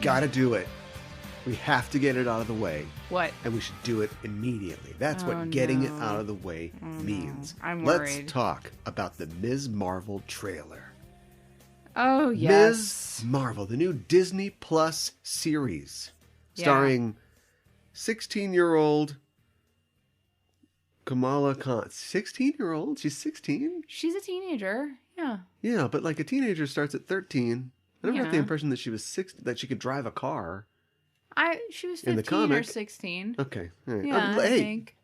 got to do it. We have to get it out of the way. What? And we should do it immediately. That's what getting it out of the way means. I'm worried. Let's talk about the Ms. Marvel trailer. Oh, yes. Ms. Marvel, the new Disney Plus series, starring 16-year-old Kamala Khan. 16-year-old? She's 16? She's a teenager. Yeah. Yeah, but like a teenager starts at 13. I never got the impression that she was 6, that she could drive a car. She was 15 in the comic. or 16. Okay. All right. Yeah, I think.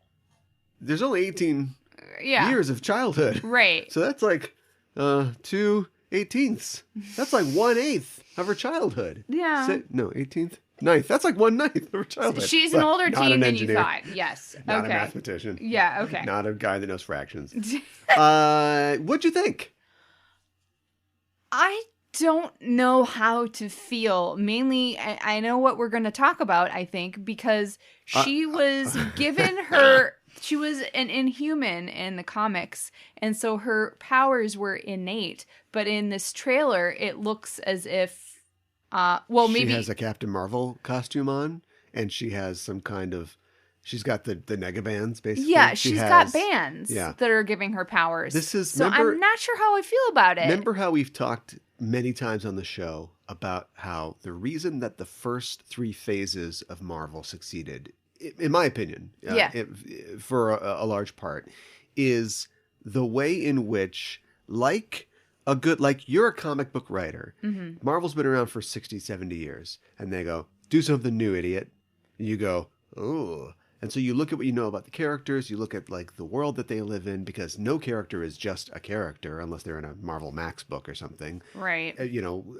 There's only 18 years of childhood. Right. So that's like 2/18. That's like 1/8 of her childhood. Yeah. No, 18th? 9th. That's like 1/9 of her childhood. She's an older teen than you thought. Yes. Not a mathematician. Yeah, okay. Not a guy that knows fractions. What'd you think? I don't know how to feel. Mainly, I know what we're going to talk about, I think, because she was given her... She was an Inhuman in the comics, and so her powers were innate. But in this trailer, it looks as if... maybe... She has a Captain Marvel costume on, and she has some kind of... She's got the nega bands, basically. Yeah, she's got bands that are giving her powers. I'm not sure how I feel about it. Remember how we've talked many times on the show about how the reason that the first 3 phases of Marvel succeeded, in my opinion, for a large part, is the way in which, like you're a comic book writer. Mm-hmm. Marvel's been around for 60, 70 years, and they go, do something new, idiot. And you go, oh. And so you look at what you know about the characters, you look at like the world that they live in, because no character is just a character unless they're in a Marvel Max book or something. Right.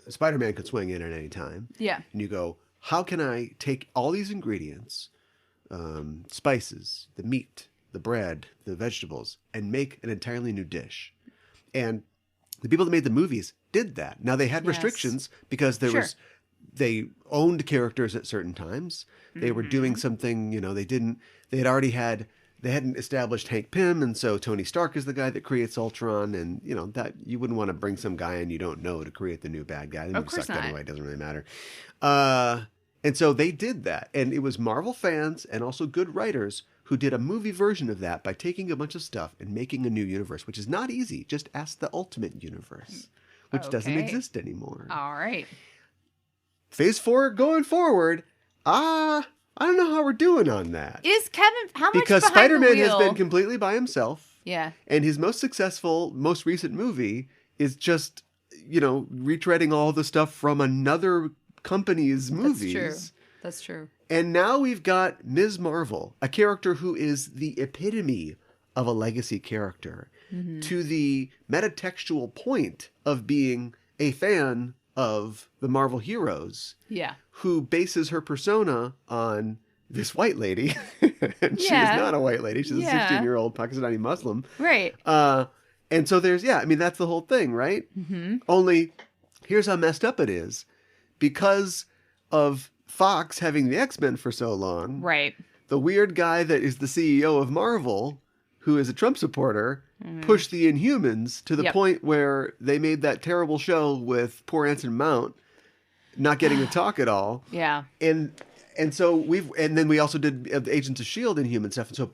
Spider-Man could swing in at any time. Yeah. And you go, how can I take all these ingredients, spices, the meat, the bread, the vegetables, and make an entirely new dish? And the people that made the movies did that. Now they had restrictions because they owned characters at certain times. They were doing something, they hadn't established Hank Pym, and so Tony Stark is the guy that creates Ultron, and that you wouldn't want to bring some guy in you don't know to create the new bad guy. The movie sucked anyway, it doesn't really matter. And so they did that, and it was Marvel fans and also good writers who did a movie version of that by taking a bunch of stuff and making a new universe, which is not easy. Just ask the Ultimate Universe, which doesn't exist anymore. All right. Phase 4 going forward, I don't know how we're doing on that. Is Kevin, how much because behind Spider-Man the wheel? has been completely by himself. Yeah. And his most successful, most recent movie is just, retreading all the stuff from another company's movies. That's true. And now we've got Ms. Marvel, a character who is the epitome of a legacy character, to the metatextual point of being a fan of the Marvel heroes, who bases her persona on this white lady. And she is not a white lady. She's a 16-year-old Pakistani Muslim. Right. And so that's the whole thing, right? Mm-hmm. Only here's how messed up it is. Because of Fox having the X-Men for so long, right? The weird guy that is the CEO of Marvel, who is a Trump supporter, pushed the Inhumans to the point where they made that terrible show with poor Anson Mount not getting to talk at all. Yeah. And so then we also did the Agents of S.H.I.E.L.D. Inhuman stuff. And so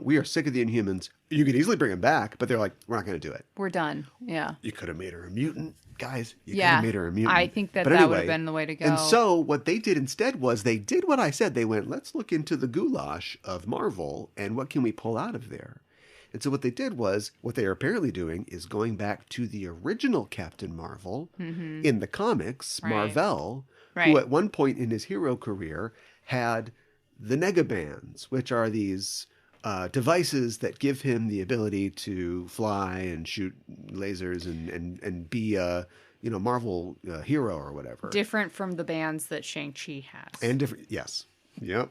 we are sick of the Inhumans. You could easily bring them back, but they're like, we're not going to do it. We're done. Yeah. You could have made her a mutant. Guys, you could have made her a mutant. I think that would have been the way to go. And so what they did instead was they did what I said. They went, let's look into the goulash of Marvel and what can we pull out of there? And so what they did was, what they are apparently doing is going back to the original Captain Marvel in the comics, Marvel, who at one point in his hero career had the negabands, which are these devices that give him the ability to fly and shoot lasers and be a Marvel hero or whatever. Different from the bands that Shang-Chi has. And different, yes. Yep.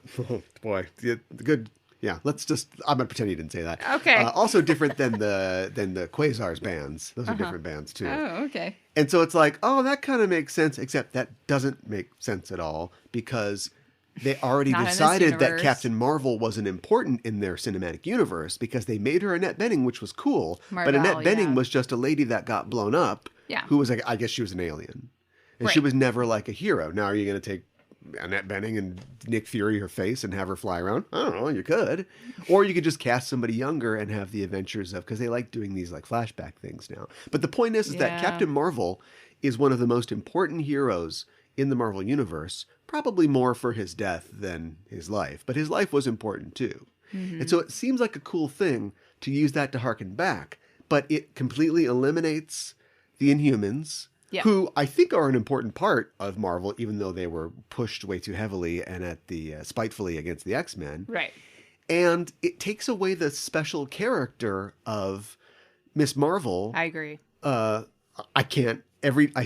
Boy, good. Yeah, I'm going to pretend you didn't say that. Okay. Also different than the Quasar's bands. Those are different bands too. Oh, okay. And so it's like, oh, that kind of makes sense, except that doesn't make sense at all because they already decided that Captain Marvel wasn't important in their cinematic universe because they made her Annette Bening, which was cool. But Annette Bening was just a lady that got blown up who was like, I guess she was an alien. And she was never like a hero. Now, are you going to take Annette Bening and Nick Fury her face and have her fly around. I don't know, you could. Or you could just cast somebody younger and have the adventures of, because they like doing these like flashback things now. But the point is that Captain Marvel is one of the most important heroes in the Marvel Universe, probably more for his death than his life. But his life was important too. Mm-hmm. And so it seems like a cool thing to use that to harken back, but it completely eliminates the Inhumans, who I think are an important part of Marvel, even though they were pushed way too heavily and at the spitefully against the X-Men. Right. And it takes away the special character of Miss Marvel. I agree. I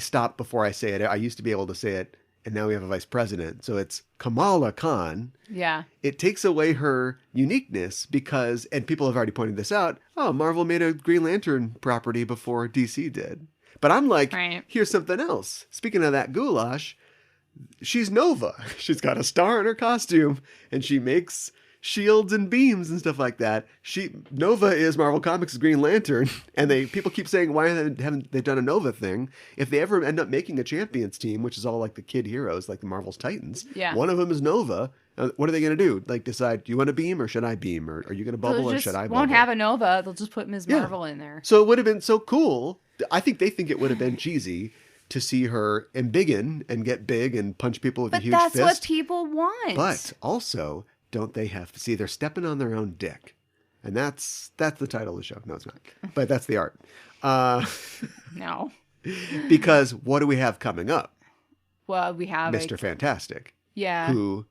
stop before I say it. I used to be able to say it, and now we have a vice president. So it's Kamala Khan. Yeah. It takes away her uniqueness because, and people have already pointed this out, Marvel made a Green Lantern property before DC did. But I'm like, Here's something else. Speaking of that goulash, she's Nova. She's got a star in her costume, and she makes shields and beams and stuff like that. Nova is Marvel Comics' Green Lantern, and people keep saying, why haven't they done a Nova thing? If they ever end up making a Champions team, which is all like the kid heroes, like the Marvel's Titans, one of them is Nova. What are they going to do? Like decide, do you want to beam or should I beam? Or are you going to bubble or should I bubble? Won't have a Nova. They'll just put Ms. Marvel in there. So it would have been so cool. I think they think it would have been cheesy to see her embiggen and get big and punch people with a huge fist. But that's what people want. But also, don't they have to see they're stepping on their own dick? And that's the title of the show. No, it's not. But that's the art. No. Because what do we have coming up? Well, we have Mr. Fantastic. Yeah. Who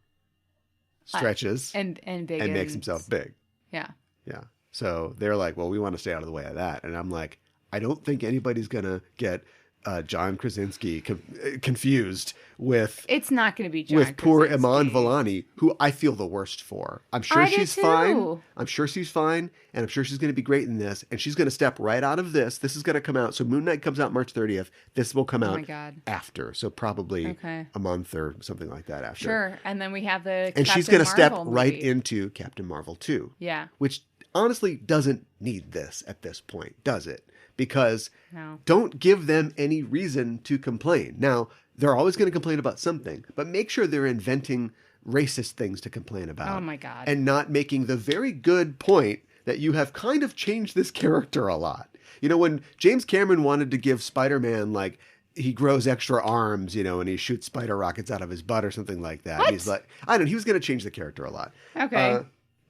stretches and makes himself big. Yeah. Yeah. So they're like, well, we want to stay out of the way of that. And I'm like, I don't think anybody's going to get John Krasinski confused with... It's not going to be John with poor Krasinski. Iman Vellani, who I feel the worst for. I'm sure she's fine. I'm sure she's fine, and I'm sure she's going to be great in this, and she's going to step right out of this. This is going to come out. So Moon Knight comes out March 30th. This will come out after. So probably a month or something like that after. Sure. And then we have the And she's going to step right into Captain Marvel 2. Yeah. Which honestly doesn't need this at this point, does it? Because don't give them any reason to complain. Now, they're always going to complain about something, but make sure they're inventing racist things to complain about. Oh my God. And not making the very good point that you have kind of changed this character a lot. You know, when James Cameron wanted to give Spider-Man, like, he grows extra arms, you know, and he shoots spider rockets out of his butt or something like that. What? He's like, I don't know, he was going to change the character a lot. Okay.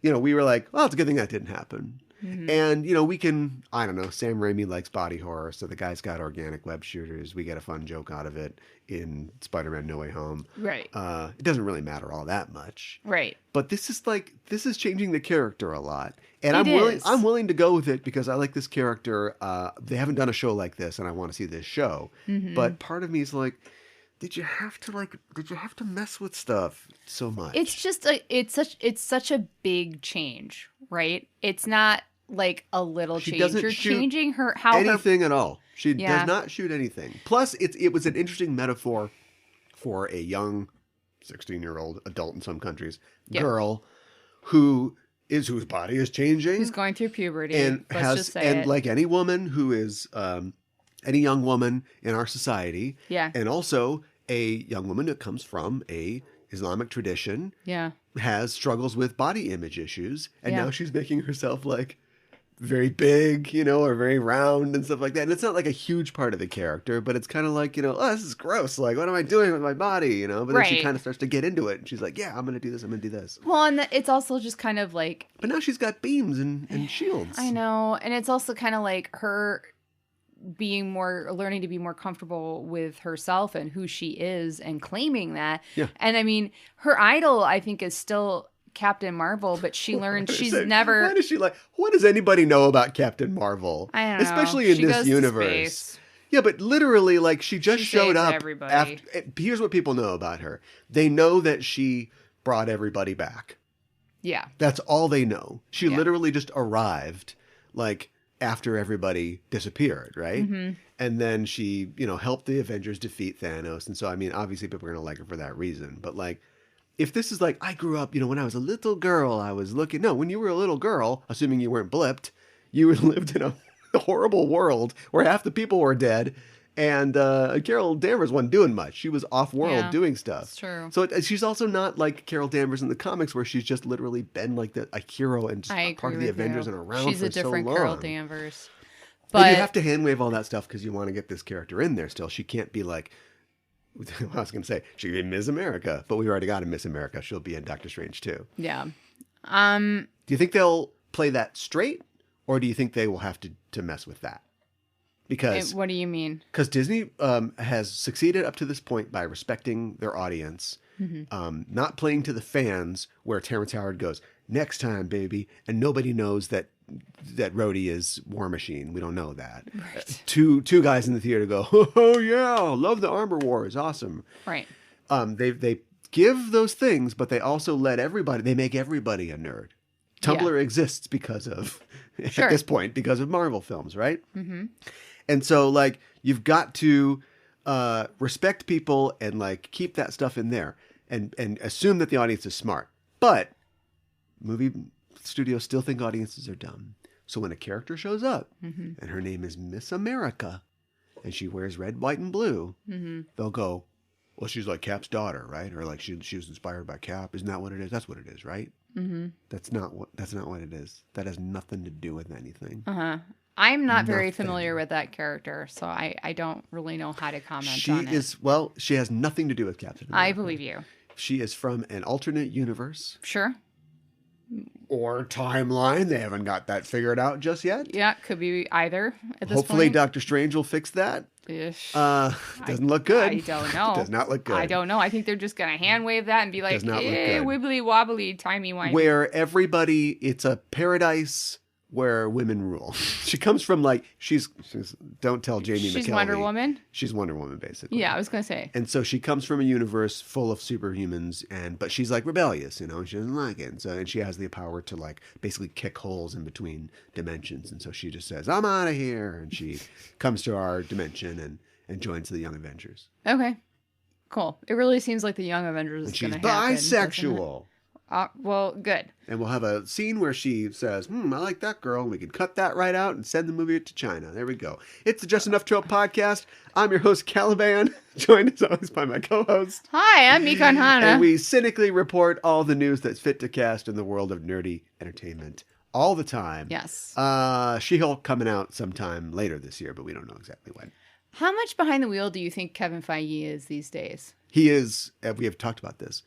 You know, we were like, well, it's a good thing that didn't happen. Mm-hmm. And, you know, we can, I don't know, Sam Raimi likes body horror, so the guy's got organic web shooters. We get a fun joke out of it in Spider-Man No Way Home. Right. It doesn't really matter all that much. Right. But this is changing the character a lot. And I'm willing to go with it because I like this character. They haven't done a show like this, and I want to see this show. Mm-hmm. But part of me is like, did you have to mess with stuff so much? It's just it's such a big change, right? It's not like a little change. You're changing anything at all. She does not shoot anything. Plus, it was an interesting metaphor for a young 16-year-old adult in some countries girl whose body is changing, who's going through puberty, and like any woman who is any young woman in our society, and also a young woman that comes from a Islamic tradition, has struggles with body image issues, and now she's making herself like very big, you know, or very round and stuff like that. And it's not like a huge part of the character, but it's kind of like, you know, oh, this is gross. Like, what am I doing with my body? You know, but then she kind of starts to get into it, and she's like, yeah, I'm going to do this. I'm going to do this. Well, and it's also just kind of like, but now she's got beams and shields. I know, and it's also kind of like her learning to be more comfortable with herself and who she is and claiming that. Yeah. And I mean, her idol, I think, is still Captain Marvel, but she learned she's never... Why does she like... What does anybody know about Captain Marvel? I don't know. Especially in this universe. Yeah, but literally, like, she showed up. Everybody. Here's what people know about her. They know that she brought everybody back. Yeah. That's all they know. She literally just arrived, like, after everybody disappeared, right? Mm-hmm. And then she, you know, helped the Avengers defeat Thanos. And so, I mean, obviously people are going to like her for that reason. But, like, if this is like, I grew up, you know, when I was a little girl, I was looking... No, when you were a little girl, assuming you weren't blipped, you lived in a horrible world where half the people were dead, And Carol Danvers wasn't doing much. She was off-world doing stuff. That's true. So she's also not like Carol Danvers in the comics, where she's just literally been like a hero and just part of the Avengers and around for so long. She's a different Carol Danvers. But and you have to hand wave all that stuff because you want to get this character in there still. She can't be like, I was going to say, she could be Miss America, but we already got a Miss America. She'll be in Doctor Strange too. Yeah. Do you think they'll play that straight, or do you think they will have to mess with that? Because what do you mean? Because Disney has succeeded up to this point by respecting their audience, not playing to the fans, where Terrence Howard goes, "Next time, baby," and nobody knows that Rhodey is War Machine. We don't know that. Right. Two guys in the theater go, "Oh yeah, love the Armor Wars, awesome." Right. They give those things, but they also they make everybody a nerd. Tumblr exists because of at this point because of Marvel films, right? Mm-hmm. And so, like, you've got to respect people and, like, keep that stuff in there and assume that the audience is smart. But movie studios still think audiences are dumb. So when a character shows up and her name is Miss America and she wears red, white, and blue, they'll go, well, she's like Cap's daughter, right? Or like she was inspired by Cap. Isn't that what it is? That's what it is, right? Mm-hmm. That's not what it is. That has nothing to do with anything. I'm not very familiar with that character, so I don't really know how to comment on it. She has nothing to do with Captain America. I believe you. She is from an alternate universe. Sure. Or timeline. They haven't got that figured out just yet. Yeah, could be either at this Hopefully point. Doctor Strange will fix that. Doesn't look good. I don't know. Does not look good. I don't know. I think they're just going to hand wave that and be like, wibbly wobbly, timey wimey. Where it's a paradise where women rule. She comes from like, she's don't tell Jamie McKelvey. She's Wonder Woman? She's Wonder Woman, basically. Yeah, I was going to say. And so she comes from a universe full of superhumans, but she's like rebellious, and she doesn't like it. And she has the power to like basically kick holes in between dimensions. And so she just says, I'm out of here. And she comes to our dimension and joins the Young Avengers. Okay. Cool. It really seems like the Young Avengers is going to happen. She's bisexual. Well, good. And we'll have a scene where she says, I like that girl. And we can cut that right out and send the movie to China. There we go. It's the Just Enough Trope podcast. I'm your host, Caliban, joined as always by my co-host. Hi, I'm Mikan Hana. And we cynically report all the news that's fit to cast in the world of nerdy entertainment all the time. Yes. She-Hulk coming out sometime later this year, but we don't know exactly when. How much behind the wheel do you think Kevin Feige is these days? He is, we have talked about this,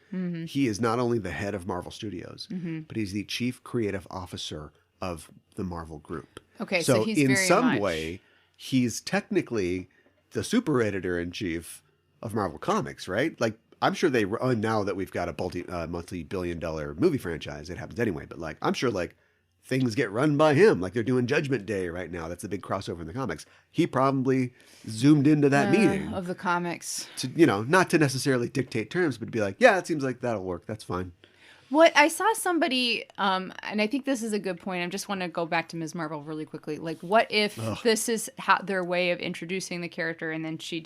he is not only the head of Marvel Studios, but he's the chief creative officer of the Marvel Group. Okay, so he's in very some much... way, he's technically the super editor-in-chief of Marvel Comics, right? Like, I'm sure now that we've got a multi-billion-dollar movie franchise, it happens anyway, but like, I'm sure like, things get run by him, like they're doing Judgment Day right now. That's the big crossover in the comics. He probably zoomed into that meeting of the comics to, not to necessarily dictate terms, but to be like, yeah, it seems like that'll work. That's fine. What I saw somebody, and I think this is a good point. I just want to go back to Ms. Marvel really quickly. Like, what if this is their way of introducing the character, and then she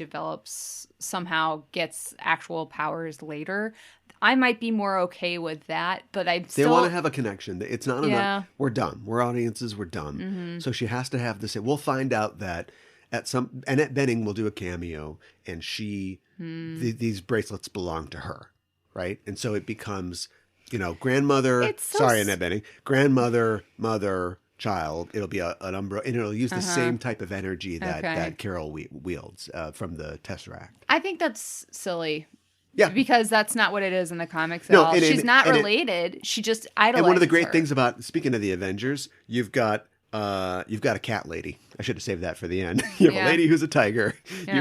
somehow gets actual powers later? I might be more okay with that, but they want to have a connection. It's not enough. We're dumb. We're audiences. We're dumb. Mm-hmm. So she has to have this. We'll find out that Annette Bening will do a cameo, and these bracelets belong to her, right? And so it becomes, grandmother. Annette Bening, grandmother, mother, child. It'll be an umbrella, and it'll use the same type of energy that Carol wields from the Tesseract. I think that's silly. Yeah. Because that's not what it is in the comics at all. She's not related. She just idolizes And one of the great her. things about, speaking of the Avengers, you've got a cat lady. I should have saved that for the end. You have a lady who's a tiger. Yeah.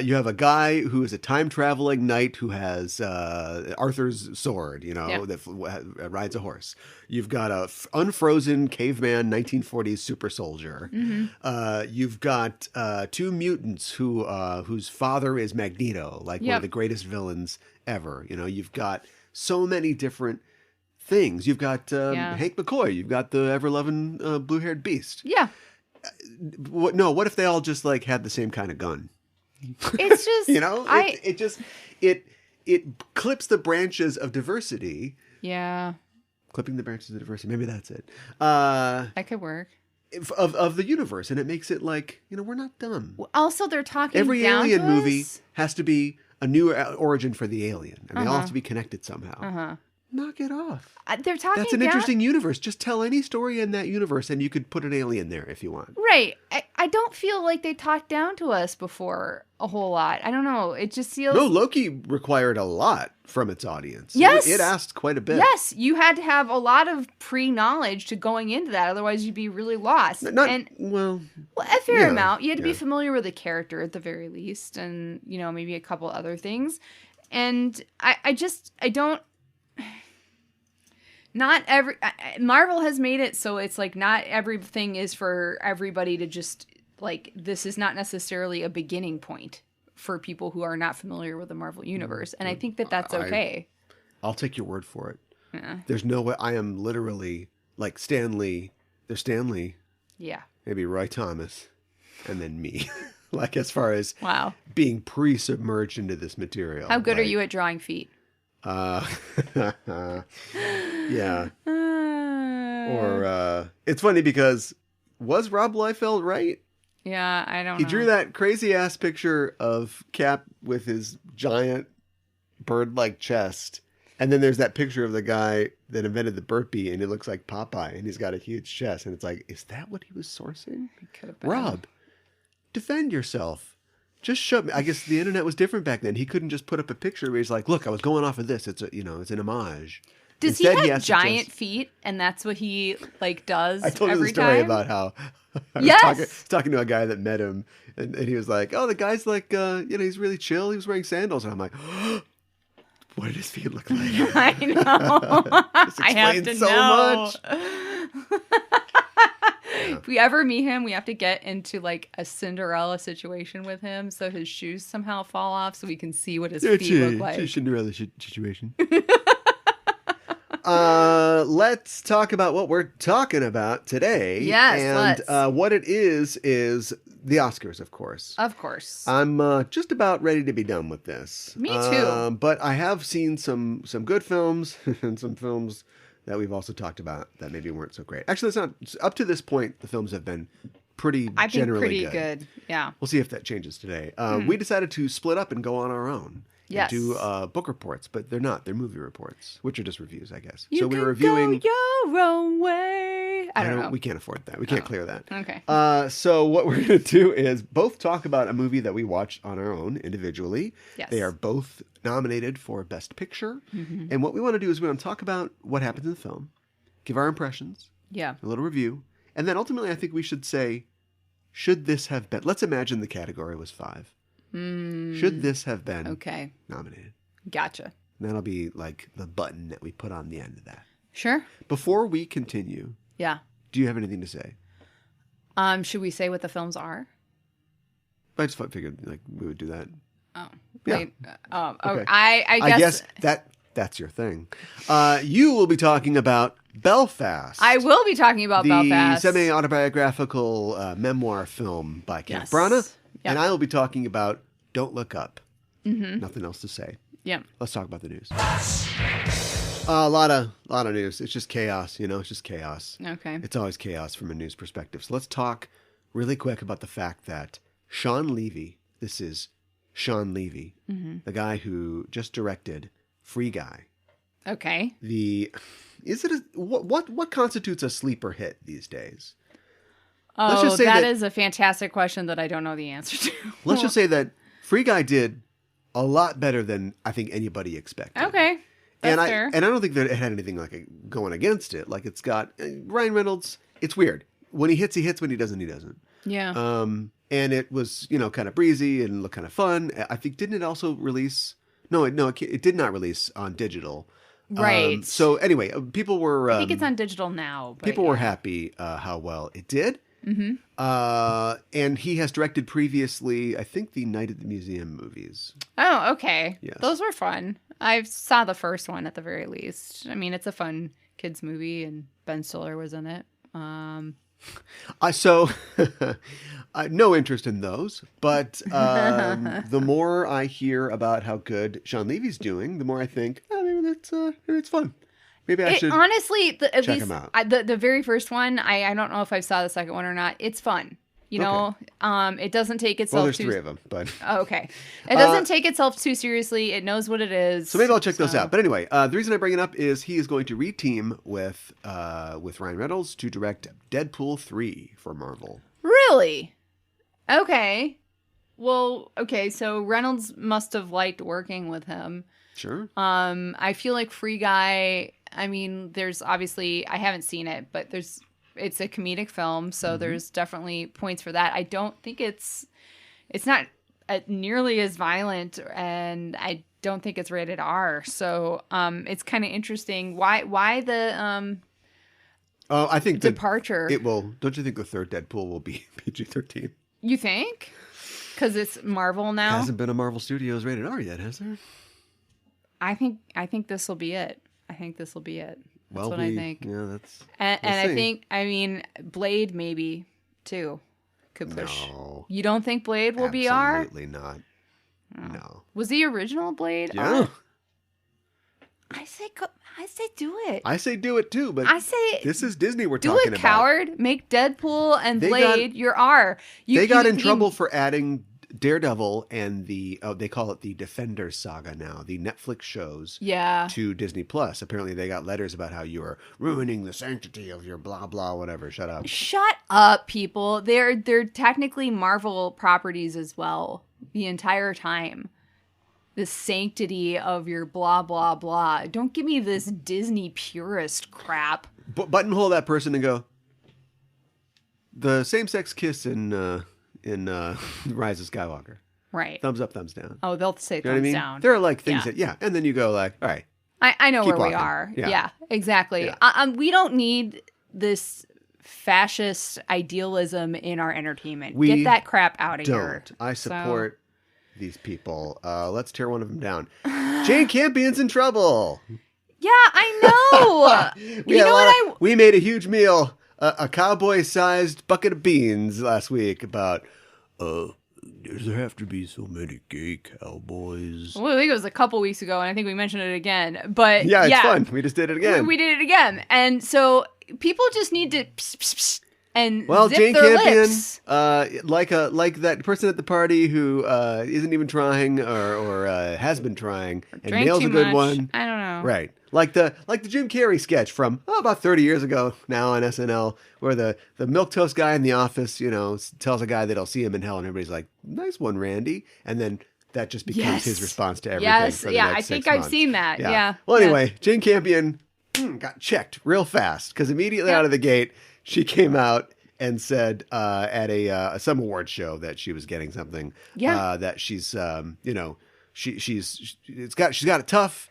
You have a guy who is a time traveling knight who has Arthur's sword, that rides a horse. You've got a unfrozen caveman 1940s super soldier. Mm-hmm. You've got two mutants whose father is Magneto, like one of the greatest villains ever. You've got so many different things. You've got Hank McCoy. You've got the ever-loving blue-haired beast. Yeah. What if they all just like had the same kind of gun? It's just it clips the branches of diversity. Yeah. Clipping the branches of diversity. Maybe that's it. That could work. of the universe, and it makes it like, we're not dumb. Also, they're talking Every down alien to movie us? has to be a new origin for the alien, and they all have to be connected somehow. Uh-huh. Knock it off. They're talking That's an down... interesting universe. Just tell any story in that universe, and you could put an alien there if you want. Right. I don't feel like they talked down to us before a whole lot. I don't know. It just feels... No, Loki required a lot from its audience. Yes. It asked quite a bit. Yes, you had to have a lot of pre-knowledge to going into that. Otherwise, you'd be really lost. Well, a fair yeah, amount. You had to be yeah. familiar with the character at the very least, and maybe a couple other things. And I don't. Not every Marvel has made it so it's like not everything is for everybody to just like. This is not necessarily a beginning point for people who are not familiar with the Marvel universe, and I think that that's okay. I'll take your word for it. Yeah. There's no way. I am literally like Stan Lee. There's Stan Lee. Yeah. Maybe Roy Thomas, and then me. Like as far as Wow. being pre-submerged into this material. How good are you at drawing feet? Yeah. Or it's funny because was Rob Liefeld right? Yeah, I don't know. He drew that crazy ass picture of Cap with his giant bird-like chest. And then there's that picture of the guy that invented the burpee, and he looks like Popeye, and he's got a huge chest. And it's like, is that what he was sourcing? Could have been. Rob, defend yourself. Just show me. I guess the internet was different back then. He couldn't just put up a picture where he's like, look, I was going off of this. It's it's an homage. Does Instead, he has have to giant just... feet, and that's what he like does I told you every the story time? about how I was Yes. talking to a guy that met him, and he was like, oh, the guy's like, he's really chill. He was wearing sandals. And I'm like, what did his feet look like? I know. This I have explains to so know. much. If we ever meet him, we have to get into like a Cinderella situation with him, so his shoes somehow fall off, so we can see what his feet look like. It's a Cinderella situation. Let's talk about what we're talking about today. Yes, and what it is the Oscars, of course. Of course. I'm just about ready to be done with this. Me too. But I have seen some good films and some films that we've also talked about that maybe weren't so great. Actually, it's not up to this point. The films have been generally good. Yeah. We'll see if that changes today. We decided to split up and go on our own. Yes. And do book reports, but they're not. They're movie reports, which are just reviews, I guess. You so we're can reviewing. go your own way. I don't know. We can't afford that. We can't clear that. Okay. So what we're going to do is both talk about a movie that we watched on our own individually. Yes. They are both nominated for Best Picture. Mm-hmm. And what we want to do is we want to talk about what happens in the film, give our impressions, Yeah. a little review, and then ultimately I think we should say, should this have been... Let's imagine the category was 5. Should this have been nominated? Gotcha. And that'll be like the button that we put on the end of that. Sure. Before we continue, Yeah. do you have anything to say? Should we say what the films are? I just figured like we would do that. Oh. Yeah. Wait. Okay. I guess that's your thing. You will be talking about Belfast. I will be talking about Belfast. The semi-autobiographical memoir film by Kenneth Branagh. Yep. And I will be talking about Don't Look Up. Mm-hmm. Nothing else to say. Yeah. Let's talk about the news. A lot of news. It's just chaos, It's just chaos. Okay. It's always chaos from a news perspective. So let's talk really quick about the fact that Sean Levy, this is Sean Levy, the guy who just directed Free Guy. Okay. What constitutes a sleeper hit these days? Oh, let's just say that is a fantastic question that I don't know the answer to. Let's just say that Free Guy did a lot better than I think anybody expected. Okay. That's fair. And I don't think that it had anything like going against it. Like it's got Ryan Reynolds. It's weird. When he hits, he hits. When he doesn't, he doesn't. Yeah. And it was, kind of breezy and looked kind of fun. I think, didn't it also release? No, it did not release on digital. Right. So anyway, people were. I think it's on digital now. But people were happy how well it did. Mm-hmm. And he has directed previously, I think, the Night at the Museum movies. Oh, okay. Yes. Those were fun. I saw the first one at the very least. I mean, it's a fun kids movie, and Ben Stiller was in it. So, no interest in those, but the more I hear about how good Sean Levy's doing, the more I think, maybe it's fun. Maybe I should honestly, at check least them out. the very first one, I don't know if I saw the second one or not. It's fun. You know, it doesn't take itself Well, there's too... 3 of them, but... Oh, okay. It doesn't take itself too seriously. It knows what it is. So maybe I'll check those out. But anyway, the reason I bring it up is he is going to reteam with Ryan Reynolds to direct Deadpool 3 for Marvel. Really? Okay. Well, okay, so Reynolds must have liked working with him. Sure. I feel like Free Guy, I mean, there's obviously, I haven't seen it, but it's a comedic film, so there's definitely points for that. I don't think it's not nearly as violent, and I don't think it's rated R. So it's kind of interesting. Why the I think departure? It will. Don't you think the third Deadpool will be PG-13? You think? Because it's Marvel now. Hasn't been a Marvel Studios rated R yet, has there? I think this will be it. That's what I think. Yeah, that's. And I think, I mean, Blade maybe too could push. No. You don't think Blade will be R? Absolutely not. Oh. No. Was the original Blade Yeah. R? I say do it. I say do it too, but I say this is Disney we're do talking it, about. coward. Make Deadpool and Blade your R. They got in trouble for adding Daredevil and they call it the Defender Saga now, the Netflix shows to Disney Plus. Apparently they got letters about how you are ruining the sanctity of your blah blah whatever. Shut up. Shut up, people. They're technically Marvel properties as well the entire time. The sanctity of your blah blah blah. Don't give me this Disney purist crap. Buttonhole that person and go, the same-sex kiss in Rise of Skywalker. Right. Thumbs up, thumbs down. Oh, they'll say You know what I thumbs mean? down. There are like things that, and then you go like, all right. I know keep where walking. we are. Yeah. Yeah, exactly. Yeah. We don't need this fascist idealism in our entertainment. We Get that crap out of here. I support these people. Let's tear one of them down. Jane Campion's in trouble. Yeah, I know. We made a huge meal, a cowboy-sized bucket of beans last week about, does there have to be so many gay cowboys? Well, I think it was a couple weeks ago, and I think we mentioned it again. But yeah, it's fun. We just did it again. We did it again. And so people just need to and zip Jane their Campion, lips. like that person at the party who isn't even trying or has been trying and Drank nails too a good much. one. I don't know. Right. Like the Jim Carrey sketch from about 30 years ago now on SNL, where the milquetoast guy in the office, tells a guy that he'll see him in hell, and everybody's like, "Nice one, Randy," and then that just becomes his response to everything. Yes, for the next 6 I've months. seen that. Yeah. Well, anyway, Jane Campion got checked real fast because immediately out of the gate, she came out and said at some award show that she was getting something. That she's she's got it tough.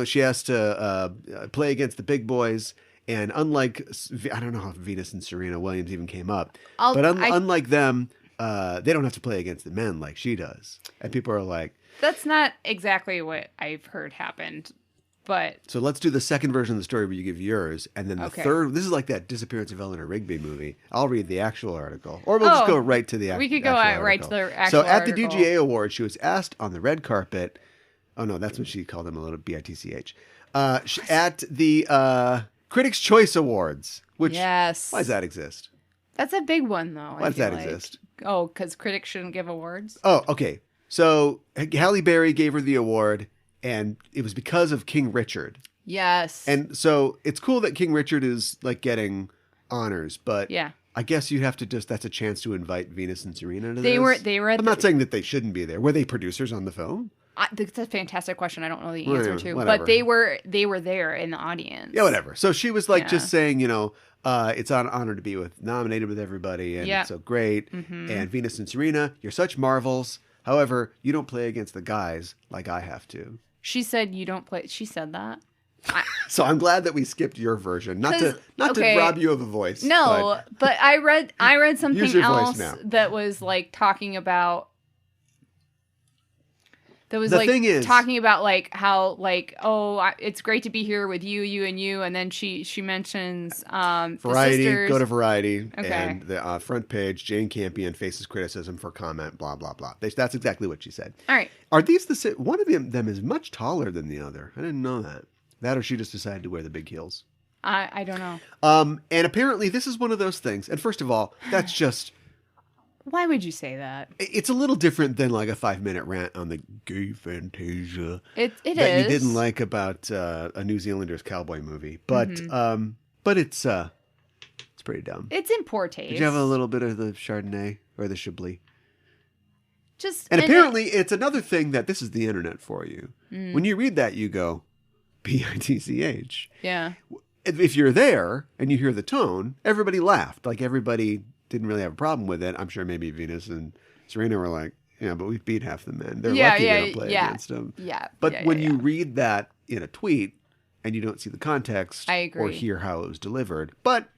She has to play against the big boys. And unlike, I don't know how Venus and Serena Williams even came up, but unlike them, they don't have to play against the men like she does. And people are like... That's not exactly what I've heard happened, but... So let's do the second version of the story where you give yours, and then the third... This is like that Disappearance of Eleanor Rigby movie. I'll read the actual article. Or we'll just go right to the we could go right to the actual So at article. the DGA Awards, she was asked on the red carpet... Oh, no, that's what she called them, a little BITCH. At the Critics' Choice Awards, which... Yes. Why does that exist? That's a big one, though. Why does that exist? Oh, because critics shouldn't give awards? Oh, okay. So Halle Berry gave her the award, and it was because of King Richard. Yes. And so it's cool that King Richard is like getting honors, but I guess you have to that's a chance to invite Venus and Serena to this. They were. I'm not saying that they shouldn't be there. Were they producers on the phone? That's a fantastic question. I don't know the answer to, whatever. but they were there in the audience. Yeah, whatever. So she was like just saying, it's an honor to be nominated with everybody, and it's so great. Mm-hmm. And Venus and Serena, you're such marvels. However, you don't play against the guys like I have to. She said you don't play. She said that. So I'm glad that we skipped your version, not to rob you of a voice. No, but I read something else that was like talking about. That was talking about like how like it's great to be here with you and you, and then she mentions Variety. The sisters. Go to Variety, okay. And the front page. Jane Campion faces criticism for comment. Blah blah blah. That's exactly what she said. All right. Are these one of them is much taller than the other? I didn't know that. That or she just decided to wear the big heels. I don't know. And apparently this is one of those things. And first of all, that's just... Why would you say that? It's a little different than like a 5-minute rant on the gay fantasia. It that is. you didn't like about a New Zealander's cowboy movie. But it's pretty dumb. It's in poor taste. Did you have a little bit of the Chardonnay or the Chablis? And apparently it's another thing that this is the internet for you. When you read that, you go, Bitch. Yeah. If you're there and you hear the tone, everybody laughed. Like everybody didn't really have a problem with it. I'm sure maybe Venus and Serena were like, yeah, but we've beat half the men. They're lucky we don't play against them. Yeah. But when you read that in a tweet and you don't see the context I agree. or hear how it was delivered, but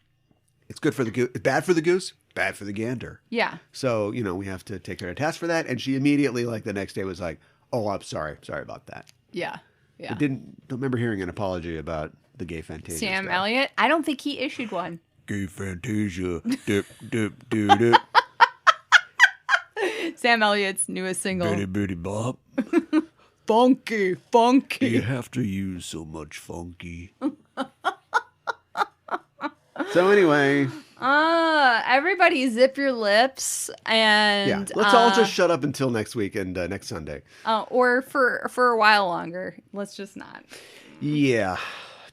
it's good for the goose, bad for the goose, bad for the gander. Yeah. So, we have to take her to task for that. And she immediately, like the next day was like, oh, I'm sorry. Sorry about that. Yeah. Yeah. Don't remember hearing an apology about the gay fantasia Sam stuff. Elliott? I don't think he issued one. Gay fantasia. Dip, dip, dip, dip. Sam Elliott's newest single. Bitty, bitty, bop. Funky, funky. You have to use so much funky. So anyway. Everybody zip your lips and... Yeah, let's all just shut up until next week and next Sunday. Or for a while longer. Let's just not. Yeah.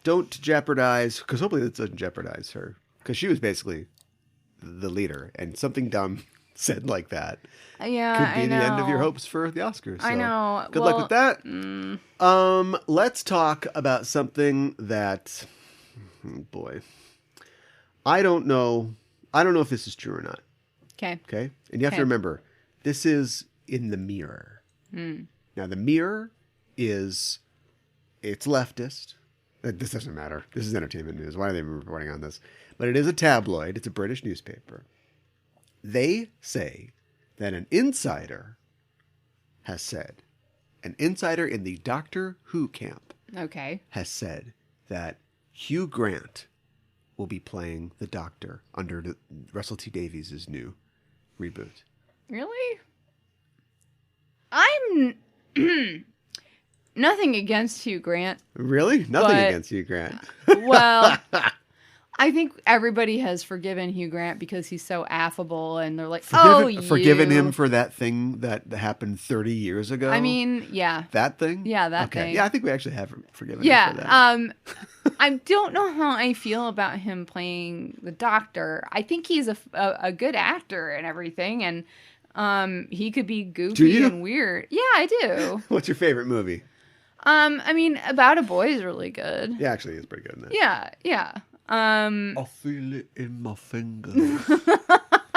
Don't jeopardize, because hopefully this doesn't jeopardize her. Because she was basically the leader, and something dumb said like that Yeah, could be the end of your hopes for the Oscars. So I know. Good luck with that. Let's talk about something that, boy, I don't know if this is true or not. Okay. Okay? And you have to remember, this is in the Mirror. Now, the Mirror it's leftist. This doesn't matter. This is entertainment news. Why are they reporting on this? But it is a tabloid. It's a British newspaper. They say that an insider has said, an insider in the Doctor Who camp has said that Hugh Grant will be playing the Doctor under Russell T Davies' new reboot. Really? I'm nothing against Hugh Grant. Really? Nothing against Hugh Grant. Well, I think everybody has forgiven Hugh Grant because he's so affable, and they're like, forgiven him for that thing that happened 30 years ago. I mean, yeah. That thing? Yeah, that thing. Yeah, I think we actually have forgiven him for that. I don't know how I feel about him playing the Doctor. I think he's a good actor and everything, and he could be goofy and weird. Yeah, I do. What's your favorite movie? I mean, About a Boy is really good. Yeah, actually, it's pretty good in that. Yeah. I feel it in my finger.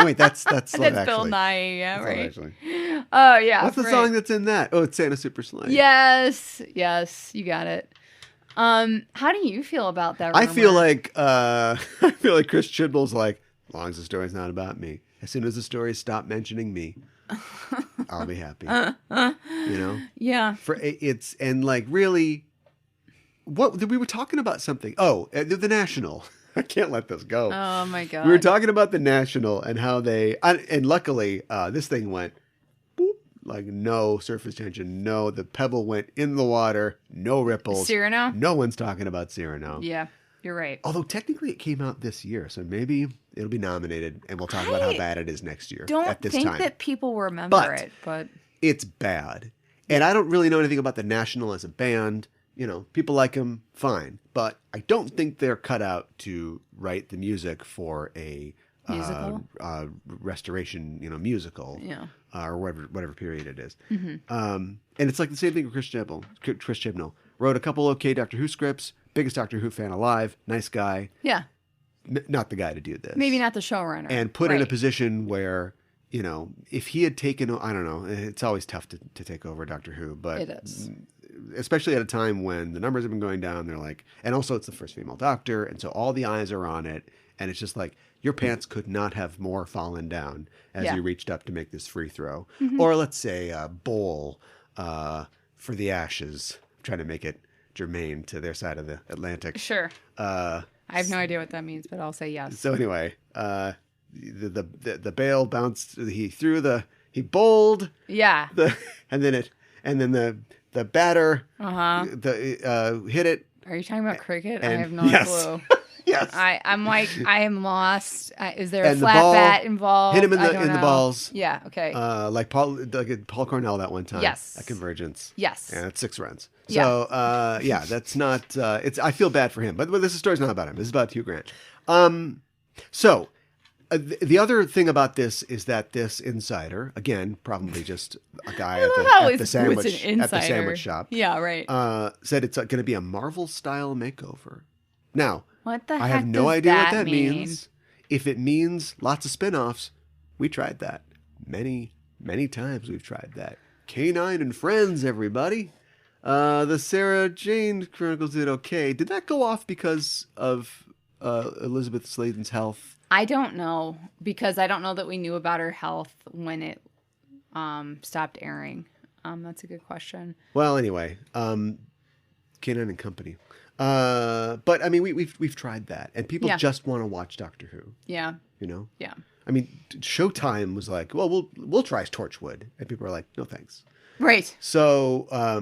Wait, that's That's actually. Bill Nye, yeah, that's right. Actually. Oh, yeah. What's the song that's in that? Oh, it's Santa Super Slide. Yes, you got it. How do you feel about that rumor? I feel like Chris Chibnall's like, as long as the story's not about me. As soon as the story stops mentioning me, I'll be happy. Yeah. Really, what we were talking about something. Oh, the National. I can't let this go. Oh my God. We were talking about the National and how and luckily this thing went boop, like no surface tension, no, the pebble went in the water, no ripples. Cyrano? No one's talking about Cyrano. Yeah, you're right. Although technically it came out this year, so maybe it'll be nominated and we'll talk about how bad it is next year at this time. Don't think that people remember it, but it's bad. And I don't really know anything about the National as a band. People like them, fine. But I don't think they're cut out to write the music for a musical? Restoration, musical. Yeah. Or whatever period it is. Mm-hmm. And it's like the same thing with Chris Chibnall. Wrote a couple okay Doctor Who scripts. Biggest Doctor Who fan alive. Nice guy. Yeah. Not the guy to do this. Maybe not the showrunner. And put in a position where, if he had taken, I don't know, it's always tough to take over Doctor Who, but it is. Especially at a time when the numbers have been going down, they're like, and also it's the first female Doctor, and so all the eyes are on it, and it's just like, your pants could not have more fallen down as you reached up to make this free throw. Mm-hmm. Or let's say a bowl for the ashes, trying to make it germane to their side of the Atlantic. Sure. I have no idea what that means, but I'll say yes. So anyway, the bail bounced. He bowled. Yeah. And then the batter hit it, Are you talking about cricket? I And- have no yes. clue. Yes. I'm like, I am lost. Is there a And the flat ball- bat involved? hit him in I the don't in the know. balls. Yeah. Okay. Like Paul Cornell that one time. Yes. At Convergence. Yes. And it's 6 runs. Yeah. So that's not. It's. I feel bad for him, but this story's not about him. This is about Hugh Grant. So the other thing about this is that this insider, again, probably just a guy at the sandwich shop. Yeah. Right. Said it's going to be a Marvel style makeover. Now, What the I heck have no does idea what that that mean? means. If it means lots of spin-offs, we tried that. Many, many times we've tried that. K9 and Friends, everybody. The Sarah Jane Chronicles did okay. Did that go off because of Elizabeth Sladen's health? I don't know, because I don't know that we knew about her health when it stopped airing. That's a good question. Well, anyway, K9 and Company. But I mean, we've tried that, and people just want to watch Doctor Who. Yeah. You know. Yeah. I mean, Showtime was like, well, we'll try Torchwood, and people are like, no thanks. Right. So, I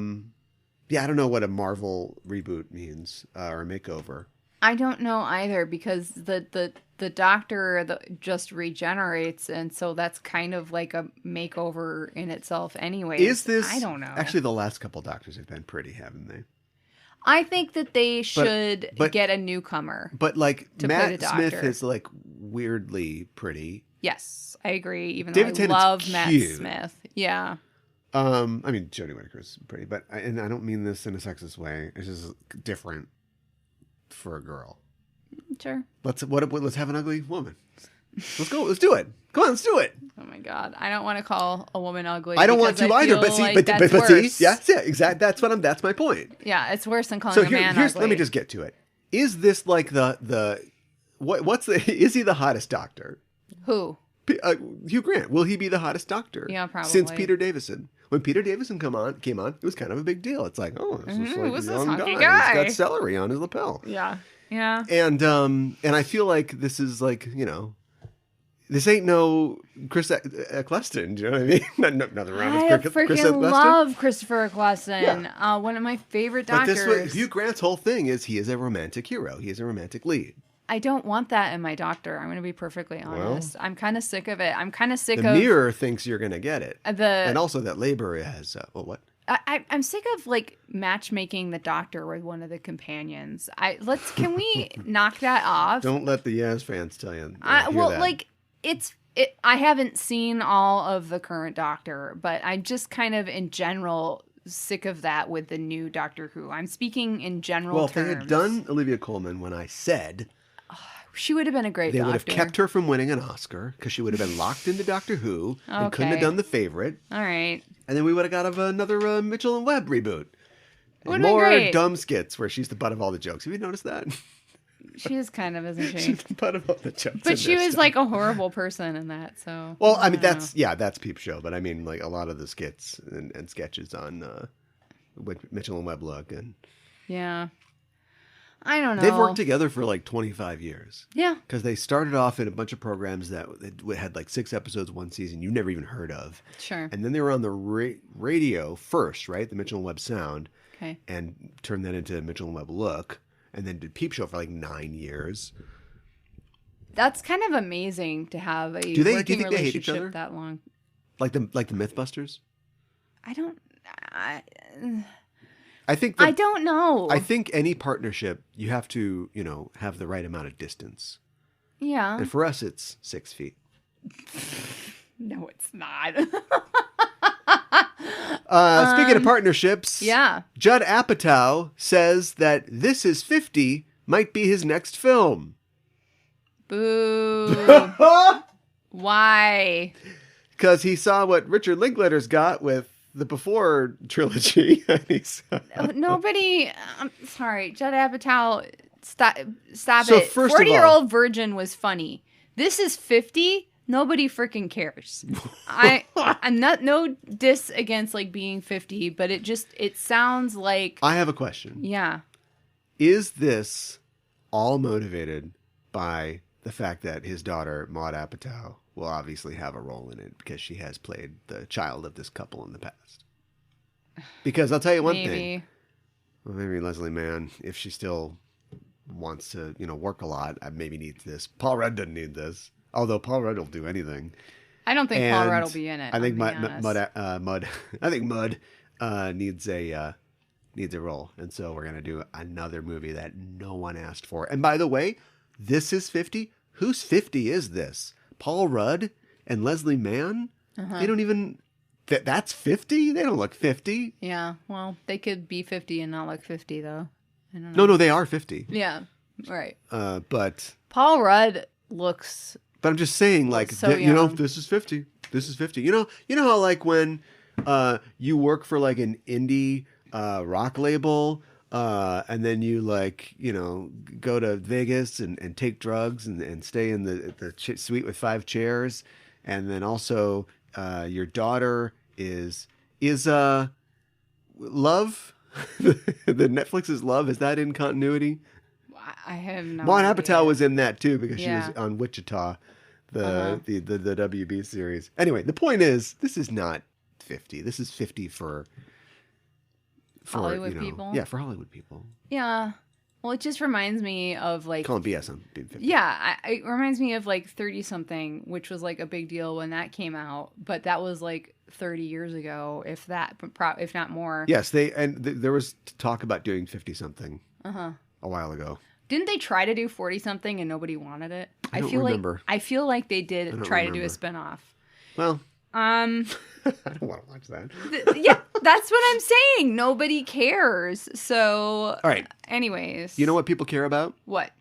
don't know what a Marvel reboot means or a makeover. I don't know either, because the Doctor just regenerates, and so that's kind of like a makeover in itself anyway. Is this? I don't know. Actually, the last couple Doctors have been pretty, haven't they? I think that they should get a newcomer. But like to play Matt the Smith Doctor. is like weirdly pretty. Yes, I agree. Even David though I Tennant's love Matt cute. Smith. Yeah. I mean, Jodie Whittaker's pretty, but and I don't mean this in a sexist way. It's just different for a girl. Sure. Let's have an ugly woman. Let's go. Let's do it. Come on, let's do it. Oh my God, I don't want to call a woman ugly. I don't want to either. But see, but see, yeah, exactly. That's my point. Yeah, it's worse than calling So a man here's ugly. let me just get to it. Is this like what's the is he the hottest Doctor? Who? Hugh Grant. Will he be the hottest Doctor? Yeah, probably. Since Peter Davison. When Peter Davison came on, it was kind of a big deal. It's like, oh, this is like who's a this young hunky guy. guy? He's got celery on his lapel. Yeah. Yeah. And I feel like this is like, this ain't no Chris Eccleston. Do you know what I mean? Nothing wrong with I Chris freaking Eccleston. love Christopher Eccleston. One of my favorite But Doctors. Hugh Grant's whole thing is he is a romantic hero. He is a romantic lead. I don't want that in my Doctor. I'm going to be perfectly honest. I'm kind of sick of it. I'm kind of sick The of Mirror thinks you're going to get it. And also that Labor has, what? I'm sick of like matchmaking the Doctor with one of the companions. Can we knock that off? Don't let the Yaz fans tell you. I haven't seen all of the current Doctor, but I'm just kind of in general sick of that with the new Doctor Who. I'm speaking in general terms. Well, if they had done Olivia Colman when I said she would have been a great They Doctor. would have kept her from winning an Oscar because she would have been locked into Doctor Who and couldn't have done The Favorite. All right. And then we would have got another Mitchell and Webb reboot. Would More been great. dumb skits where she's the butt of all the jokes. Have you noticed that? She is kind of, isn't she? She's the butt of all the jokes. But she was like a horrible person in that, so. Well, I mean, that's Peep Show, but I mean, like a lot of the skits and sketches on Mitchell and Webb look. And yeah. I don't know. They've worked together for like 25 years. Yeah. Because they started off in a bunch of programs that had like 6 episodes one season you never even heard of. Sure. And then they were on the radio first, right? The Mitchell and Webb Sound. Okay. And turned that into Mitchell and Webb Look. And then did Peep Show for like 9 years. That's kind of amazing to have a do you think relationship they hate each other that long. Like the Mythbusters? I don't know. I think any partnership, you have to, have the right amount of distance. Yeah. And for us, it's 6 feet. No, it's not. Speaking of partnerships, yeah. Judd Apatow says that This Is 50 might be his next film. Boo. Why? Because he saw what Richard Linklater's got with the Before trilogy. Nobody. I'm sorry, Judd Apatow. Stop So it. first of all- 40-year-old virgin was funny. This is 50. Nobody freaking cares. I'm not no diss against like being 50, but it sounds like. I have a question. Yeah. Is this all motivated by the fact that his daughter Maude Apatow will obviously have a role in it because she has played the child of this couple in the past? Because I'll tell you one thing. Well, maybe Leslie Mann, if she still wants to, work a lot, maybe needs this. Paul Rudd doesn't need this. Although Paul Rudd will do anything. I don't think Paul And Rudd will be in it. I think Mud. Mud. I think Mud needs a role, and so we're gonna do another movie that no one asked for. And by the way, this is 50. Whose 50 is this? Paul Rudd and Leslie Mann? They don't even. That's 50. They don't look 50. Yeah. Well, they could be 50 and not look 50 though. I don't know. No, they are 50. Yeah. Right. But Paul Rudd looks. But I'm just saying, like, so young. this is 50. This is 50. You know how, like, when you work for, like, an indie rock label, and then you, like, go to Vegas and take drugs and stay in the suite with 5 chairs, and then also your daughter is Love? The Netflix's Love, is that in continuity? I have no Juan idea. Apatow was in that too because Yeah. she was on Wichita, the WB series. Anyway, the point is, this is not 50. This is 50 for Hollywood people? Yeah, for Hollywood people. Yeah. Well, it just reminds me of like. Call them BS on being 50. Yeah, it reminds me of like 30 something, which was like a big deal when that came out, but that was like 30 years ago, if not more. Yes, there was talk about doing 50 something a while ago. Didn't they try to do 40 something and nobody wanted it? I don't remember. I feel like they did try to do a remember. spinoff. Well, I don't want to watch that. Yeah, that's what I'm saying. Nobody cares. So, All right. Anyways. You know what people care about? What?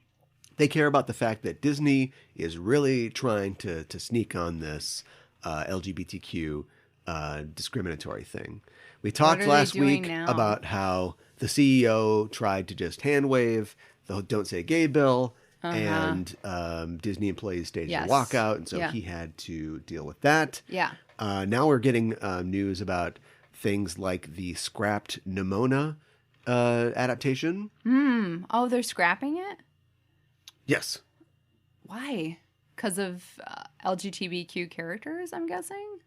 They care about the fact that Disney is really trying to sneak on this LGBTQ discriminatory thing. We talked last week about how the CEO tried to just hand wave the Don't Say Gay bill, and Disney employees staged a walkout, and so he had to deal with that. Yeah. Now we're getting news about things like the scrapped Nimona adaptation. Oh, they're scrapping it? Yes. Why? Because of LGBTQ characters, I'm guessing?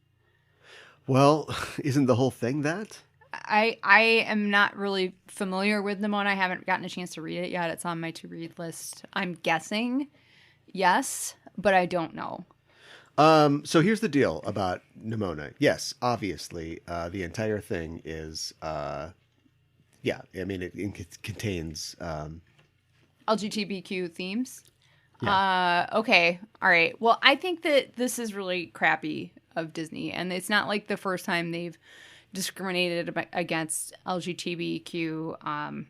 Well, isn't the whole thing that? I am not really familiar with Nimona. I haven't gotten a chance to read it yet. It's on my to-read list. I'm guessing yes, but I don't know. So here's the deal about Nimona. Yes, obviously, the entire thing is, I mean, it contains LGBTQ themes. Yeah. Okay. All right. Well, I think that this is really crappy of Disney, and it's not like the first time they've discriminated against LGBTQ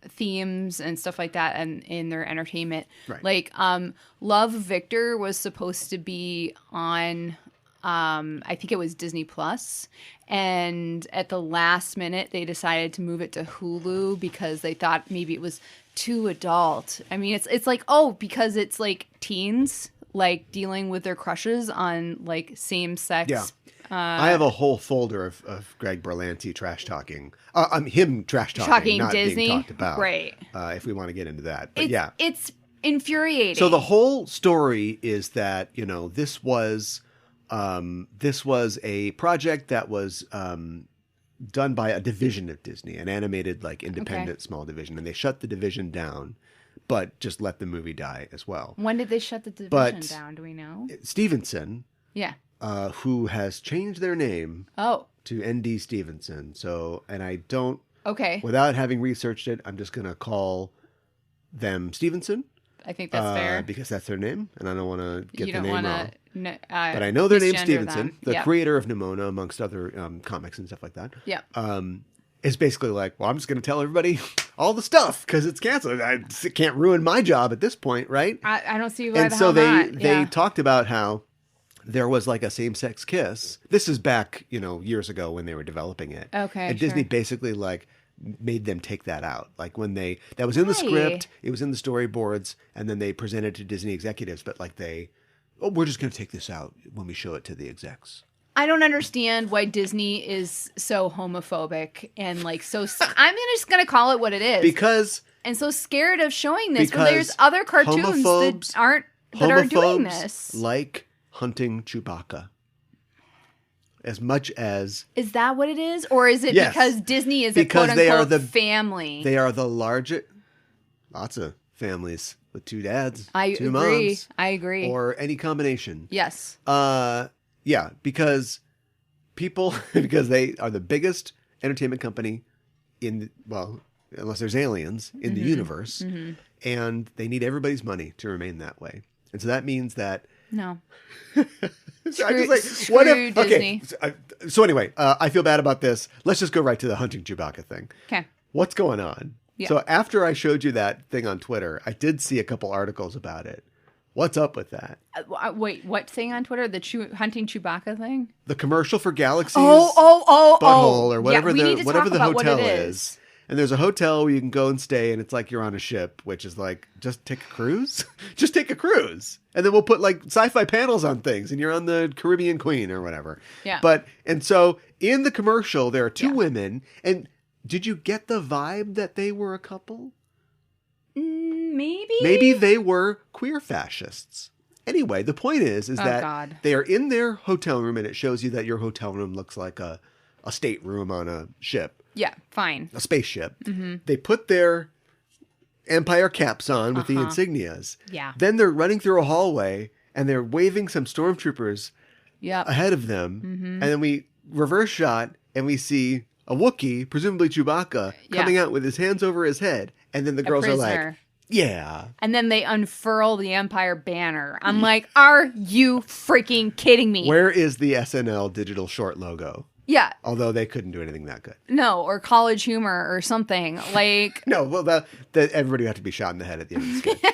themes and stuff like that and in their entertainment. Right. Like Love Victor was supposed to be on I think it was Disney Plus, and at the last minute they decided to move it to Hulu because they thought maybe it was too adult. I mean, it's like, because it's like teens like dealing with their crushes on like same sex. Yeah. I have a whole folder of Greg Berlanti trash talking. Him trash talking, not Disney, being talked about. Right. If we want to get into that, but yeah, it's infuriating. So the whole story is that this was a project that was done by a division of Disney, an animated like independent small division, and they shut the division down, but just let the movie die as well. When did they shut the division down? Do we know? Stevenson. Yeah. Who has changed their name to ND Stevenson. So, and I don't... Okay. Without having researched it, I'm just going to call them Stevenson. I think that's fair. Because that's their name, and I don't want to get the name wrong. But I know their name's Stevenson, them. the creator of Nimona, amongst other comics and stuff like that. Yeah. Is basically like, well, I'm just going to tell everybody all the stuff because it's canceled. I can't ruin my job at this point, right? I don't see why and the so hell not. they talked about how there was like a same-sex kiss. This is back, years ago when they were developing it. Okay, and Disney basically like made them take that out. Like when that was in the script, it was in the storyboards, and then they presented to Disney executives, but like we're just going to take this out when we show it to the execs. I don't understand why Disney is so homophobic and like so. I'm just going to call it what it is. And so scared of showing this when there's other cartoons that are doing this. Like hunting Chewbacca. as much as... Is that what it is? Or is it Yes. because Disney is Because a they are quote-unquote the- family? They are the largest... Lots of families with 2 dads, I 2 agree. moms, I agree. or any combination. Yes. Yeah, because because they are the biggest entertainment company unless there's aliens in the universe, and they need everybody's money to remain that way. And so that means that... No. Screw Disney. Okay, so anyway, I feel bad about this. Let's just go right to the hunting Chewbacca thing. Okay. What's going on? Yeah. So after I showed you that thing on Twitter, I did see a couple articles about it. What's up with that? Wait, what thing on Twitter? The hunting Chewbacca thing? The commercial for Galaxy's butthole or whatever we need to whatever talk the about what hotel it is. And there's a hotel where you can go and stay, and it's like you're on a ship, which is like, just take a cruise? Just take a cruise. And then we'll put like sci-fi panels on things, and you're on the Caribbean Queen or whatever. Yeah. And so in the commercial, there are 2 women, and did you get the vibe that they were a couple? Maybe. Maybe they were queer fascists. Anyway, the point is that God. they are in their hotel room, and it shows you that your hotel room looks like a stateroom on a ship. Yeah, fine. A spaceship. They put their Empire caps on with the insignias. Yeah. Then they're running through a hallway, and they're waving some stormtroopers ahead of them. And then we reverse shot, and we see a Wookiee, presumably Chewbacca, coming out with his hands over his head. And then the girls are like, yeah. And then they unfurl the Empire banner. I'm like, are you freaking kidding me? Where is the SNL digital short logo? Yeah. Although they couldn't do anything that good. No, or College Humor or something. Like... No, well, everybody would have to be shot in the head at the end of the skit.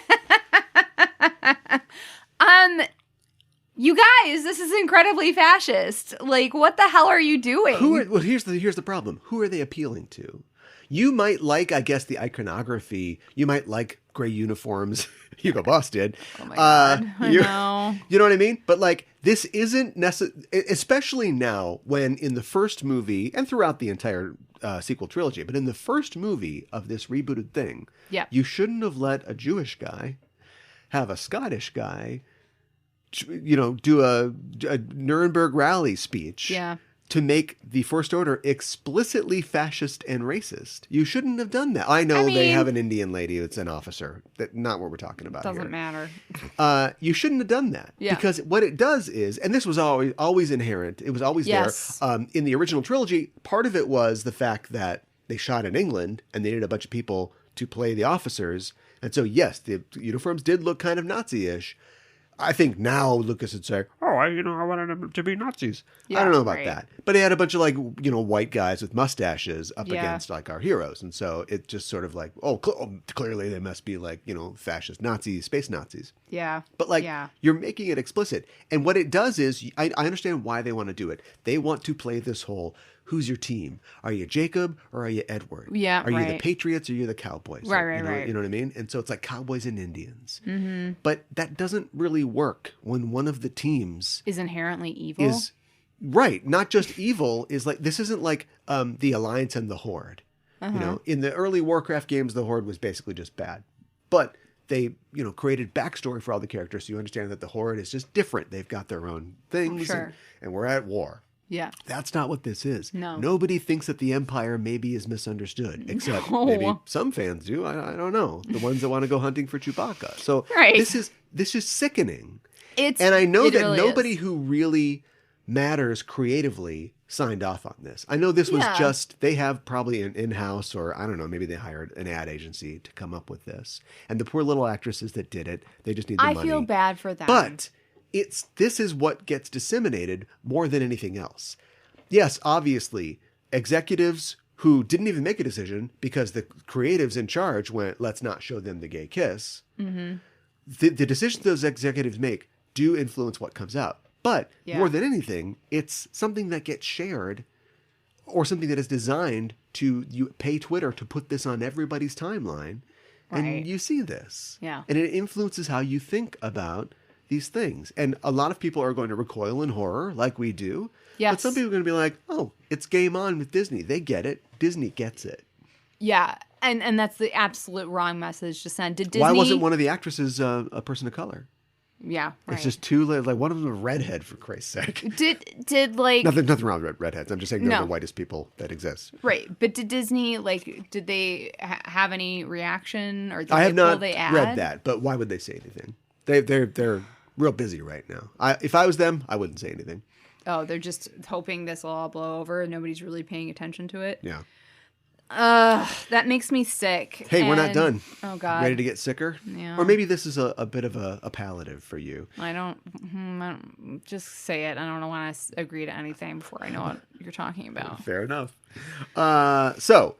You guys, this is incredibly fascist. Like, what the hell are you doing? Here's the problem. Who are they appealing to? You might like, I guess, the iconography. You might like gray uniforms. Hugo Boss did. Oh my God. I know. You know what I mean? But like, this isn't necessary, especially now when in the first movie and throughout the entire sequel trilogy, but in the first movie of this rebooted thing, you shouldn't have let a Jewish guy have a Scottish guy, do a Nuremberg rally speech. Yeah. To make the First Order explicitly fascist and racist. You shouldn't have done that. I know they have an Indian lady that's an officer. That's not what we're talking about Doesn't here. matter. You shouldn't have done that. Yeah. Because what it does is, and this was always inherent, it was always there. In the original trilogy, part of it was the fact that they shot in England and they needed a bunch of people to play the officers. And so, yes, the uniforms did look kind of Nazi-ish. I think now Lucas would say, I wanted them to be Nazis. Yeah, I don't know about that. But he had a bunch of white guys with mustaches up against like our heroes. And so it just sort of like, clearly they must be like, fascist Nazis, space Nazis. Yeah. But you're making it explicit. And what it does is, I understand why they want to do it. They want to play this whole, who's your team? Are you Jacob or are you Edward? Yeah, Are you the Patriots or are you the Cowboys? Right. You know what I mean? And so it's like Cowboys and Indians. Mm-hmm. But that doesn't really work when one of the teams is inherently evil. Right. Not just evil, is like, this isn't like the Alliance and the Horde. In the early Warcraft games, the Horde was basically just bad. But they, created backstory for all the characters. So you understand that the Horde is just different. They've got their own things and we're at war. Yeah. That's not what this is. No. Nobody thinks that the Empire maybe is misunderstood, except maybe some fans do. I don't know. The ones that want to go hunting for Chewbacca. So this is sickening. And I know that really nobody who really matters creatively signed off on this. I know this was just, they have probably an in-house, or I don't know, maybe they hired an ad agency to come up with this. And the poor little actresses that did it, they just need the money. I feel bad for them. But this is what gets disseminated more than anything else. Yes, obviously, executives who didn't even make a decision because the creatives in charge went, let's not show them the gay kiss. Mm-hmm. The decisions those executives make do influence what comes out. But more than anything, it's something that gets shared or something that is designed to pay Twitter to put this on everybody's timeline. And you see this. Yeah. And it influences how you think about these things. And a lot of people are going to recoil in horror like we do. Yes. But some people are going to be like, oh, it's game on with Disney. They get it. Disney gets it. Yeah. And that's the absolute wrong message to send. Did Disney... Why wasn't one of the actresses a person of color? Yeah, right. It's just too like one of them a redhead, for Christ's sake. Did like nothing wrong with redheads. I'm just saying they're the whitest people that exist. Right, but did Disney did they have any reaction or did I have not ad? read that, but why would they say anything? They're real busy right now. If I was them, I wouldn't say anything. Oh, they're just hoping this will all blow over and nobody's really paying attention to it. Yeah. That makes me sick. Hey, we're not done. Oh, God. Ready to get sicker? Yeah. Or maybe this is a bit of a palliative for you. I don't just say it. I don't want to agree to anything before I know what you're talking about. Fair enough. So,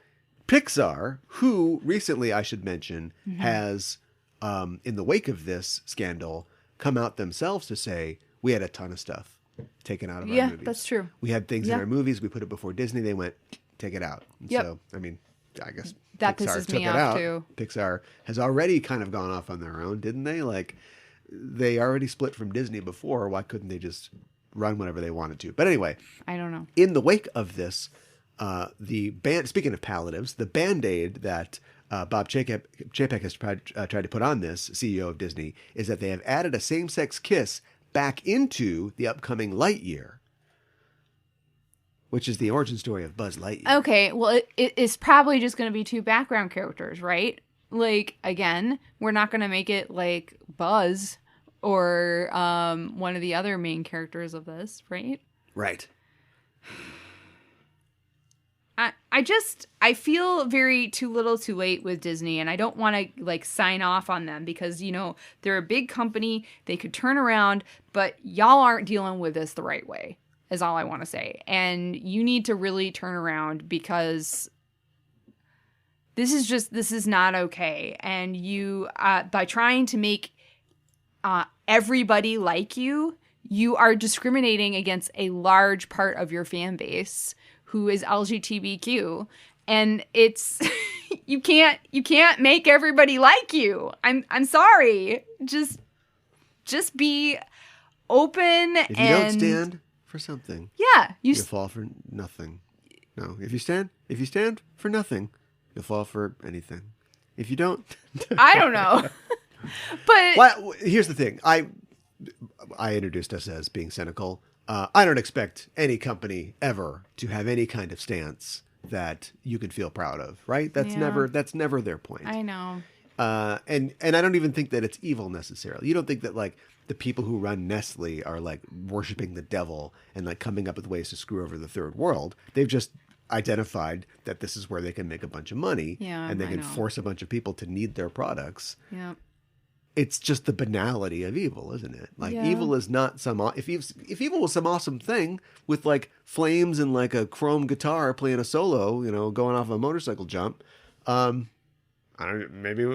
Pixar, who recently, I should mention, has, in the wake of this scandal, come out themselves to say, we had a ton of stuff taken out of our movies. Yeah, that's true. We had things in our movies. We put it before Disney. They went... take it out. Yep. So, I mean, I guess that Pixar pisses took me it off out. too. Pixar has already kind of gone off on their own, didn't they? Like, they already split from Disney before. Why couldn't they just run whenever they wanted to? But anyway, I don't know. In the wake of this, the band. Speaking of palliatives, the Band-Aid that Bob Chapek has tried to put on this, CEO of Disney, is that they have added a same-sex kiss back into the upcoming Lightyear, which is the origin story of Buzz Lightyear. Okay, well, it's probably just going to be 2 background characters, right? Like, again, we're not going to make it like Buzz or one of the other main characters of this, right? Right. I feel very too little too late with Disney, and I don't want to like sign off on them because, you know, they're a big company. They could turn around, but y'all aren't dealing with this the right way, is all I want to say. And you need to really turn around because this is not okay. And you, by trying to make everybody like you, you are discriminating against a large part of your fan base who is LGBTQ, and it's you can't make everybody like you. I'm sorry. Just be open. If you don't stand for something, you fall for nothing. No, if you stand for nothing, you'll fall for anything. If you don't, I don't know. But well, here's the thing. I introduced us as being cynical. I don't expect any company ever to have any kind of stance that you can feel proud of, right? That's never their point. I know. And I don't even think that it's evil necessarily. You don't think that like the people who run Nestle are like worshiping the devil and like coming up with ways to screw over the third world. They've just identified that this is where they can make a bunch of money and they can force a bunch of people to need their products. Yeah. It's just the banality of evil, isn't it? Like evil is not some, if evil was some awesome thing with like flames and like a chrome guitar playing a solo, you know, going off a motorcycle jump, I don't. Maybe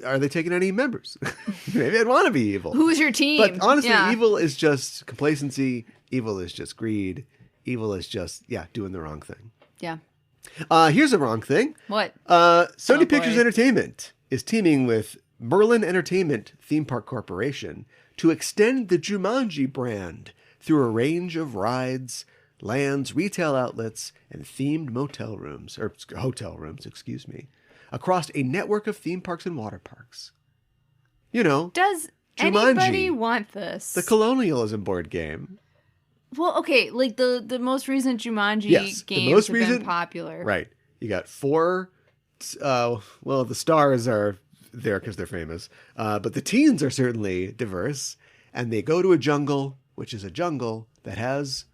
are they taking any members? Maybe I'd want to be evil. Who's your team? But honestly, evil is just complacency. Evil is just greed. Evil is just doing the wrong thing. Yeah. Here's a wrong thing. What? Sony Pictures Entertainment is teaming with Merlin Entertainment Theme Park Corporation to extend the Jumanji brand through a range of rides, lands, retail outlets, and themed hotel rooms, across a network of theme parks and water parks. You know, does Jumanji, anybody want this? The colonialism board game. Well, okay, like the most recent Jumanji games have been popular. Right. You got 4, the stars are there because they're famous, but the teens are certainly diverse, and they go to a jungle, which is a jungle that has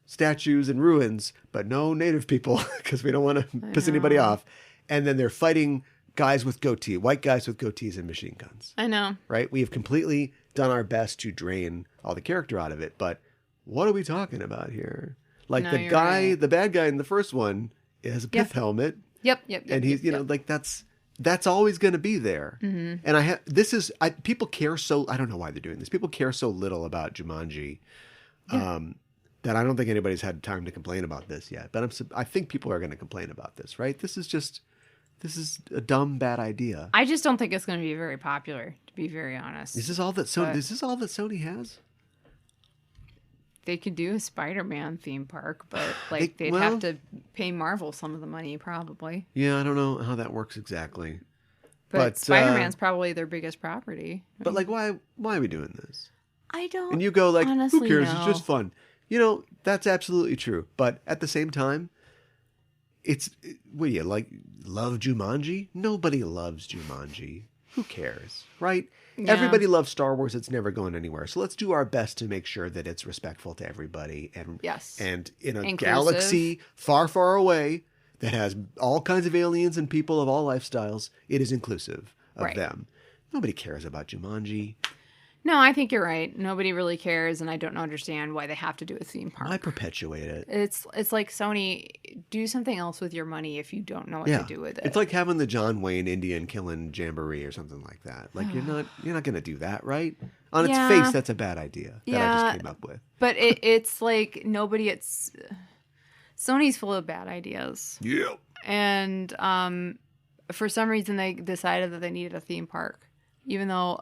statues and ruins, but no native people because we don't want to piss anybody off. And then they're fighting white guys with goatees and machine guns. I know. Right? We have completely done our best to drain all the character out of it, but what are we talking about here? Like the bad guy in the first one has a pith helmet. Yep. And he's, like that's always going to be there. Mm-hmm. And people care so, I don't know why they're doing this. People care so little about Jumanji that I don't think anybody's had time to complain about this yet. But I think people are going to complain about this, right? This is a dumb, bad idea. I just don't think it's going to be very popular, to be very honest. Is this all that Sony has? They could do a Spider-Man theme park, but they'd have to pay Marvel some of the money, probably. Yeah, I don't know how that works exactly. But Spider-Man's probably their biggest property. But like, why are we doing this? I don't. And you go like, honestly who cares? know. It's just fun. You know, that's absolutely true. But at the same time, what do you like? Love Jumanji? Nobody loves Jumanji. Who cares, right? Yeah. Everybody loves Star Wars. It's never going anywhere. So let's do our best to make sure that it's respectful to everybody. And Yes. And in a Inclusive. galaxy far, far away that has all kinds of aliens and people of all lifestyles, it is inclusive of Right. them. Nobody cares about Jumanji. No, I think you're right. Nobody really cares, and I don't understand why they have to do a theme park. Why perpetuate it? It's like, Sony, do something else with your money if you don't know what to do with it. It's like having the John Wayne Indian killing jamboree or something like that. Like you're not going to do that, right? On its Yeah. face, that's a bad idea that I Yeah. just came up with. But it's like Sony's full of bad ideas. Yeah. And for some reason they decided that they needed a theme park, even though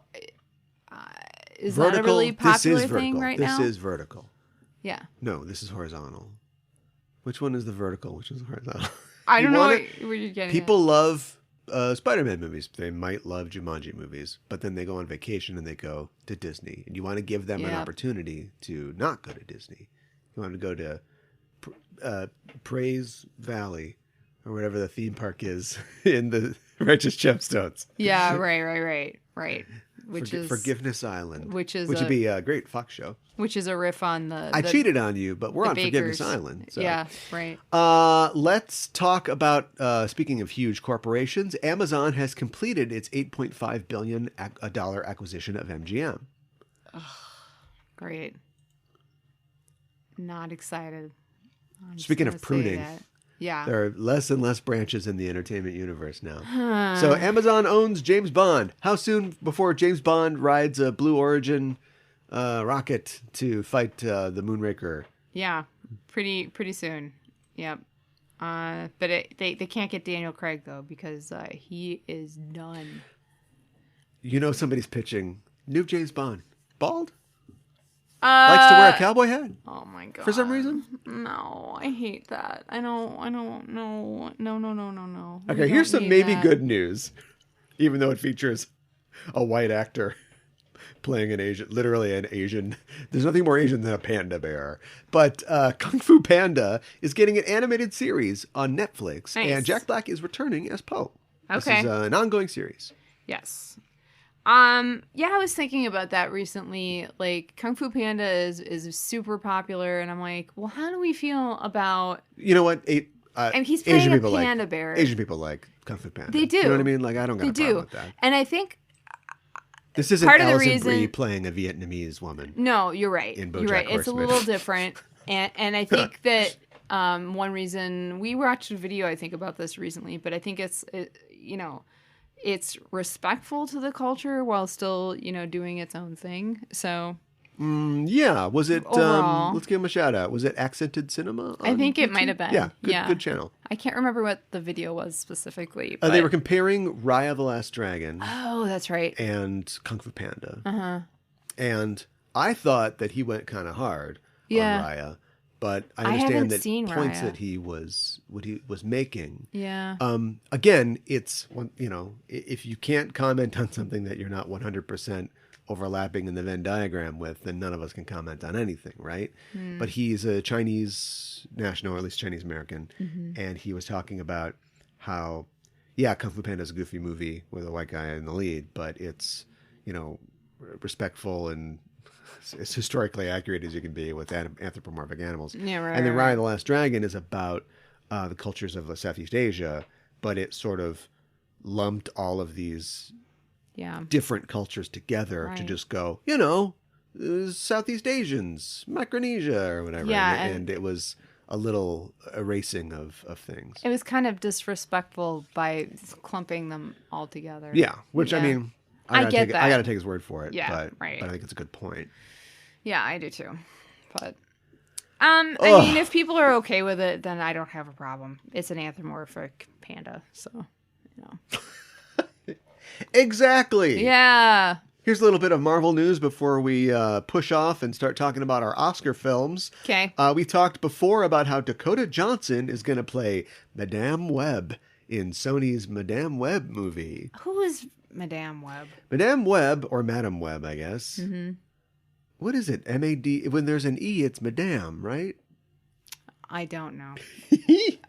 is that a really popular thing right now? This is vertical. Yeah. No, this is horizontal. Which one is the vertical? Which is the horizontal? I don't know want what you're getting People love Spider-Man movies. They might love Jumanji movies, but then they go on vacation and they go to Disney. And you want to give them an Yep. opportunity to not go to Disney. You want to go to Praise Valley or whatever the theme park is in the Righteous Gemstones. Yeah, right. Which is Forgiveness Island. which would be a great Fox show. which is a riff on the I cheated on you, but we're the on Forgiveness Bakers. Island. So. Yeah, right. Let's talk about, speaking of huge corporations, Amazon has completed its $8.5 billion acquisition of MGM. Great. Not excited. I'm just Speaking gonna of say pruning, that. Yeah. there are less and less branches in the entertainment universe now. So Amazon owns James Bond. How soon before James Bond rides a Blue Origin rocket to fight the Moonraker? Yeah, pretty soon. Yep. But they can't get Daniel Craig though because he is done. You know somebody's pitching new James Bond. Bald? Likes to wear a cowboy hat Oh my god. for some reason. No, I hate that. I don't know. No. Okay, We here's don't some need maybe that. good news, even though it features a white actor playing literally an Asian. There's nothing more Asian than a panda bear. But Kung Fu Panda is getting an animated series on Netflix, Nice. and Jack Black is returning as Poe. Okay. This is an ongoing series. Yes. Yeah, I was thinking about that recently. Like, Kung Fu Panda is super popular, and I'm like, well, how do we feel about? You know what? And he's Asian playing a people panda like bear. Asian people like Kung Fu Panda. They do. You know what I mean? Like I don't got They a problem do, with that. and I think This isn't part of the Alison Brie reason- playing a Vietnamese woman. no, you're right. In You're BoJack right. It's a Horseman. little different, and I think that one reason we watched a video I think about this recently, but I think it's respectful to the culture while still doing its own thing. So Yeah, was it? Overall. Let's give him a shout out. Was it Accented Cinema? I on think it YouTube? might have been. Yeah, good channel. I can't remember what the video was specifically. They but- were comparing Raya the Last Dragon Oh, that's right. and Kung Fu Panda, Uh-huh. and I thought that he went kind of hard Yeah. on Raya, but I I understand haven't that seen points Raya. that he was making. Yeah. Again, it's if you can't comment on something that you're not 100% overlapping in the Venn diagram with, then none of us can comment on anything, right? But he's a Chinese national, or at least Chinese American, and he was talking about how, Kung Fu Panda is a goofy movie with a white guy in the lead, but it's respectful and as historically accurate as you can be with anthropomorphic animals. Yeah, right. And then right. Raya the Last Dragon is about the cultures of Southeast Asia, but it sort of lumped all of these Yeah. different cultures together to Right. just go, Southeast Asians, Micronesia or whatever. Yeah, and it was a little erasing of things. It was kind of disrespectful by clumping them all together. Yeah, which I Yeah. mean, I get that. I got to take his word for it. Yeah, but, right. But I think it's a good point. Yeah, I do too. But I mean, if people are okay with it, then I don't have a problem. It's an anthropomorphic panda, so Exactly. Yeah. Here's a little bit of Marvel news before we push off and start talking about our Oscar films. Okay. We talked before about how Dakota Johnson is going to play Madame Web in Sony's Madame Web movie. Who is Madame Web? Madame Web, or Madame Web, I guess. Mm-hmm. What is it? M-A-D. When there's an E, it's Madame, right? I don't know.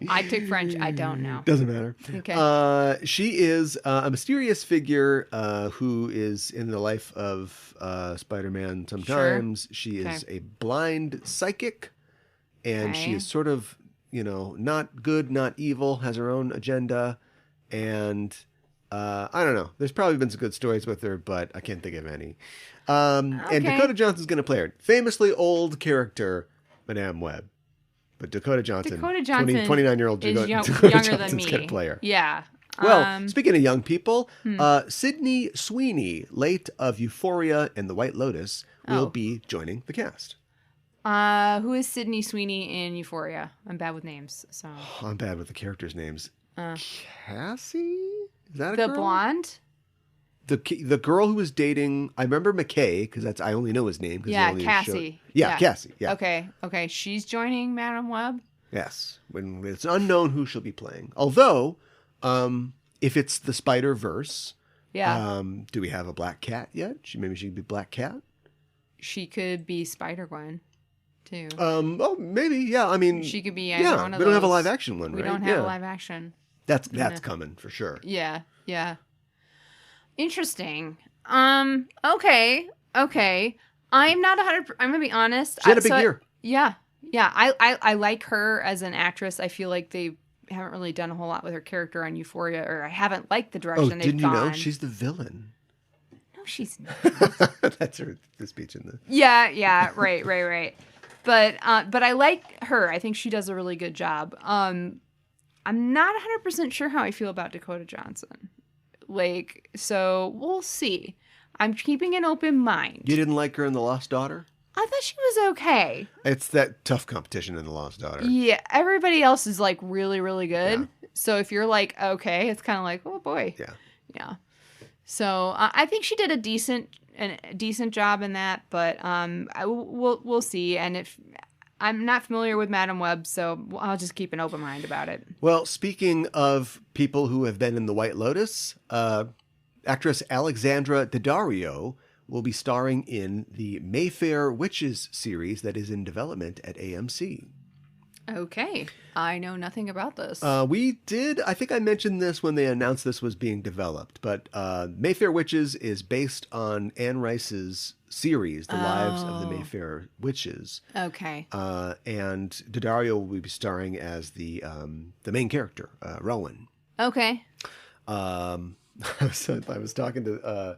I took French. I don't know. Doesn't matter. Okay. She is a mysterious figure who is in the life of Spider-Man sometimes. Sure. She is a blind psychic, and she is sort of, not good, not evil, has her own agenda, and I don't know. There's probably been some good stories with her, but I can't think of any. And Dakota Johnson's going to play her. Famously old character, Madame Web. But Dakota Johnson 29-year-old Dakota younger than me. Going to play her. Yeah. Well, speaking of young people, Sydney Sweeney, late of Euphoria and The White Lotus, will be joining the cast. Who is Sydney Sweeney in Euphoria? I'm bad with names, so. Oh, I'm bad with the characters' names. Cassie? Is that a girl? The blonde? The girl who was dating, I remember McKay, because I only know his name. Yeah, Cassie. Yeah, Cassie. Yeah. Okay. She's joining Madame Web? Yes. When it's unknown who she'll be playing. Although, if it's the Spider-Verse, do we have a Black Cat yet? Maybe she could be Black Cat? She could be Spider-Gwen, too. Maybe, yeah. I mean, she could be one of those. We don't have a live action one, right? We don't have a live action. That's coming for sure. Yeah. Interesting. Okay. I'm not 100%. I'm gonna be honest. She had a big year. Yeah. I like her as an actress. I feel like they haven't really done a whole lot with her character on Euphoria, or I haven't liked the direction they've gone. Didn't you know she's the villain? No, she's not. That's the speech in the. Yeah. Right. But I like her. I think she does a really good job. I'm not 100% sure how I feel about Dakota Johnson. So we'll see. I'm keeping an open mind. You didn't like her in The Lost Daughter? I thought she was okay. It's that tough competition in The Lost Daughter. Yeah, everybody else is really, really good. Yeah. So if you're okay, it's kind of like, oh boy. Yeah. So I think she did a decent job in that, but we'll see. And if I'm not familiar with Madame Web, so I'll just keep an open mind about it. Well, speaking of people who have been in The White Lotus, actress Alexandra Daddario will be starring in the Mayfair Witches series that is in development at AMC. Okay. I know nothing about this. We did. I think I mentioned this when they announced this was being developed, but Mayfair Witches is based on Anne Rice's series, The Lives of the Mayfair Witches. Okay. And Daddario will be starring as the main character, Rowan. Okay. I was talking to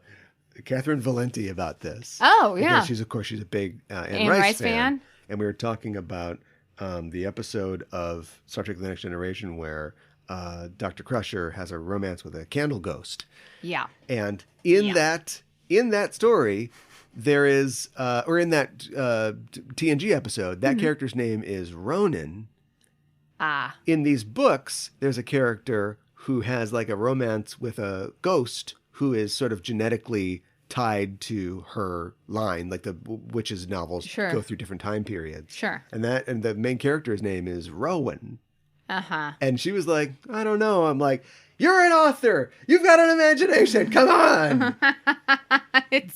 Catherine Valenti about this. Oh, yeah. Because she's a big Anne Rice fan. And we were talking about the episode of Star Trek The Next Generation where Dr. Crusher has a romance with a candle ghost. Yeah. And in that story, there is, or in that TNG episode, that character's name is Ronan. In these books, there's a character who has a romance with a ghost who is sort of genetically tied to her line, like the witches novels go through different time periods. Sure. And the main character's name is Rowan. Uh-huh. And she was like, I don't know. I'm like, you're an author. You've got an imagination. Come on.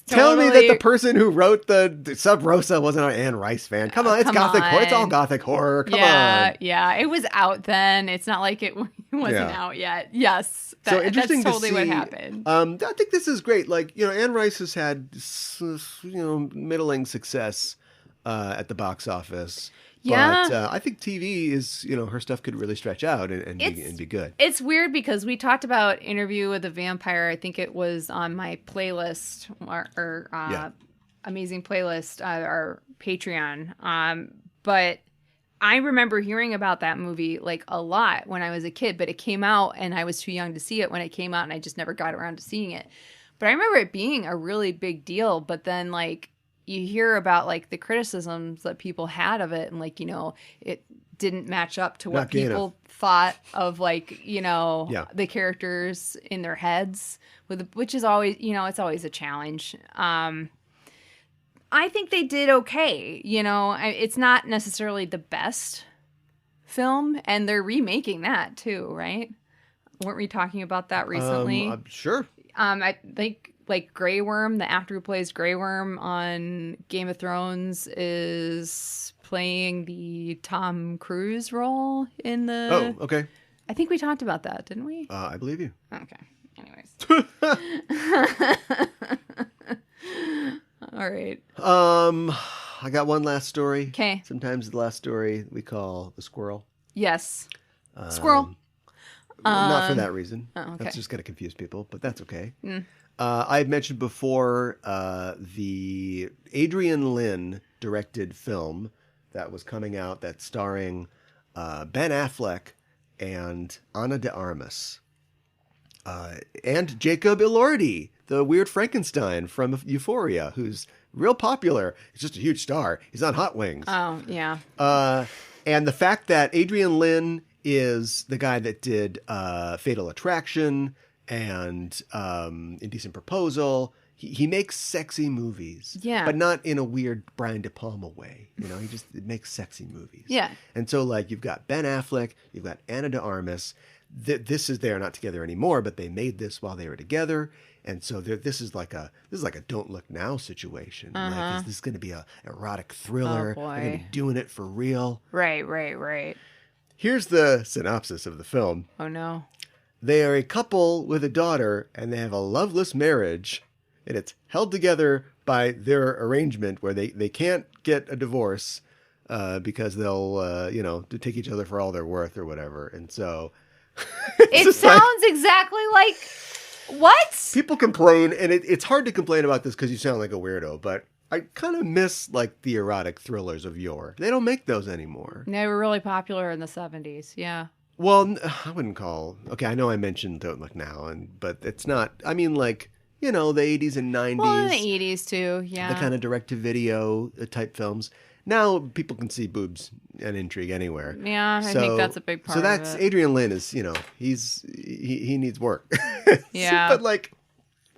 Tell me that the person who wrote the Sub Rosa wasn't an Anne Rice fan. Come on. It's gothic horror. It's all gothic horror. Come on. Yeah. It was out then. It's not like it wasn't out yet. Yes. So interesting that's totally to see. What happened. I think this is great. Anne Rice has had, middling success at the box office. Yeah. But I think TV is, her stuff could really stretch out and be good. It's weird because we talked about Interview with a Vampire. I think it was on my playlist or amazing playlist, our Patreon. But I remember hearing about that movie a lot when I was a kid, but it came out and I was too young to see it when it came out and I just never got around to seeing it. But I remember it being a really big deal, but then you hear about the criticisms that people had of it and it didn't match up to what Not gay people enough. thought of, like, Yeah. the characters in their heads, which is always, it's always a challenge. I think they did okay. It's not necessarily the best film, and they're remaking that too, right? Weren't we talking about that recently? Sure. I think, like, Grey Worm, the actor who plays Grey Worm on Game of Thrones, is playing the Tom Cruise role in the... Oh, okay. I think we talked about that, didn't we? I believe you. Okay. Anyways. All right. I got one last story. Okay. Sometimes the last story we call the squirrel. Yes. Squirrel. Not for that reason. Oh, okay. That's just going to confuse people, but that's okay. Mm. I had mentioned before the Adrian Lyne directed film that was coming out that's starring Ben Affleck and Ana de Armas. And Jacob Elordi, the weird Frankenstein from Euphoria, who's real popular. He's just a huge star. He's on Hot Wings. Oh, yeah. And the fact that Adrian Lyne is the guy that did Fatal Attraction and Indecent Proposal. He makes sexy movies. Yeah. But not in a weird Brian De Palma way. He just makes sexy movies. Yeah. And so, like, you've got Ben Affleck, you've got Ana de Armas. They're not together anymore, but they made this while they were together. And so this is like a Don't Look Now situation. Like, is this going to be a erotic thriller? Oh, boy. They're going to be doing it for real. Right. Here's the synopsis of the film. Oh, no. They are a couple with a daughter, and they have a loveless marriage, and it's held together by their arrangement where they can't get a divorce because they'll, take each other for all they're worth or whatever. And so... It sounds exactly like... What? People complain, and it's hard to complain about this because you sound like a weirdo, but I kind of miss, like, the erotic thrillers of yore. They don't make those anymore. They were really popular in the 70s, yeah. Well, I wouldn't call... Okay, I know I mentioned Don't Look Now, but it's not... I mean, like, the 80s and 90s. Well, in the 80s, too, yeah. The kind of direct-to-video type films. Now people can see boobs and intrigue anywhere. Yeah, I think that's a big part of it. So that's... Adrian Lyne is, he needs work. Yeah. But, like,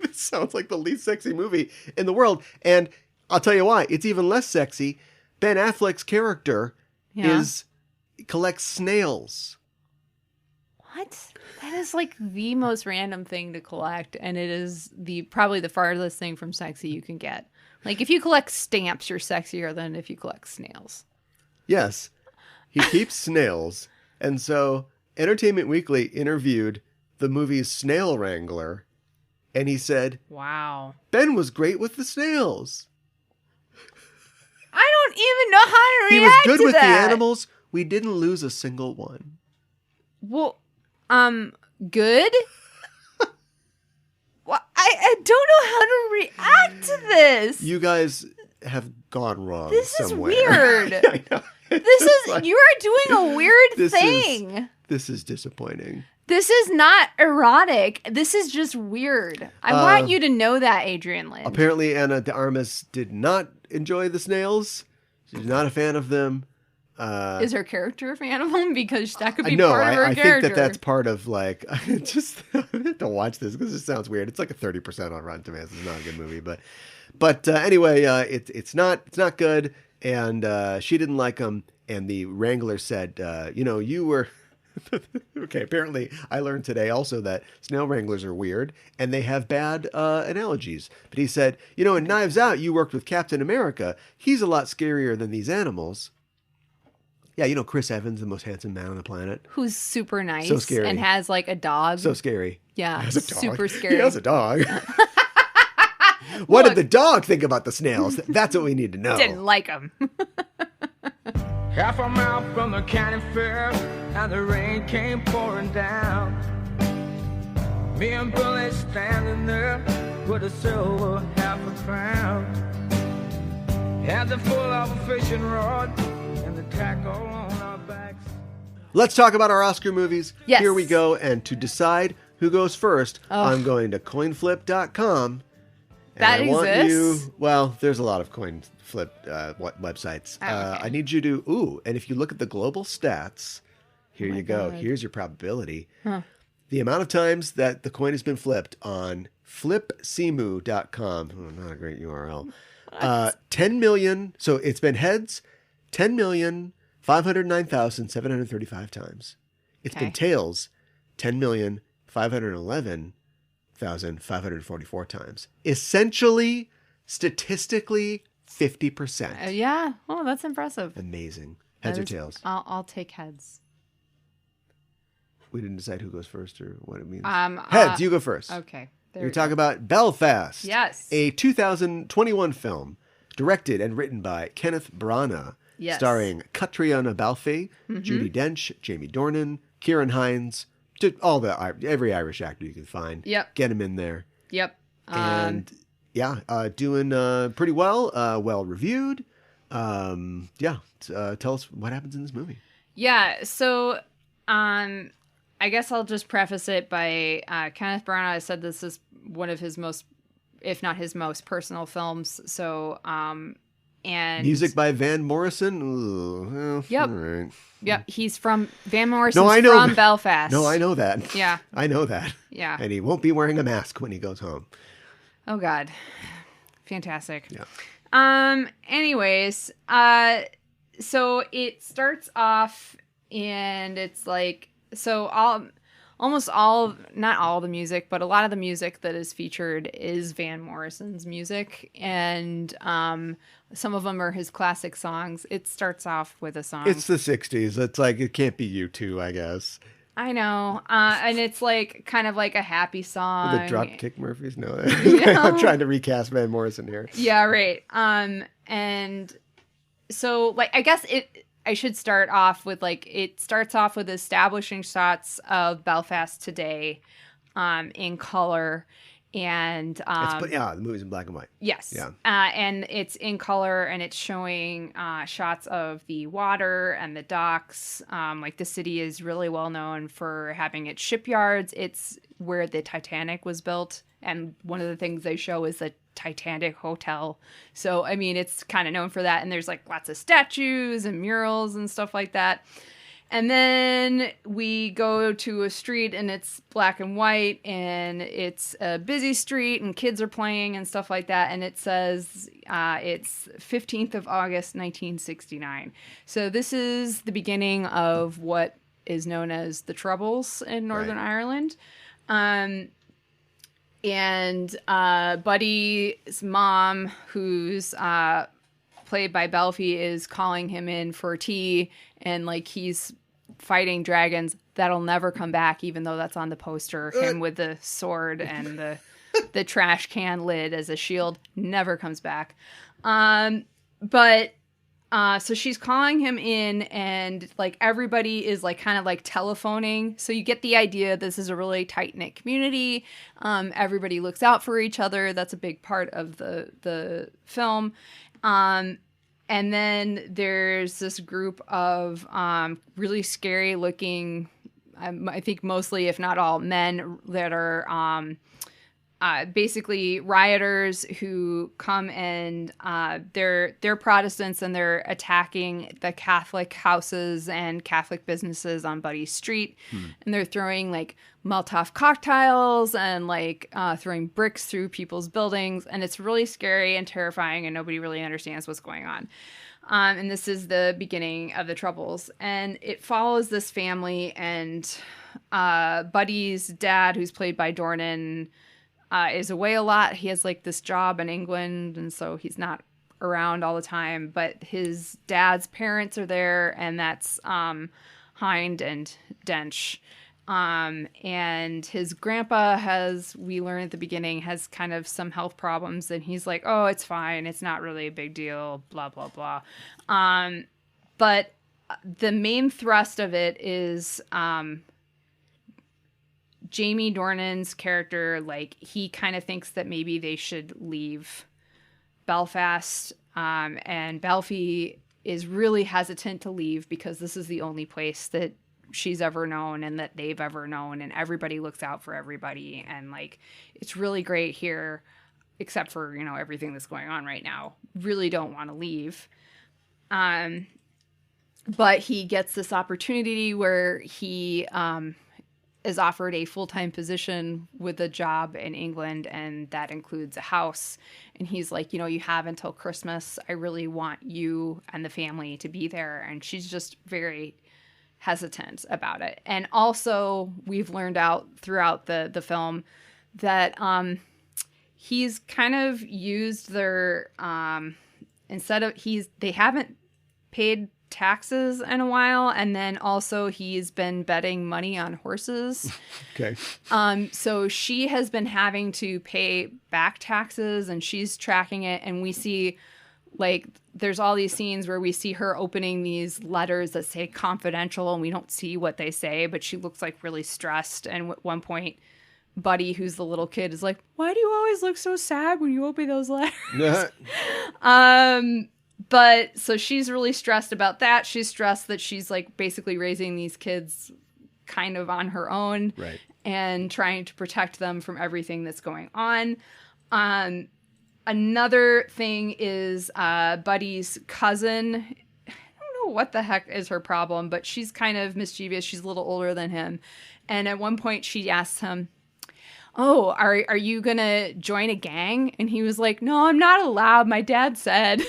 it sounds like the least sexy movie in the world. And I'll tell you why. It's even less sexy. Ben Affleck's character collects snails. What? That is, like, the most random thing to collect, and it is probably the farthest thing from sexy you can get. Like, if you collect stamps, you're sexier than if you collect snails. Yes. He keeps snails. And so Entertainment Weekly interviewed the movie's snail wrangler, and he said, wow, Ben was great with the snails. I don't even know how to react to that. He was good with the animals. We didn't lose a single one. Well, good? Well, I don't know how to react to this. You guys have gone wrong This somewhere. is weird. I know. This is, like, you are doing a weird thing. This is disappointing. This is not erotic. This is just weird. I want you to know that, Adrian Lyne. Apparently, Ana de Armas did not enjoy the snails. She's not a fan of them. Is her character a fan of them? Because that could be no, part of her I character. think that's part of, like, I have to watch this because it sounds weird. It's like a 30% on Rotten Tomatoes. It's not a good movie, but anyway, it's not good. And she didn't like him. And the Wrangler said, you were okay. Apparently, I learned today also that snail wranglers are weird and they have bad analogies. But he said, in Knives Out, you worked with Captain America. He's a lot scarier than these animals. Yeah, Chris Evans, the most handsome man on the planet. Who's super nice. So scary. And has, like, a dog. So scary. Yeah, He has a dog. super scary. He has a dog. What did the dog think about the snails? That's what we need to know. Didn't like him. Half a mile from the county fair, and the rain came pouring down. Me and Billy standing there with a silver half a crown. Hands are full of a fishing rod and the tackle on our backs. Let's talk about our Oscar movies. Yes. Here we go. And to decide who goes first, I'm going to coinflip.com. That I want exists? you. Well, there's a lot of coin flip websites. Oh, okay. I need you to. And if you look at the global stats, here you go. God. Here's your probability. Huh. The amount of times that the coin has been flipped on flipsimu.com. Oh, not a great URL. 10 million. So it's been heads 10,509,735 times. It's been tails 10,511,544 times. Essentially, statistically, 50%. Yeah. Oh, that's impressive. Amazing. Heads or tails? I'll take heads. We didn't decide who goes first or what it means. Heads, you go first. Okay. You're talking about Belfast. Yes. A 2021 film directed and written by Kenneth Branagh. Yes. Starring Catriona Balfe, Judi Dench, Jamie Dornan, Kieran Hines, every Irish actor you can find. Yep. Get him in there. Yep. And doing pretty well. Well reviewed. Tell us what happens in this movie. Yeah. So, I guess I'll just preface it by Kenneth Branagh said this is one of his most, if not his most, personal films. So, and music by Van Morrison. Ooh, well, yep. All right. Yep. He's from Van Morrison's know from Belfast. No, I know that. Yeah. I know that. Yeah. And he won't be wearing a mask when he goes home. Oh God. Fantastic. Yeah. Anyways, so it starts off and it's like, so almost all, not all the music, but a lot of the music that is featured is Van Morrison's music. And, some of them are his classic songs. It starts off with a song. It's the 60s. It's like, it can't be U2, I guess. I know. And it's like, kind of like a happy song. The Dropkick Murphys? No. I'm trying to recast Van Morrison here. Yeah, right. And so, like, I guess I should start off with, like, it starts off with establishing shots of Belfast today, in color. And the movie's in black and white. yes, Yeah. And it's in color, and it's showing shots of the water and the docks. Like, the city is really well known for having its shipyards. It's where the Titanic was built, and one of the things they show is the Titanic Hotel. So, I mean, it's kind of known for that. And there's, like, lots of statues and murals and stuff like that. And then we go to a street and it's black and white and it's a busy street and kids are playing and stuff like that. And it says it's 15th of August, 1969. So this is the beginning of what is known as the Troubles in Northern Ireland. And Buddy's mom, who's played by Belfie, is calling him in for tea, and like he's fighting dragons that'll never come back, even though that's on the poster. Him with the sword and the trash can lid as a shield never comes back. So she's calling him in, and like everybody is like kind of like telephoning. So you get the idea this is a really tight-knit community. Everybody looks out for each other. That's a big part of the film. And then there's this group of really scary looking, I think mostly, if not all, men that are basically rioters who come and they're Protestants, and they're attacking the Catholic houses and Catholic businesses on Buddy Street. And they're throwing like Molotov cocktails and like throwing bricks through people's buildings. And it's really scary and terrifying, and nobody really understands what's going on. And this is the beginning of the Troubles. And it follows this family, and Buddy's dad, who's played by Dornan, is away a lot. He has like this job in England, and so he's not around all the time. But his dad's parents are there, and that's Hind and Dench. And his grandpa we learn at the beginning, has kind of some health problems, and he's like, oh, it's fine. It's not really a big deal, blah, blah, blah. But the main thrust of it is, Jamie Dornan's character, like, he kind of thinks that maybe they should leave Belfast, and Belfie is really hesitant to leave because this is the only place that she's ever known and that they've ever known, and everybody looks out for everybody, and like, it's really great here. except for, you know, everything that's going on right now, really don't want to leave. But he gets this opportunity where he is offered a full-time position with a job in England, and that includes a house. And he's like, you know, you have until Christmas. I really want you and the family to be there. And she's just very hesitant about it. And also, we've learned out throughout the film that he's kind of used their they haven't paid taxes in a while, and then also he's been betting money on horses. Okay. So she has been having to pay back taxes, and she's tracking it, and we see like there's all these scenes where we see her opening these letters that say confidential, and we don't see what they say, but she looks like really stressed. And at one point, Buddy, who's the little kid, is like, "Why do you always look so sad when you open those letters?" But so she's really stressed about that. She's stressed that she's like basically raising these kids kind of on her own, right, and trying to protect them from everything that's going on. Another thing is Buddy's cousin. I don't know what the heck is her problem, but she's kind of mischievous. She's a little older than him. And at one point she asks him, "Oh, are you going to join a gang?" And he was like, "No, I'm not allowed. My dad said."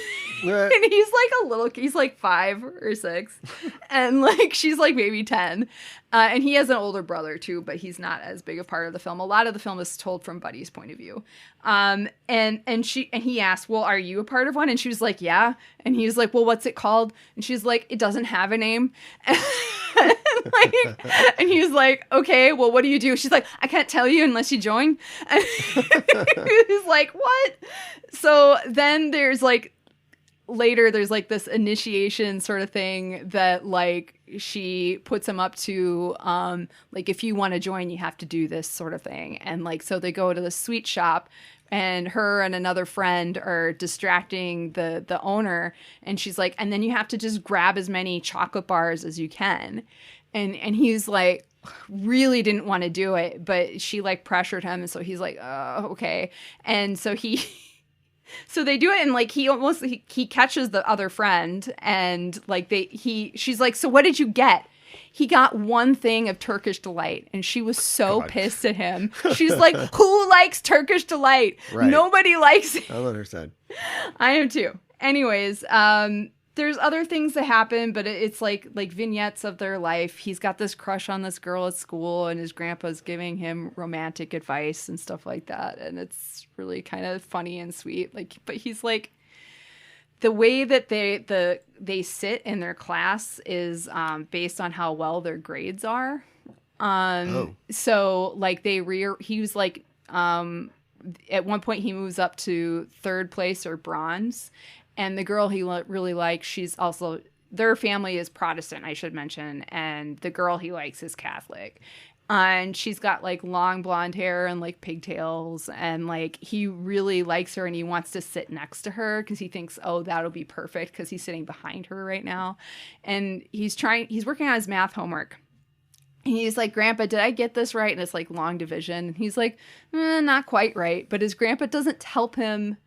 And he's like he's like 5 or 6. And like, she's like maybe 10. And he has an older brother too, but he's not as big a part of the film. A lot of the film is told from Buddy's point of view. And he asked, "Well, are you a part of one?" And she was like, "Yeah." And he was like, "Well, what's it called?" And she's like, "It doesn't have a name." And he was like, "Okay, well, what do you do?" She's like, "I can't tell you unless you join." And he's like, "What?" So then there's like this initiation sort of thing that like she puts him up to, like, if you want to join, you have to do this sort of thing. And like, so they go to the sweet shop, and her and another friend are distracting the owner. And she's like, "And then you have to just grab as many chocolate bars as you can." And he's like, really didn't want to do it, but she like pressured him. And so he's like, "Oh, okay." And so so they do it, and like he catches the other friend, and like she's like, "So what did you get?" He got one thing of Turkish Delight, and she was so pissed at him. She's like, "Who likes Turkish Delight? Right. Nobody likes it." I'm on her side. I am too. Anyways, there's other things that happen, but it's like vignettes of their life. He's got this crush on this girl at school, and his grandpa's giving him romantic advice and stuff like that. And it's really kind of funny and sweet. Like, but he's like, the way that they sit in their class is based on how well their grades are. So like he was like, at one point he moves up to 3rd place or bronze. And the girl he really likes, she's also, their family is Protestant, I should mention. And the girl he likes is Catholic. And she's got like long blonde hair and like pigtails. And like, he really likes her, and he wants to sit next to her because he thinks, oh, that'll be perfect because he's sitting behind her right now. And he's working on his math homework. And he's like, "Grandpa, did I get this right?" And it's like long division. And he's like, not quite right. But his grandpa doesn't help him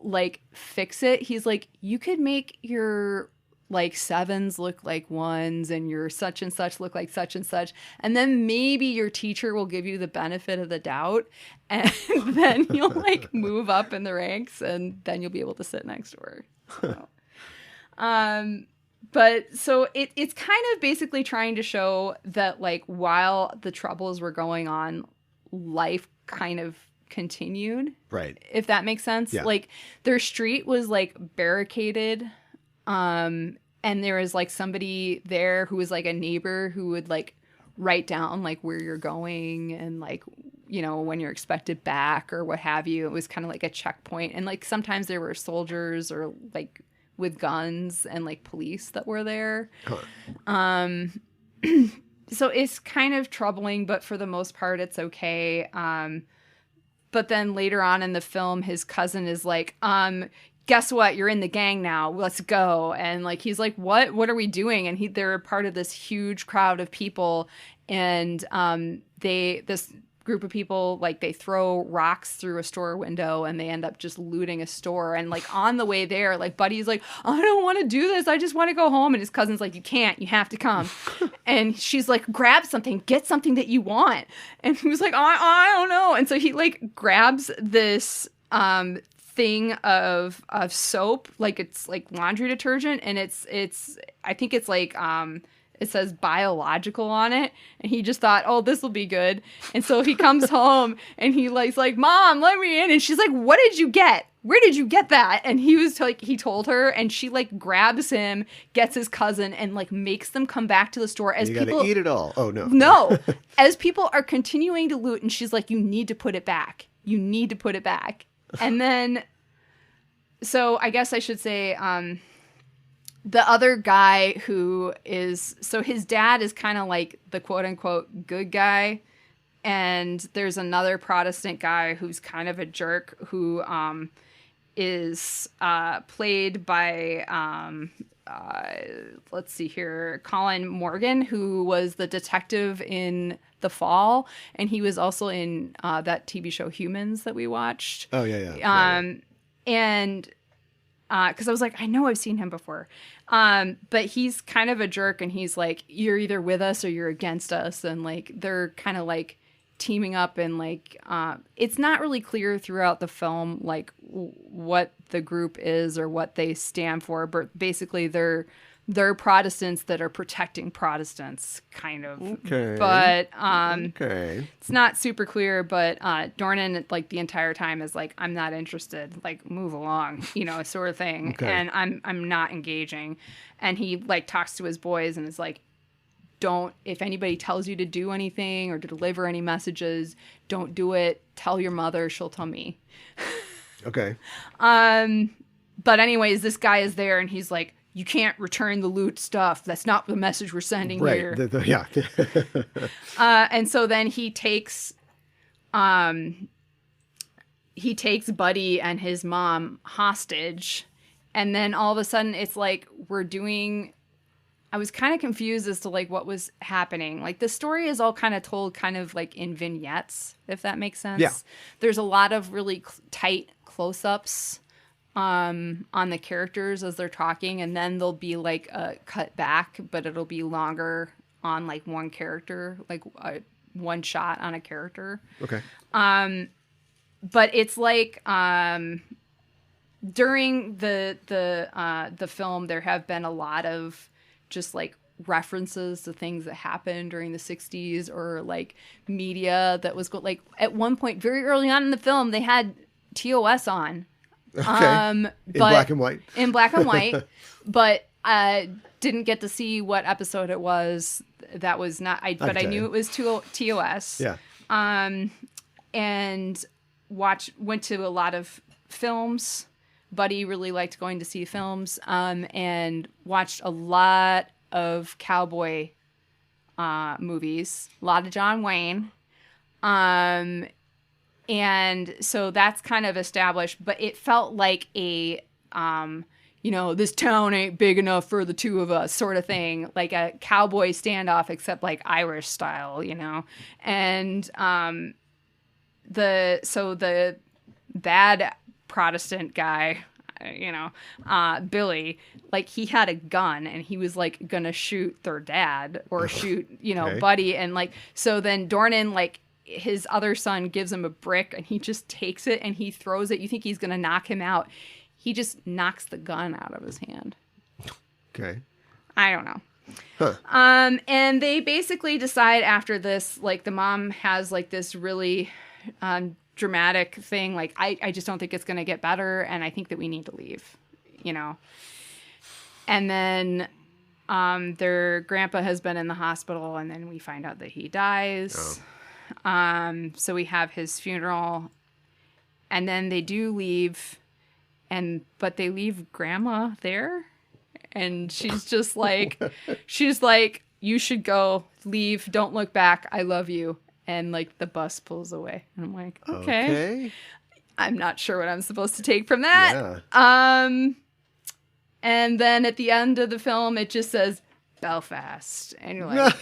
like fix it. He's like, "You could make your like 7s look like 1s, and your such and such look like such and such, and then maybe your teacher will give you the benefit of the doubt, and then you'll like move up in the ranks, and then you'll be able to sit next to her." So, but so it's kind of basically trying to show that like, while the troubles were going on, life kind of continued, right? If that makes sense. Yeah. Like, their street was like barricaded, and there was like somebody there who was like a neighbor who would like write down like where you're going and like, you know, when you're expected back or what have you. It was kind of like a checkpoint, and like sometimes there were soldiers or like with guns and like police that were there. So it's kind of troubling, but for the most part it's okay. But then later on in the film, his cousin is like, "Guess what? You're in the gang now. Let's go." And like, he's like, What are we doing?" And they're part of this huge crowd of people. And this group of people, like, they throw rocks through a store window and they end up just looting a store. And, like, on the way there, like, Buddy's like, I don't want to do this. I just want to go home. And his cousin's like, you can't. You have to come. And she's like, grab something. Get something that you want. And he was like, I don't know. And so he, like, grabs this thing of soap. Like, it's, like, laundry detergent. And it's I think it's, like, it says biological on it. And he just thought, oh, this will be good. And so he comes home and he's like, Mom, let me in. And she's like, what did you get? Where did you get that? And he was like, he told her, and she like grabs him, gets his cousin, and like makes them come back to the store as you people gotta eat it all. Oh no. No. As people are continuing to loot, and she's like, you need to put it back. You need to put it back. And then, so I guess I should say, the other guy who is, so his dad is kind of like the quote unquote good guy. And there's another Protestant guy who's kind of a jerk who is played by, let's see here, Colin Morgan, who was the detective in The Fall. And he was also in that TV show Humans that we watched. Oh, yeah. And because I was like, I know I've seen him before. But he's kind of a jerk, and he's like, you're either with us or you're against us. And like, they're kind of like teaming up, and like, it's not really clear throughout the film, like what the group is or what they stand for. But basically they're Protestants that are protecting Protestants, kind of. Okay. But okay. It's not super clear. But Dornan, like the entire time, is like, I'm not interested. Like, move along, sort of thing. Okay. And I'm not engaging. And he like talks to his boys and is like, if anybody tells you to do anything or to deliver any messages, don't do it. Tell your mother. She'll tell me. Okay. But anyways, this guy is there, and he's like, you can't return the loot stuff. That's not the message we're sending here. Yeah. And so then he takes Buddy and his mom hostage. And then all of a sudden it's like I was kind of confused as to like what was happening. Like, the story is all kind of told kind of like in vignettes, if that makes sense. Yeah. There's a lot of really tight close-ups on the characters as they're talking, and then there'll be like a cut back, but it'll be longer on like one character, like one shot on a character. Okay. But it's like during the film, there have been a lot of just like references to things that happened during the 60s, or like media that was like at one point very early on in the film, they had TOS on. Okay. In black and white. In black and white. But I didn't get to see what episode it was. That was not, but I knew it was TOS. Yeah. And went to a lot of films. Buddy really liked going to see films, and watched a lot of cowboy movies, a lot of John Wayne. And so that's kind of established, but it felt like a, this town ain't big enough for the two of us sort of thing, like a cowboy standoff, except like Irish style, and the bad Protestant guy, Billy, like he had a gun and he was like gonna shoot their dad or shoot, Okay. Buddy, and like, so then Dornan, like his other son, gives him a brick and he just takes it and he throws it. You think he's gonna knock him out. He just knocks the gun out of his hand. Okay. I don't know. Huh. And they basically decide after this, like the mom has like this really dramatic thing, like I just don't think it's going to get better, and I think that we need to leave, And then their grandpa has been in the hospital, and then we find out that he dies. Oh. So we have his funeral, and then they do leave, but they leave grandma there, and she's just like, you should go, leave, don't look back, I love you. And like the bus pulls away, and I'm like, okay. I'm not sure what I'm supposed to take from that. Yeah. And then at the end of the film, it just says Belfast, and you're like,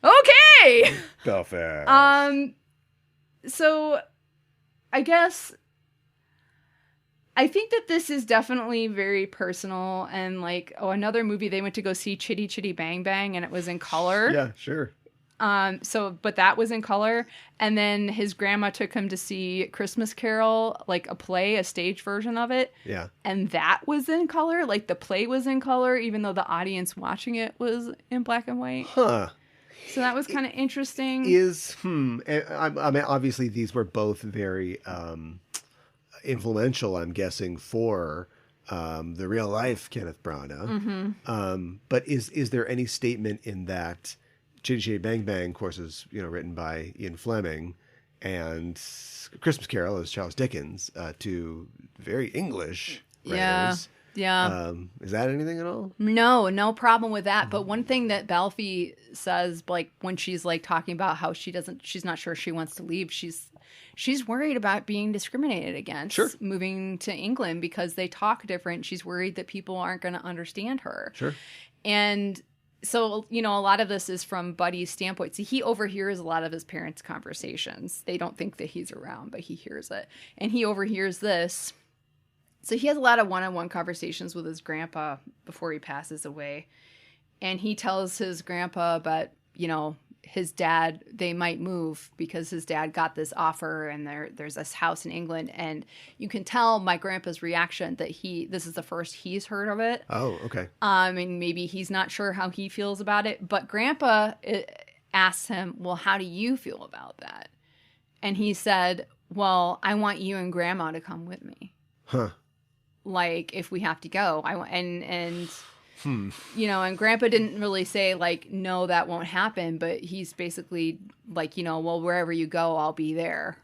okay. Belfast. So I guess I think that this is definitely very personal, and like, another movie they went to go see, Chitty Chitty Bang Bang, and it was in color. Yeah, sure. But that was in color. And then his grandma took him to see Christmas Carol, like a play, a stage version of it. Yeah. And that was in color. Like the play was in color, even though the audience watching it was in black and white. Huh. So that was kind of interesting. I mean, obviously these were both very influential, I'm guessing, for the real life Kenneth Branagh. Mm-hmm. But is there any statement in that Chitty Chitty Bang Bang, of course, is written by Ian Fleming, and Christmas Carol is Charles Dickens, two very English writers. Yeah. Is that anything at all? No problem with that. But one thing that Balfi says, like when she's like talking about how she's not sure she wants to leave, she's worried about being discriminated against, Sure, moving to England because they talk different. She's worried that people aren't going to understand her. Sure. And so, a lot of this is from Buddy's standpoint. See, he overhears a lot of his parents' conversations. They don't think that he's around, but he hears it. And he overhears this. So he has a lot of one-on-one conversations with his grandpa before he passes away. And he tells his grandpa about, his dad, they might move because his dad got this offer and there's this house in England. And you can tell my grandpa's reaction that this is the first he's heard of it. Oh, okay. And maybe he's not sure how he feels about it. But grandpa asks him, well, how do you feel about that? And he said, well, I want you and grandma to come with me. Huh. Like, if we have to go. And grandpa didn't really say, like, no, that won't happen. But he's basically like, well, wherever you go, I'll be there,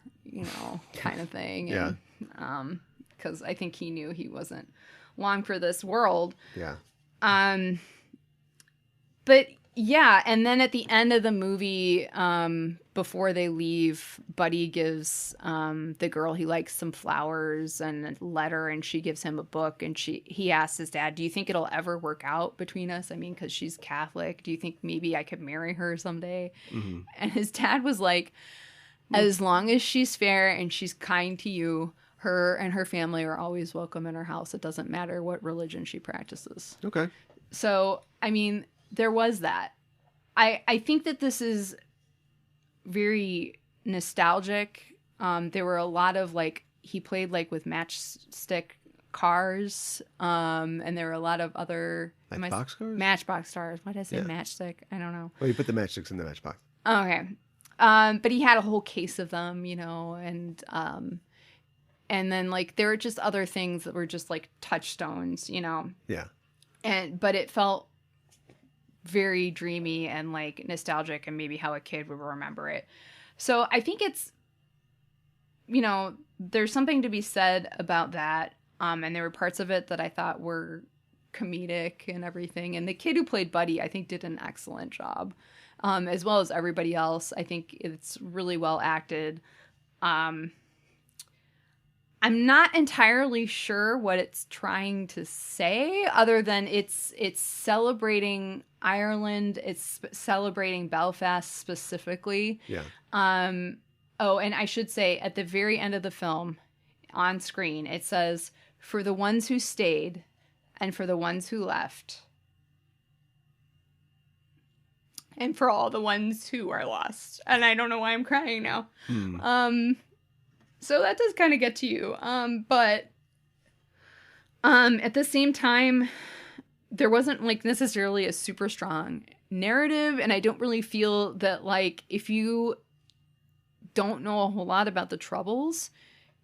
kind of thing. Yeah. And, because I think he knew he wasn't long for this world. Yeah. But yeah, and then at the end of the movie, before they leave, Buddy gives the girl he likes some flowers and a letter, and she gives him a book, and he asks his dad, do you think it'll ever work out between us? I mean, because she's Catholic. Do you think maybe I could marry her someday? Mm-hmm. And his dad was like, as long as she's fair and she's kind to you, her and her family are always welcome in her house. It doesn't matter what religion she practices. Okay. So, I mean, there was that. I think that this is very nostalgic. There were a lot of, like, he played, like, with matchstick cars, and there were a lot of other... Matchbox cars? Matchbox cars. Why did I say matchstick? I don't know. Well, you put the matchsticks in the matchbox. Okay. But he had a whole case of them, and then, like, there were just other things that were just, like, touchstones, Yeah. But it felt very dreamy and, like, nostalgic, and maybe how a kid would remember it. So I think it's, there's something to be said about that. And there were parts of it that I thought were comedic and everything. And the kid who played Buddy, I think, did an excellent job, as well as everybody else. I think it's really well acted. I'm not entirely sure what it's trying to say, other than it's celebrating Ireland. It's celebrating Belfast specifically. Yeah. Oh, and I should say, at the very end of the film, on screen, it says, "For the ones who stayed, and for the ones who left, and for all the ones who are lost." And I don't know why I'm crying now. So that does kind of get to you. But at the same time, there wasn't, like, necessarily a super strong narrative. And I don't really feel that, like, if you don't know a whole lot about the Troubles,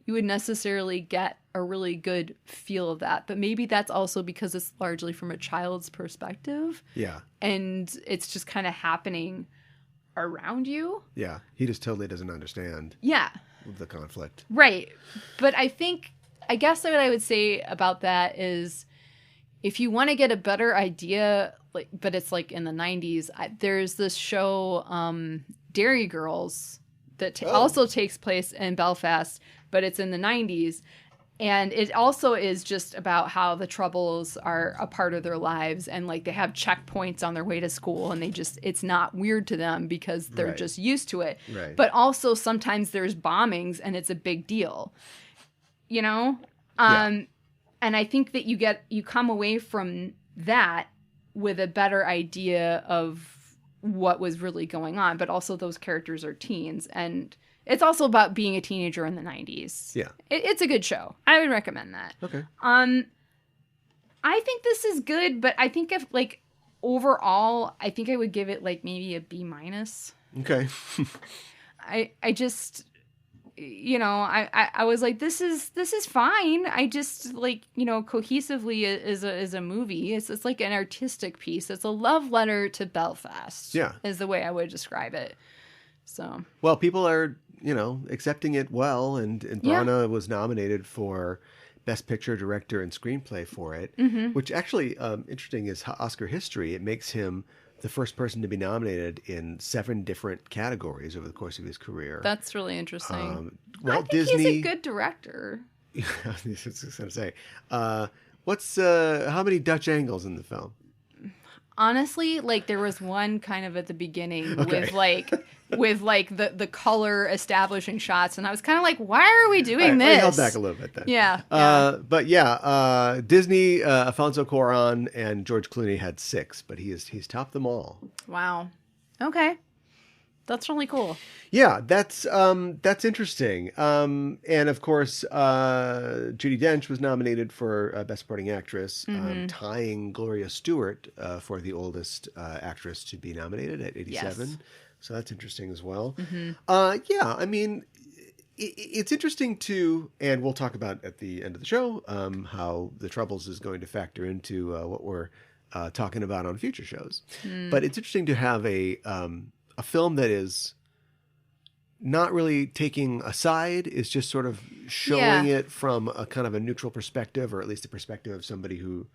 you would necessarily get a really good feel of that. But maybe that's also because it's largely from a child's perspective. Yeah. And it's just kind of happening around you. Yeah. He just totally doesn't understand. Yeah. The conflict. Right. But I guess what I would say about that is, if you want to get a better idea, like, but it's like in the 90s, there's this show, Dairy Girls, that also takes place in Belfast, but it's in the 90s. And it also is just about how the Troubles are a part of their lives, and like they have checkpoints on their way to school, and it's not weird to them because they're Right. just used to it. Right. But also sometimes there's bombings and it's a big deal, you know? Yeah. And I think that you come away from that with a better idea of what was really going on, but also those characters are teens, and it's also about being a teenager in the 90s. Yeah. It's a good show. I would recommend that. Okay. I think this is good, but I think if like overall, I think I would give it like maybe a B-. Okay. I just, you know, I was like, this is fine. I just like, you know, cohesively is a movie. It's like an artistic piece. It's a love letter to Belfast. Yeah. Is the way I would describe it. So. Well, people are, you know, accepting it well, and Branagh was nominated for Best Picture, Director, and Screenplay for it, which actually, interesting is Oscar history. It makes him the first person to be nominated in 7 different categories over the course of his career. That's really interesting. Walt I think Disney. he's a good director. I was just going to say, how many Dutch angles in the film? Honestly, like there was one kind of at the beginning Okay. with like the color establishing shots, and I was kind of like, why are we doing We this? held back a little bit then. Yeah. But yeah, Disney, Alfonso Cuarón, and George Clooney had 6, but he's topped them all. Wow. Okay. That's really cool. Yeah, that's interesting. And of course, Judi Dench was nominated for Best Supporting Actress, tying Gloria Stewart for the oldest actress to be nominated at 87. Yes. So that's interesting as well. Yeah, I mean, it's interesting too, and we'll talk about at the end of the show how The Troubles is going to factor into what we're talking about on future shows. But it's interesting to have a film that is not really taking a side, is just sort of showing it from a kind of a neutral perspective, or at least a perspective of somebody who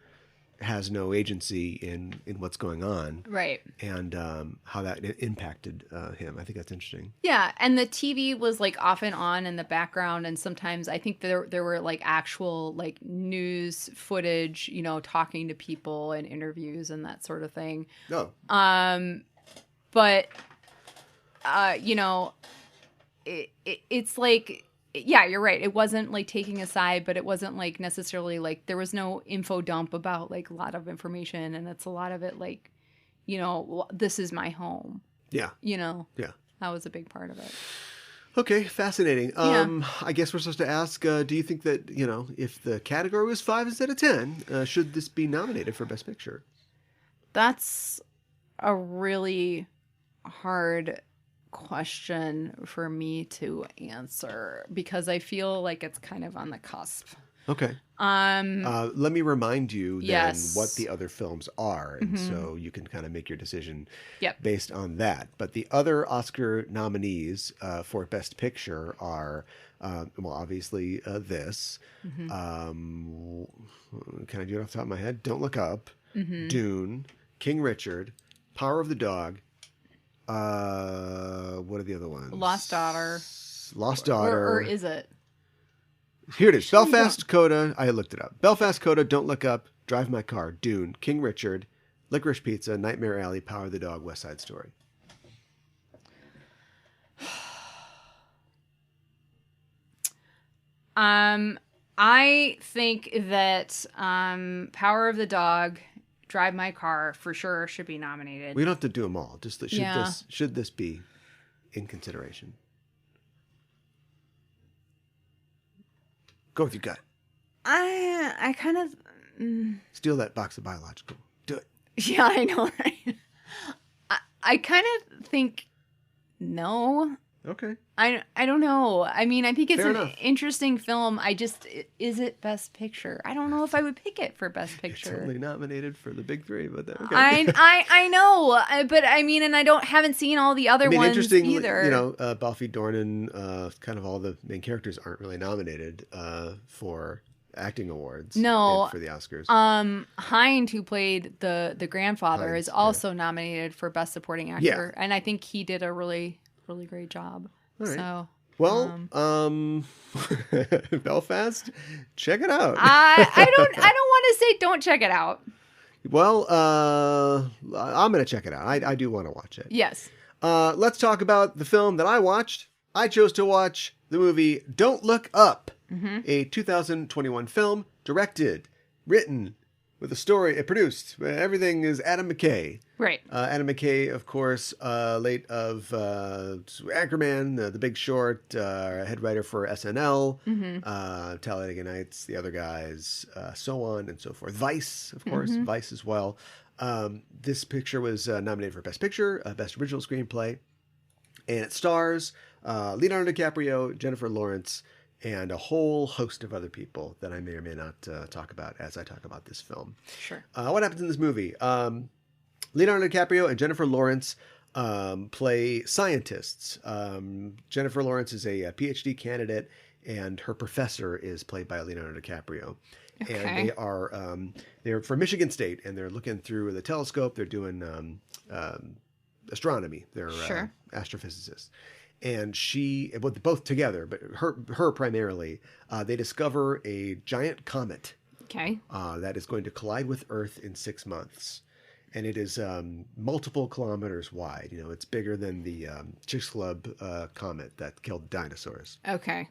has no agency in what's going on. Right. And how that impacted him. I think that's interesting. Yeah, and the TV was like off and on in the background, and sometimes I think there were like actual like news footage, you know, talking to people and interviews and that sort of thing. Oh. But you know, it's like, yeah, you're right. It wasn't like taking a side, but it wasn't like necessarily like there was no info dump about like a lot of information, and it's a lot of it like, you know, this is my home. Yeah. You know. Yeah. That was a big part of it. Okay, fascinating. Yeah. I guess we're supposed to ask, do you think that, you know, if the category was 5 instead of 10, should this be nominated for Best Picture? That's a really hard question for me to answer because I feel like it's kind of on the cusp. Okay. Let me remind you then Yes. what the other films are, and so you can kind of make your decision Yep. based on that. But the other Oscar nominees for Best Picture are, well, obviously this. Can I do it off the top of my head? Don't Look Up, Dune, King Richard, Power of the Dog. What are the other ones? Lost Daughter. Lost Daughter. Or is it? Here it is. Belfast, Coda. I looked it up. Belfast, Coda, Don't Look Up, Drive My Car, Dune, King Richard, Licorice Pizza, Nightmare Alley, Power of the Dog, West Side Story. I think that Power of the Dog, Drive My Car for sure should be nominated. We don't have to do them all. Just Yeah. should this be in consideration? Go with your gut. I kind of Steal that box of biological. Do it. yeah, I know, right? I kind of think no. Okay. I don't know. I mean, I think it's Fair an enough. interesting film. Is it Best Picture? I don't know if I would pick it for Best It's Picture. only nominated for the big 3, but okay. I know, but I mean, and I haven't seen all the other ones interesting, either. you know, Balfi Dornan, kind of all the main characters aren't really nominated for acting awards. No. For the Oscars. Hind, who played the grandfather, Hines, is also nominated for Best Supporting Actor, and I think he did a really, really great job. All right. So Well, Belfast, check it out. I don't want to say don't check it out. Well, I'm going to check it out. I do want to watch it. Yes. Let's talk about the film that I watched. I chose to watch the movie Don't Look Up, a 2021 film directed, written, with a story, produced. Everything is Adam McKay. Right. Adam McKay, of course, late of Anchorman, The Big Short, head writer for SNL, Talladega Nights, the other guys, so on and so forth. Vice, of course, Vice as well. This picture was nominated for Best Picture, Best Original Screenplay, and it stars Leonardo DiCaprio, Jennifer Lawrence, and a whole host of other people that I may or may not talk about as I talk about this film. Sure. What happens in this movie? Leonardo DiCaprio and Jennifer Lawrence play scientists. Jennifer Lawrence is a PhD candidate, and her professor is played by Leonardo DiCaprio. Okay. And they are they're from Michigan State, and they're looking through the telescope. They're doing astronomy. They're astrophysicists. And both together, but her primarily, they discover a giant comet. Okay. That is going to collide with Earth in 6 months. And it is multiple kilometers wide. You know, it's bigger than the Chicxulub comet that killed dinosaurs. Okay.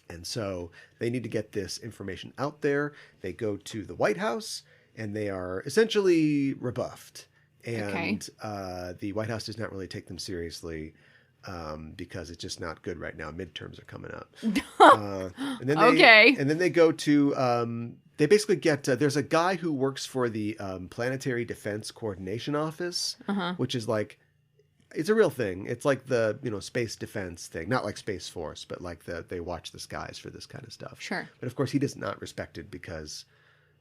And so they need to get this information out there. They go to the White House, and they are essentially rebuffed. And the White House does not really take them seriously because it's just not good right now. Midterms are coming up. And then they go to... they basically get, there's a guy who works for the Planetary Defense Coordination Office, which is like, it's a real thing. It's like the, space defense thing, not like Space Force, but like they watch the skies for this kind of stuff. Sure. But of course he is not respected because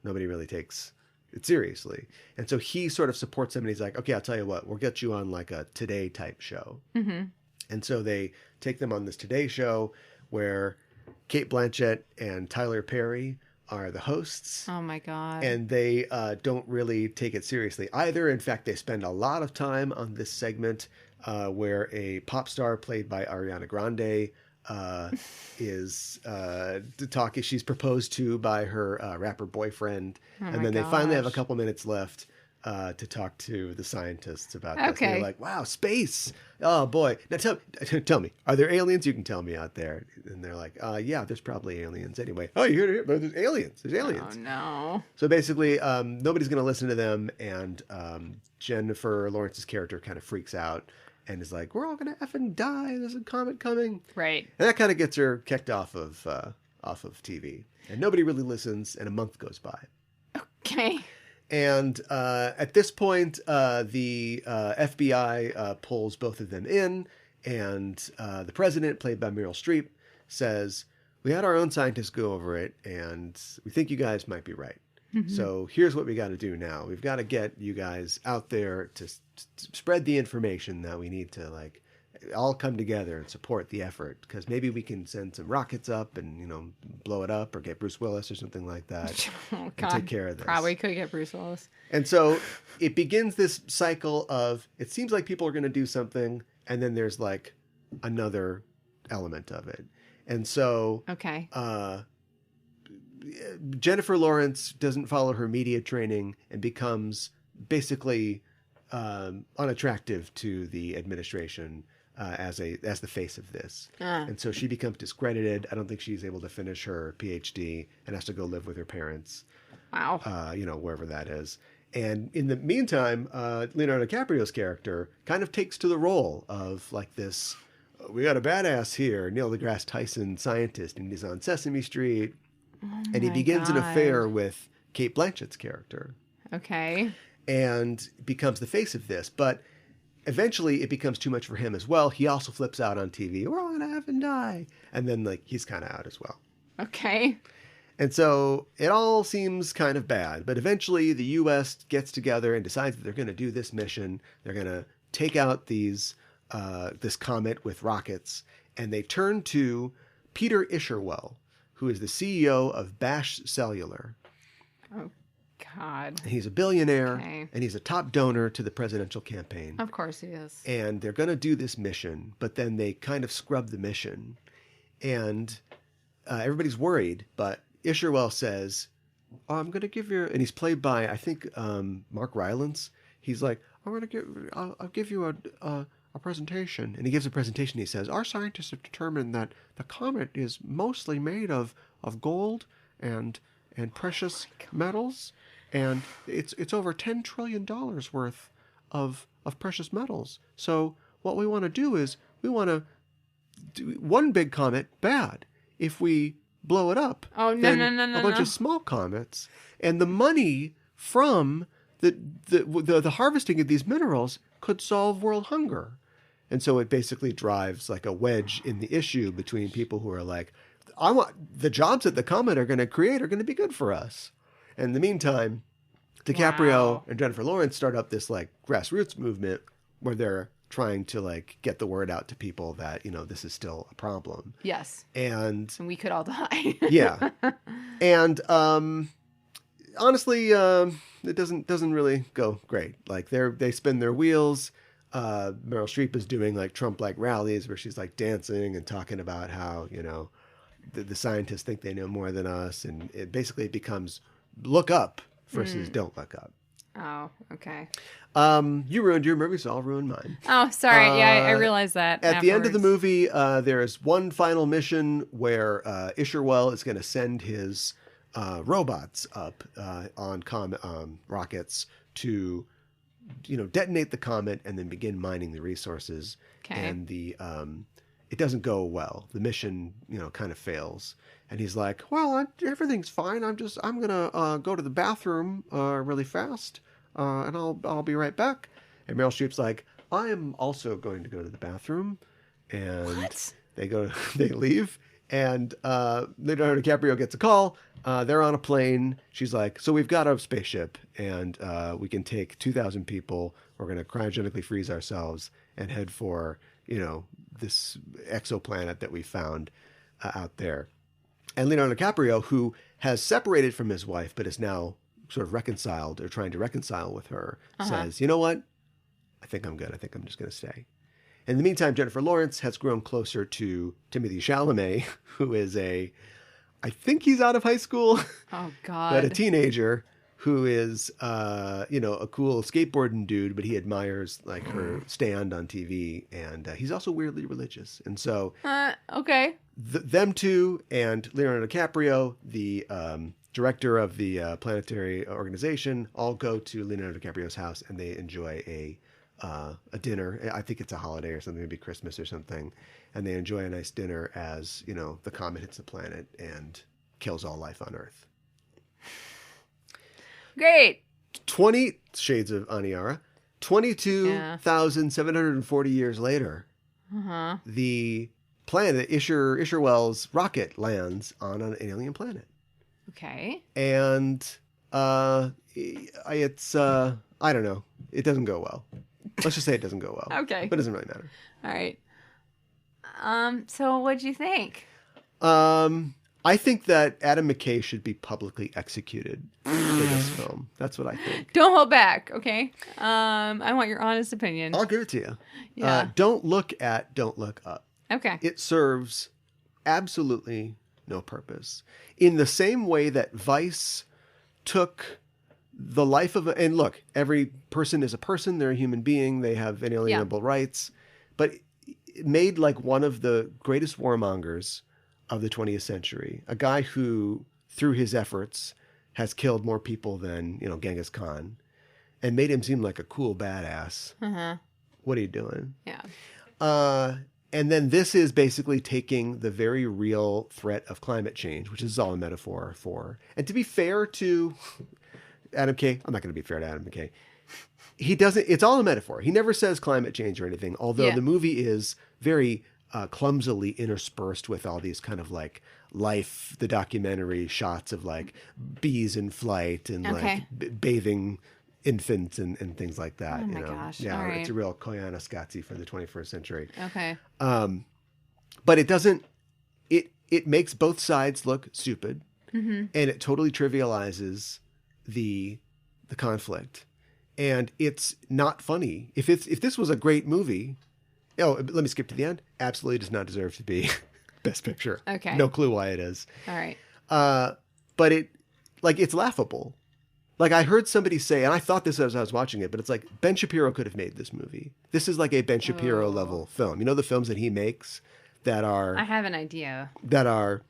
nobody really takes it seriously. And so he sort of supports them, and he's like, okay, I'll tell you what, we'll get you on like a Today type show. And so they take them on this Today show where Cate Blanchett and Tyler Perry are the hosts. Oh my God. And they don't really take it seriously either. In fact, they spend a lot of time on this segment where a pop star played by Ariana Grande is talking. She's proposed to by her rapper boyfriend. And then they finally have a couple minutes left to talk to the scientists about this. Okay. They're like, wow, space. Oh boy. Now tell me, are there aliens? You can tell me out there. And they're like, yeah, there's probably aliens anyway. Oh, you heard it? There's aliens. There's aliens. Oh no. So basically, nobody's going to listen to them. And Jennifer Lawrence's character kind of freaks out and is like, we're all going to effing die. There's a comet coming. Right. And that kind of gets her kicked off of TV. And nobody really listens. And a month goes by. Okay. And at this point, the FBI pulls both of them in, and the president, played by Meryl Streep, says, we had our own scientists go over it, and we think you guys might be right. So here's what we got to do now. We've got to get you guys out there to spread the information that we need to, like, all come together and support the effort, because maybe we can send some rockets up and blow it up, or get Bruce Willis or something like that. Oh, and take care of this. Probably could get Bruce Willis. And so it begins this cycle of, it seems like people are going to do something, and then there's like another element of it. And so Jennifer Lawrence doesn't follow her media training and becomes basically unattractive to the administration as the face of this. And so she becomes discredited. I don't think she's able to finish her PhD and has to go live with her parents. Wow. Wherever that is. And in the meantime, Leonardo DiCaprio's character kind of takes to the role of like this, we got a badass here, Neil deGrasse Tyson scientist, and he's on Sesame Street. And he begins an affair with Cate Blanchett's character. Okay. And becomes the face of this. But eventually it becomes too much for him as well. He also flips out on TV. We're all going to have and die. And then like he's kind of out as well. Okay. And so it all seems kind of bad. But eventually the U.S. gets together and decides that they're going to do this mission. They're going to take out this comet with rockets. And they turn to Peter Isherwell, who is the CEO of Bash Cellular. Oh, God. He's a billionaire, and he's a top donor to the presidential campaign. Of course he is. And they're going to do this mission, but then they kind of scrub the mission. and everybody's worried, but Isherwell says, I'm going to give you, and he's played by, I think, Mark Rylance. He's like, I'll give you a presentation. And he gives a presentation. He says, our scientists have determined that the comet is mostly made of gold and precious metals. And it's over $10 trillion worth of precious metals. So what we want to do is we want to do one big comet, bad. If we blow it up, a bunch of small comets, and the money from the harvesting of these minerals could solve world hunger. And so it basically drives like a wedge in the issue between people who are like, I want the jobs that the comet are going to create are going to be good for us. And in the meantime, DiCaprio and Jennifer Lawrence start up this like grassroots movement where they're trying to like get the word out to people that, this is still a problem. Yes. And we could all die. Yeah. And honestly, it doesn't really go great. Like they spin their wheels. Meryl Streep is doing like Trump-like rallies where she's like dancing and talking about how, the scientists think they know more than us. And it basically becomes look up versus don't look up. Oh, okay. You ruined your movie, so I'll ruin mine. Oh, sorry. Yeah, I realized that. At the end of the movie, there is one final mission where Isherwell is going to send his robots up on rockets to, detonate the comet and then begin mining the resources. Okay. And it doesn't go well. The mission, kind of fails. And he's like, well, everything's fine. I'm going to go to the bathroom really fast, and I'll be right back. And Meryl Streep's like, I am also going to go to the bathroom. And what? They leave. And Leonardo DiCaprio gets a call. They're on a plane. She's like, so we've got a spaceship, and we can take 2,000 people. We're going to cryogenically freeze ourselves and head for, this exoplanet that we found out there. And Leonardo DiCaprio, who has separated from his wife, but is now sort of reconciled or trying to reconcile with her, says, you know what? I think I'm good. I think I'm just going to stay. In the meantime, Jennifer Lawrence has grown closer to Timothée Chalamet, who is I think he's out of high school. Oh, God. But a teenager who is, a cool skateboarding dude, but he admires like her stand on TV. And he's also weirdly religious. And so... okay. Them two and Leonardo DiCaprio, the director of the planetary organization, all go to Leonardo DiCaprio's house and they enjoy a dinner. I think it's a holiday or something, maybe Christmas or something. And they enjoy a nice dinner as, the comet hits the planet and kills all life on Earth. Great. 20 Shades of Aniara. 22,740 years later, the planet, Isherwell's rocket lands on an alien planet. Okay. And it's I don't know. It doesn't go well. Let's just say it doesn't go well. Okay. But it doesn't really matter. All right. So what'd you think? I think that Adam McKay should be publicly executed for this film. That's what I think. Don't hold back, okay? I want your honest opinion. I'll give it to you. Yeah. Don't look up. Okay. It serves absolutely no purpose. In the same way that Vice took the life of and look, every person is a person, they're a human being, they have inalienable rights, but it made like one of the greatest warmongers of the 20th century, a guy who, through his efforts, has killed more people than, Genghis Khan, and made him seem like a cool badass. What are you doing? Yeah. And then this is basically taking the very real threat of climate change, which is all a metaphor for. And to be fair to Adam McKay, I'm not going to be fair to Adam McKay. He doesn't, it's all a metaphor. He never says climate change or anything, although the movie is very clumsily interspersed with all these kind of like Life, the documentary shots of like bees in flight and like bathing infants and things like that. Oh my gosh. Yeah, right. It's a real Koyaanisqatsi for the 21st century. Okay. But it doesn't, it makes both sides look stupid, and it totally trivializes the conflict. And it's not funny. If this was a great movie, let me skip to the end. Absolutely does not deserve to be Best Picture. Okay. No clue why it is. All right. But it's laughable. Like I heard somebody say, and I thought this as I was watching it, but it's like Ben Shapiro could have made this movie. This is like a Ben Shapiro level film. You know the films that he makes that are... I have an idea. That are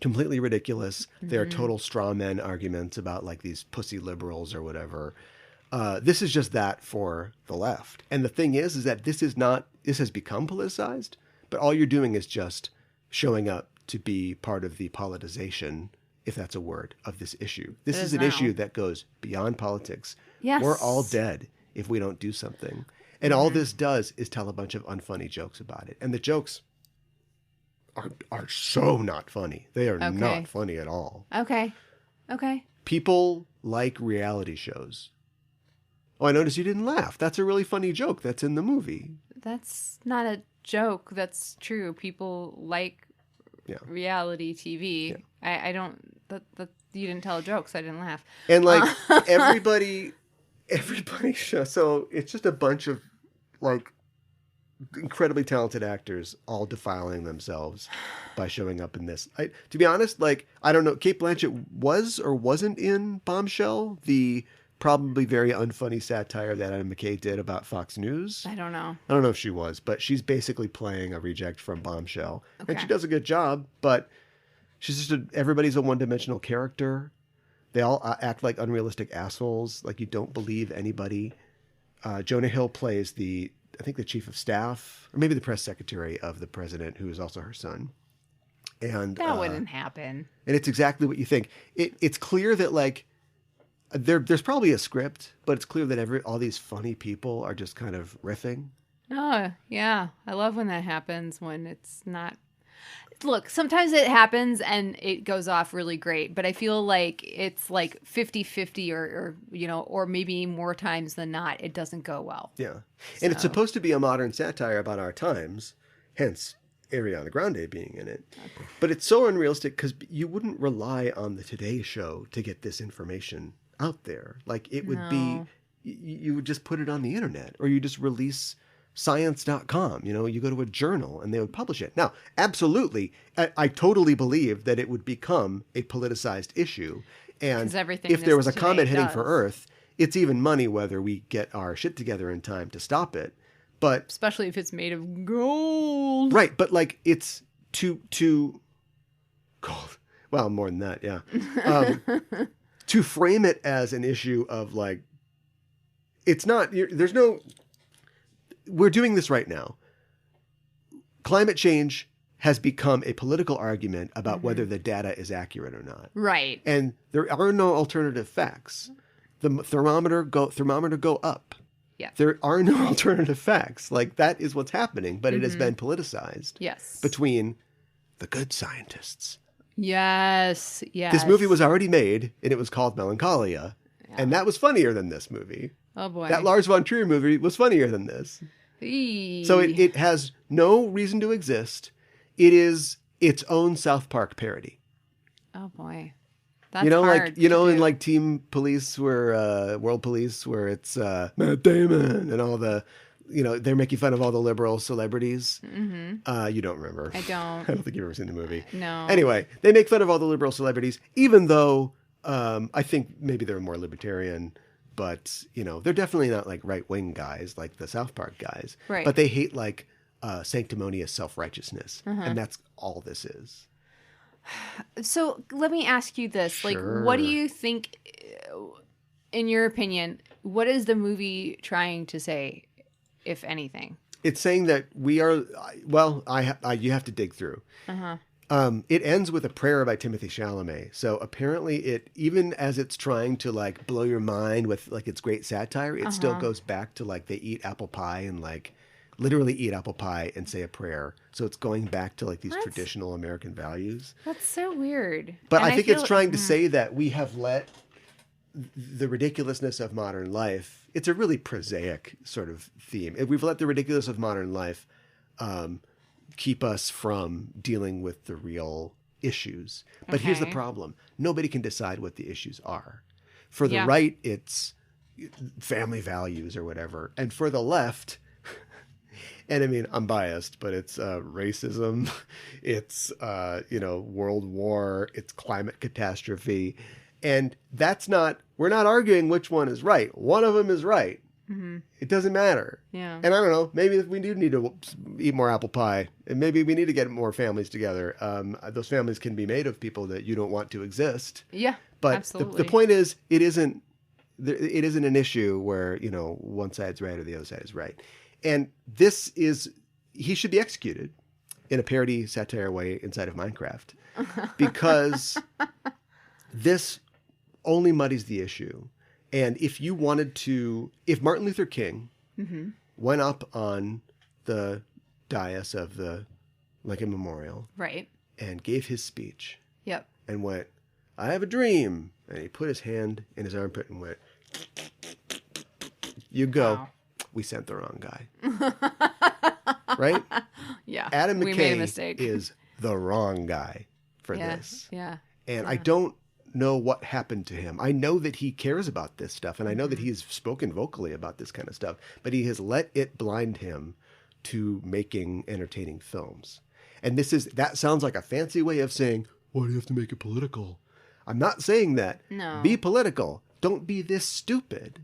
completely ridiculous. They are total straw men arguments about like these pussy liberals or whatever. This is just that for the left. And the thing is that this has become politicized, but all you're doing is just showing up to be part of the politicization, if that's a word, of this issue. This is an issue that goes beyond politics. Yes. We're all dead if we don't do something. And all this does is tell a bunch of unfunny jokes about it. And the jokes are so not funny. They are not funny at all. Okay. People like reality shows. Oh, I noticed you didn't laugh. That's a really funny joke that's in the movie. That's not a joke. That's true. People like reality TV. Yeah. I don't... you didn't tell a joke, so I didn't laugh. And like everybody shows. So it's just a bunch of like incredibly talented actors all defiling themselves by showing up in this. To be honest, like I don't know, Cate Blanchett was or wasn't in Bombshell, the probably very unfunny satire that Adam McKay did about Fox News. I don't know if she was, but she's basically playing a reject from Bombshell. Okay. And she does a good job, but she's just everybody's a one-dimensional character. They all act like unrealistic assholes, like you don't believe anybody. Jonah Hill plays the chief of staff, or maybe the press secretary of the president, who is also her son. And that wouldn't happen. And it's exactly what you think. It's clear that like there's probably a script, but it's clear that all these funny people are just kind of riffing. Oh, yeah. I love when that happens, when it's not... Look, sometimes it happens and it goes off really great, but I feel like it's like 50-50 or maybe more times than not, it doesn't go well. Yeah. And it's supposed to be a modern satire about our times, hence Ariana Grande being in it. Okay. But it's so unrealistic because you wouldn't rely on the Today Show to get this information out there. Like it would be, you would just put it on the internet, or you just release science.com, you go to a journal and they would publish it. Now, absolutely, I totally believe that it would become a politicized issue. And if there was a comet heading for Earth, it's even money whether we get our shit together in time to stop it. But especially if it's made of gold. Right, but like it's to gold. Well, more than that, yeah. To frame it as an issue of like, it's not, there's no, we're doing this right now. Climate change has become a political argument about whether the data is accurate or not. Right. And there are no alternative facts. The thermometer go up. Yeah. There are no alternative facts. Like that is what's happening, but it has been politicized. Yes. Between the good scientists. Yes. This movie was already made, and it was called Melancholia, and that was funnier than this movie. Oh boy. That Lars von Trier movie was funnier than this. So it has no reason to exist. It is its own South Park parody. Oh boy. That's hard in like Team Police where World Police where it's Matt Damon and all the they're making fun of all the liberal celebrities. Mm-hmm. You don't remember. I don't. I don't think you've ever seen the movie. No. Anyway, they make fun of all the liberal celebrities, even though I think maybe they're more libertarian, but they're definitely not like right-wing guys like the South Park guys. Right. But they hate like sanctimonious self-righteousness, and that's all this is. So let me ask you this. Sure. Like, what do you think, in your opinion, what is the movie trying to say, if anything? It's saying that we are, you have to dig through. It ends with a prayer by Timothée Chalamet. So apparently even as it's trying to like blow your mind with like its great satire, it still goes back to like they eat apple pie and like literally eat apple pie and say a prayer. So it's going back to like these traditional American values. That's so weird. But I think it's trying to say that we have let the ridiculousness of modern life, it's a really prosaic sort of theme. We've let the ridiculousness of modern life keep us from dealing with the real issues. But here's the problem. Nobody can decide what the issues are. For the right, it's family values or whatever. And for the left, And I mean, I'm biased, but it's racism, it's World War, it's climate catastrophe, and we're not arguing which one is right. One of them is right. Mm-hmm. It doesn't matter. Yeah. And I don't know, maybe we do need to eat more apple pie, and maybe we need to get more families together. Those families can be made of people that you don't want to exist. Yeah, but absolutely. the point is, it isn't an issue where, one side's right or the other side is right. And he should be executed in a parody satire way inside of Minecraft, because this only muddies the issue. And if Martin Luther King went up on the dais of the Lincoln Memorial, right, and gave his speech, yep, and went, "I have a dream," and he put his hand in his armpit and went, "You go." Wow. We sent the wrong guy. Right? Yeah. Adam we made a McKay mistake. is the wrong guy for this. Yeah. And I don't know what happened to him. I know that he cares about this stuff, and I know that he's spoken vocally about this kind of stuff, but he has let it blind him to making entertaining films. And that sounds like a fancy way of saying, why do you have to make it political? I'm not saying that. No. Be political. Don't be this stupid.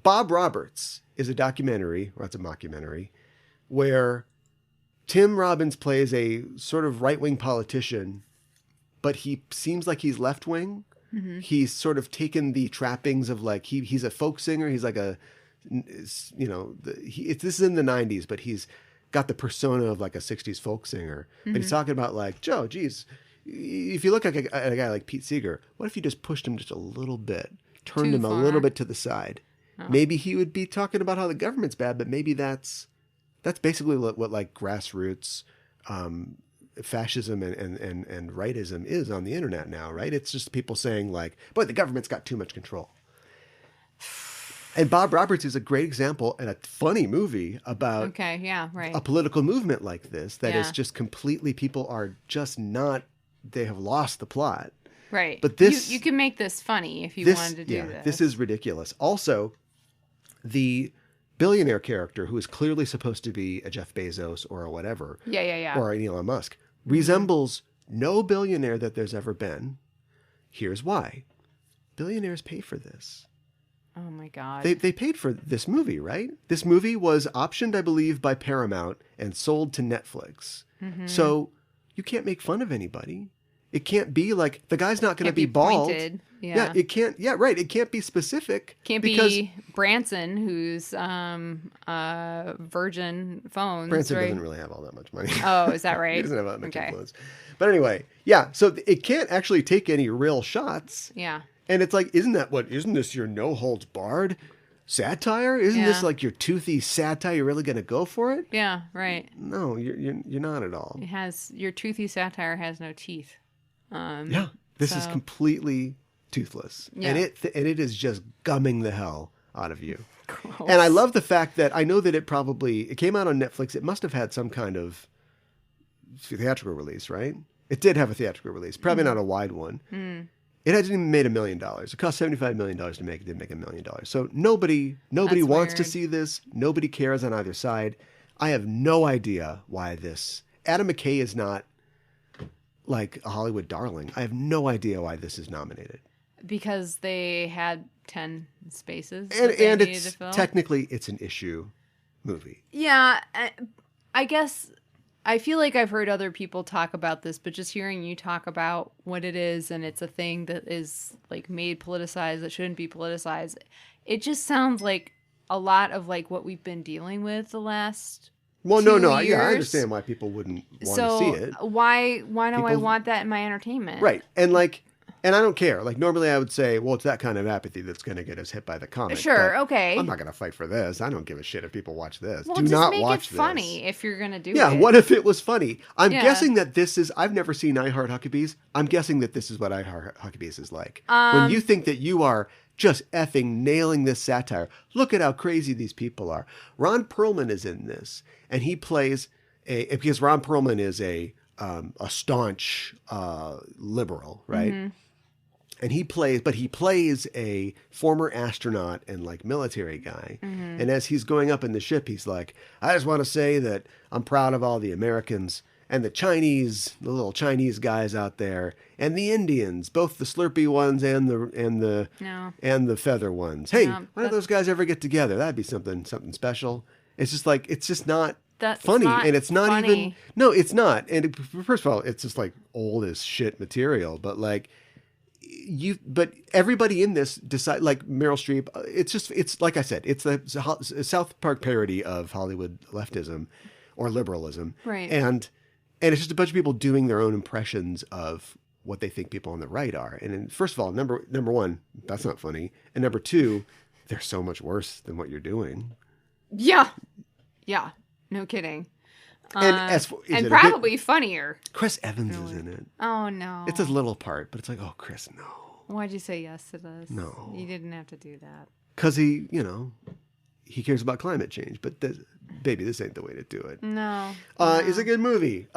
Bob Roberts is a documentary, or it's a mockumentary, where Tim Robbins plays a sort of right-wing politician, but he seems like he's left-wing. Mm-hmm. He's sort of taken the trappings of he's a folk singer. He's like this is in the 90s, but he's got the persona of like a 60s folk singer. Mm-hmm. But he's talking about Joe, geez, if you look at a guy like Pete Seeger, what if you just pushed him just a little bit, turned him a little bit to the side? Oh. Maybe he would be talking about how the government's bad, but maybe that's basically what grassroots fascism and rightism is on the internet now, right? It's just people saying boy, the government's got too much control. And Bob Roberts is a great example and a funny movie about a political movement like this that is just completely, people are just not, they have lost the plot. Right. But this... You can make this funny if you wanted to do this. This is ridiculous. Also, the billionaire character, who is clearly supposed to be a Jeff Bezos or a whatever, or an Elon Musk, resembles no billionaire that there's ever been. Here's why. Billionaires pay for this. Oh my God. They paid for this movie, right? This movie was optioned, I believe, by Paramount and sold to Netflix. Mm-hmm. So you can't make fun of anybody. It can't be the guy's not going to be bald. Pointed. Yeah, it can't. Yeah, right. It can't be specific. Can't be Branson, who's Virgin Phones. Branson right? doesn't really have all that much money. Oh, is that right? He doesn't have that much influence. But anyway, so it can't actually take any real shots. Yeah. And it's isn't this your no holds barred satire? Isn't this your toothy satire? You're really going to go for it? Yeah, right. No, you're not at all. Your toothy satire has no teeth. This is completely toothless. Yeah. And it is just gumming the hell out of you. Gross. And I love the fact that I know that it came out on Netflix. It must have had some kind of theatrical release, right? It did have a theatrical release, probably not a wide one. Mm. It hasn't even made $1 million. It cost $75 million to make. It didn't make $1 million. So nobody wants to see this. Nobody cares on either side. I have no idea why this. Adam McKay is not like a Hollywood darling. I have no idea why this is nominated. Because they had 10 spaces. And it's technically it's an issue movie. Yeah, I guess I feel like I've heard other people talk about this, but just hearing you talk about what it is, and it's a thing that is made politicized that shouldn't be politicized. It just sounds like a lot of what we've been dealing with the last. Well, no, years. Yeah, I understand why people wouldn't want to see it. Why do I want that in my entertainment? Right, and I don't care. Normally I would say, well, it's that kind of apathy that's going to get us hit by the comic. Sure, okay. I'm not going to fight for this. I don't give a shit if people watch this. Well, do not make watch it funny if you're going to do it. Yeah, what if it was funny? I'm guessing that this is, I've never seen I Heart Huckabees. I'm guessing that this is what I Heart Huckabees is like. When you think that you are just effing nailing this satire. Look at how crazy these people are. Ron Perlman is in this, and he plays because Ron Perlman is a staunch liberal, right? Mm-hmm. And he plays a former astronaut and like military guy. Mm-hmm. And as he's going up in the ship, he's like, I just want to say that I'm proud of all the Americans and the little Chinese guys out there, and the Indians, both the Slurpee ones and the feather ones. Hey, No, why don't those guys ever get together? That'd be something special. It's just like, it's just not funny, and it's not funny. even. No, it's not. And first of all, it's just like old as shit material. But like but everybody in this decide, like Meryl Streep. It's like I said, it's the South Park parody of Hollywood leftism or liberalism, right? And it's just a bunch of people doing their own impressions of what they think people on the right are. And then, first of all, number one, that's not funny, and number two, they're so much worse than what you're doing. Yeah. No kidding. And probably funnier. Chris Evans is in it. Oh no. It's a little part, but it's like, oh, Chris, no. Why'd you say yes to this? No. You didn't have to do that. Because he cares about climate change, but baby, this ain't the way to do it. No. It's a good movie.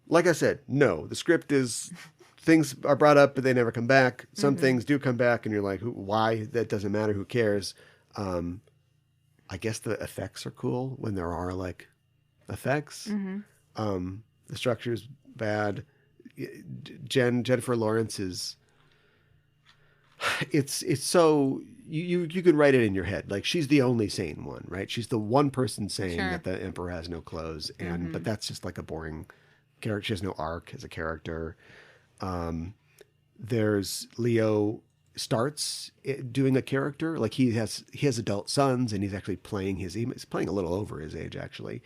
Like I said, no. The script is, things are brought up, but they never come back. Some things do come back, and you're like, why? That doesn't matter. Who cares? I guess the effects are cool when there are like effects. Mm-hmm. The structure's bad. Jennifer Lawrence is. It's so you can write it in your head, like she's the only sane one, right? She's the one person saying that the emperor has no clothes, and but that's just like a boring character. She has no arc as a character. There's Leo starts doing a character like he has adult sons, and he's actually he's playing a little over his age actually,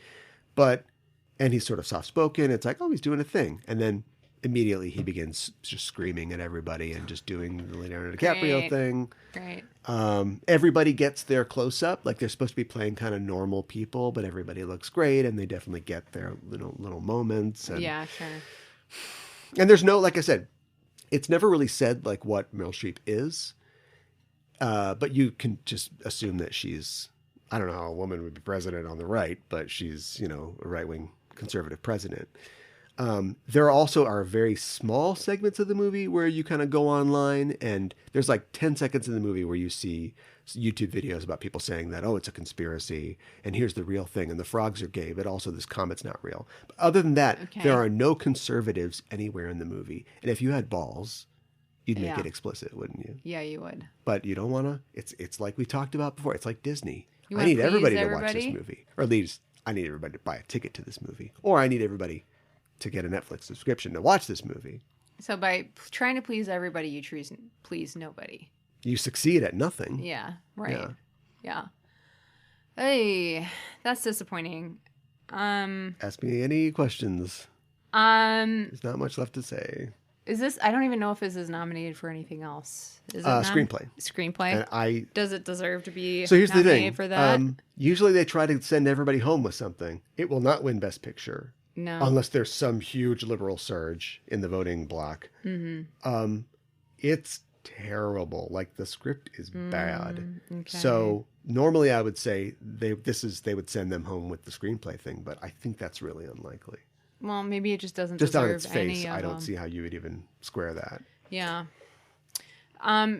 and he's sort of soft spoken. It's like, oh, he's doing a thing, and then immediately he begins just screaming at everybody and just doing the Leonardo DiCaprio thing. Great. Everybody gets their close up, like they're supposed to be playing kind of normal people, but everybody looks great, and they definitely get their little moments. And, yeah, sure. And there's no, like I said, it's never really said like what Meryl Streep is, but you can just assume that she's, I don't know how a woman would be president on the right, but she's, a right-wing conservative president. There also are very small segments of the movie where you kind of go online, and there's like 10 seconds in the movie where you see YouTube videos about people saying that, oh, it's a conspiracy, and here's the real thing, and the frogs are gay, but also this comet's not real. But other than that, there are no conservatives anywhere in the movie. And if you had balls, you'd make it explicit, wouldn't you? Yeah, you would. But you don't want to. It's like we talked about before. It's like Disney. I need everybody to watch this movie. Or at least I need everybody to buy a ticket to this movie. Or I need everybody to get a Netflix subscription to watch this movie. So by trying to please everybody, you please nobody. You succeed at nothing. Yeah, right. Yeah. Hey, that's disappointing. Ask me any questions. There's not much left to say. Is this? I don't even know if this is nominated for anything else. Is it screenplay? Screenplay. And does it deserve to be? So here's nominated the thing. For that? Usually they try to send everybody home with something. It will not win Best Picture. No. Unless there's some huge liberal surge in the voting block. Mm-hmm. It's terrible. Like the script is bad. Okay. So normally I would say they would send them home with the screenplay thing, but I think that's really unlikely. Well, maybe it just doesn't just deserve on its face. any I don't them. see how you would even square that. Yeah.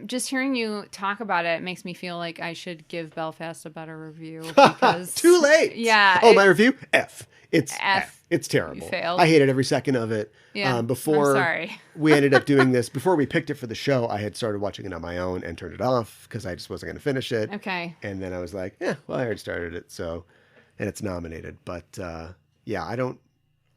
Just hearing you talk about it makes me feel like I should give Belfast a better review. Because too late. Yeah. Oh, my review? F. It's F. It's terrible. You failed. I hated every second of it. Yeah. Before I'm sorry. we ended up doing this, before we picked it for the show, I had started watching it on my own and turned it off because I just wasn't going to finish it. Okay. And then I was like, I already started it, so, and it's nominated. But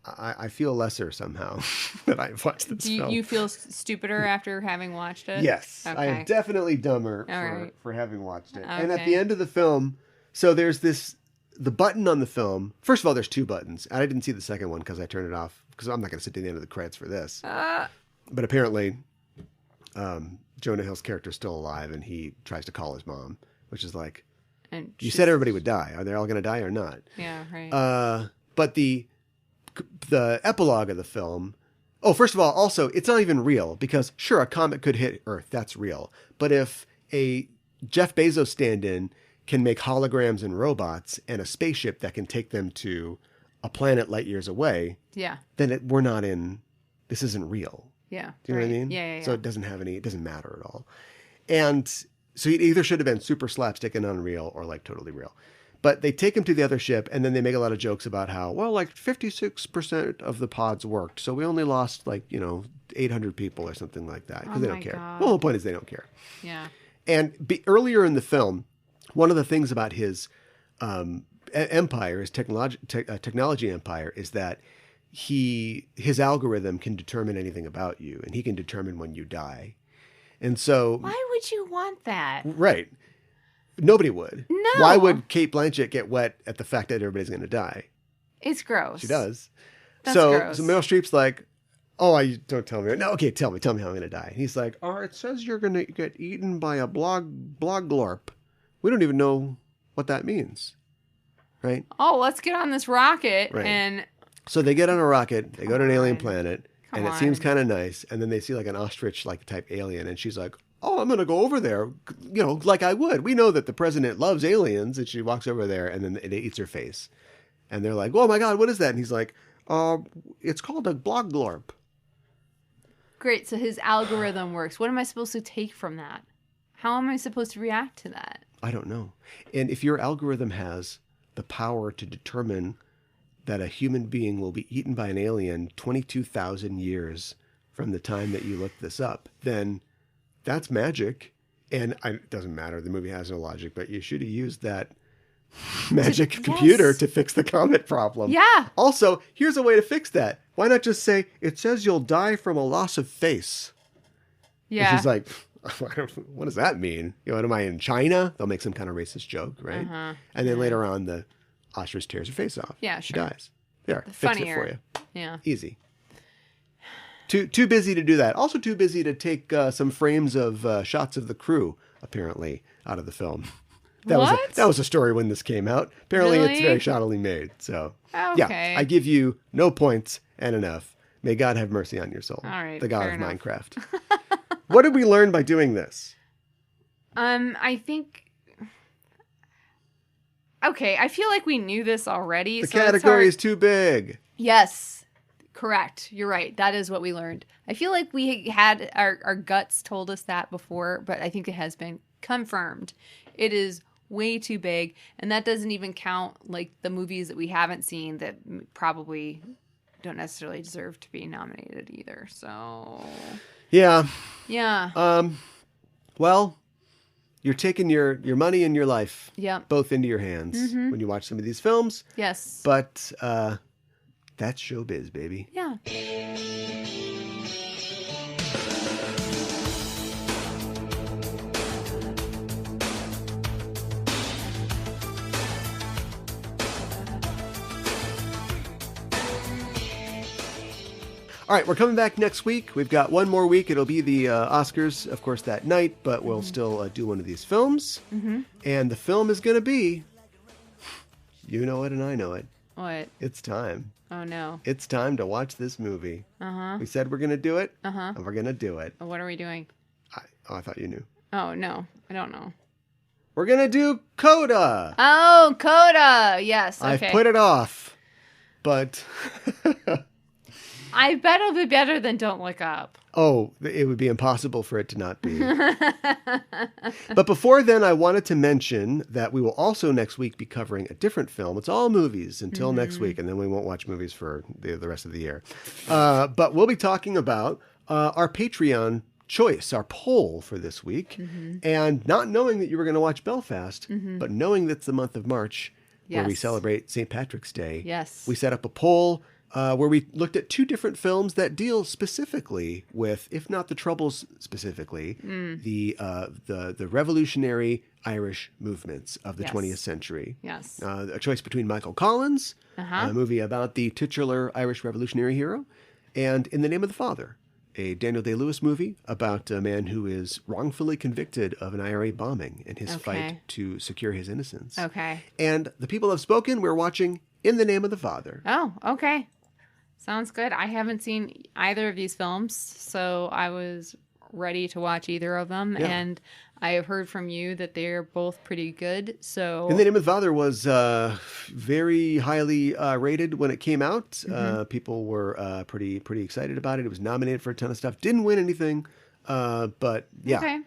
I feel lesser somehow that I've watched this film. Do you feel stupider after having watched it? Yes. Okay. I am definitely dumber for having watched it. Okay. And at the end of the film, so there's the button on the film. First of all, there's two buttons. I didn't see the second one because I turned it off because I'm not going to sit to the end of the credits for this. But apparently, Jonah Hill's character is still alive, and he tries to call his mom, which is like, and you said everybody would die. Are they all going to die or not? Yeah, right. But the epilogue of the film. Oh, first of all, also, it's not even real because sure, a comet could hit Earth. That's real. But if a Jeff Bezos stand-in can make holograms and robots and a spaceship that can take them to a planet light years away, then we're not in, this isn't real. Yeah. Do you know what I right. mean? Yeah. So it doesn't matter at all. And so it either should have been super slapstick and unreal or like totally real. But they take him to the other ship, and then they make a lot of jokes about how, well, like 56% of the pods worked, so we only lost 800 people or something like that because they don't care. God. Well, the whole point is they don't care. Yeah. And earlier in the film, one of the things about his empire, his technology empire, is that his algorithm can determine anything about you, and he can determine when you die. And so, why would you want that? Right. Nobody would. No. Why would Kate Blanchett get wet at the fact that everybody's going to die? It's gross. She does. That's so gross. Meryl Streep's like, oh, don't tell me. No, okay, tell me how I'm going to die. And he's like, oh, it says you're going to get eaten by a blog-glorp. We don't even know what that means. Right? Oh, let's get on this rocket Right. and... So they get on a rocket, they go to an alien planet, Come and it seems on. kind of nice, and then they see like an ostrich-like type alien, and she's like, oh, I'm going to go over there, like I would. We know that the president loves aliens, and she walks over there, and then it eats her face. And they're like, oh my God, what is that? And he's like, it's called a blog-glorp. Great, so his algorithm works. What am I supposed to take from that? How am I supposed to react to that? I don't know. And if your algorithm has the power to determine that a human being will be eaten by an alien 22,000 years from the time that you look this up, then that's magic. And it doesn't matter. The movie has no logic, but you should have used that magic computer to fix the comet problem. Yeah. Also, here's a way to fix that. Why not just say, it says you'll die from a loss of face? Yeah. And she's like, what does that mean? Am I in China? They'll make some kind of racist joke, right? Uh-huh. And then later on, the ostrich tears her face off. Yeah, She sure. dies. There, fix Funnier. it for you. Yeah. Easy. Too busy to do that. Also too busy to take some frames of shots of the crew, apparently, out of the film. That was a story when this came out. Apparently it's Really? very shoddily made. So, Okay. yeah, I give you no points and enough. May God have mercy on your soul. All right, The God fair of enough. Minecraft. What did we learn by doing this? I think... Okay, I feel like we knew this already. The so it's category hard- is too big. Yes, correct. You're right. That is what we learned. I feel like we had our guts told us that before, but I think it has been confirmed. It is way too big, and that doesn't even count like the movies that we haven't seen that probably don't necessarily deserve to be nominated either. So, Yeah. yeah. Well, you're taking your money and your life Yep. both into your hands when you watch some of these films. Yes. But that's showbiz, baby. Yeah. All right, we're coming back next week. We've got one more week. It'll be the Oscars, of course, that night, but we'll still do one of these films. And the film is going to be, you know it and I know it, What? it's time. Oh, no. It's time to watch this movie. Uh-huh. We said we're going to do it, Uh-huh. and we're going to do it. What are we doing? I thought you knew. Oh, no. I don't know. We're going to do Coda. Oh, Coda. Yes. Okay. I've put it off, but... I bet it'll be better than Don't Look Up. Oh, it would be impossible for it to not be. But before then, I wanted to mention that we will also next week be covering a different film. It's all movies until next week, and then we won't watch movies for the rest of the year. But we'll be talking about our Patreon choice, our poll for this week. And not knowing that you were going to watch Belfast, but knowing that it's the month of March where we Yes. celebrate St. Patrick's Day. Yes. We set up a poll where we looked at two different films that deal specifically with, if not the Troubles specifically, the revolutionary Irish movements of the Yes. 20th century. Yes. A choice between Michael Collins, Uh-huh. a movie about the titular Irish revolutionary hero, and In the Name of the Father, a Daniel Day-Lewis movie about a man who is wrongfully convicted of an IRA bombing and his fight Okay. to secure his innocence. Okay. And the people have spoken. We're watching In the Name of the Father. Oh, okay. Sounds good. I haven't seen either of these films, so I was ready to watch either of them. Yeah. And I have heard from you that they're both pretty good. So In the Name of the Father was very highly rated when it came out. People were pretty excited about it. It was nominated for a ton of stuff. Didn't win anything, but yeah. Okay.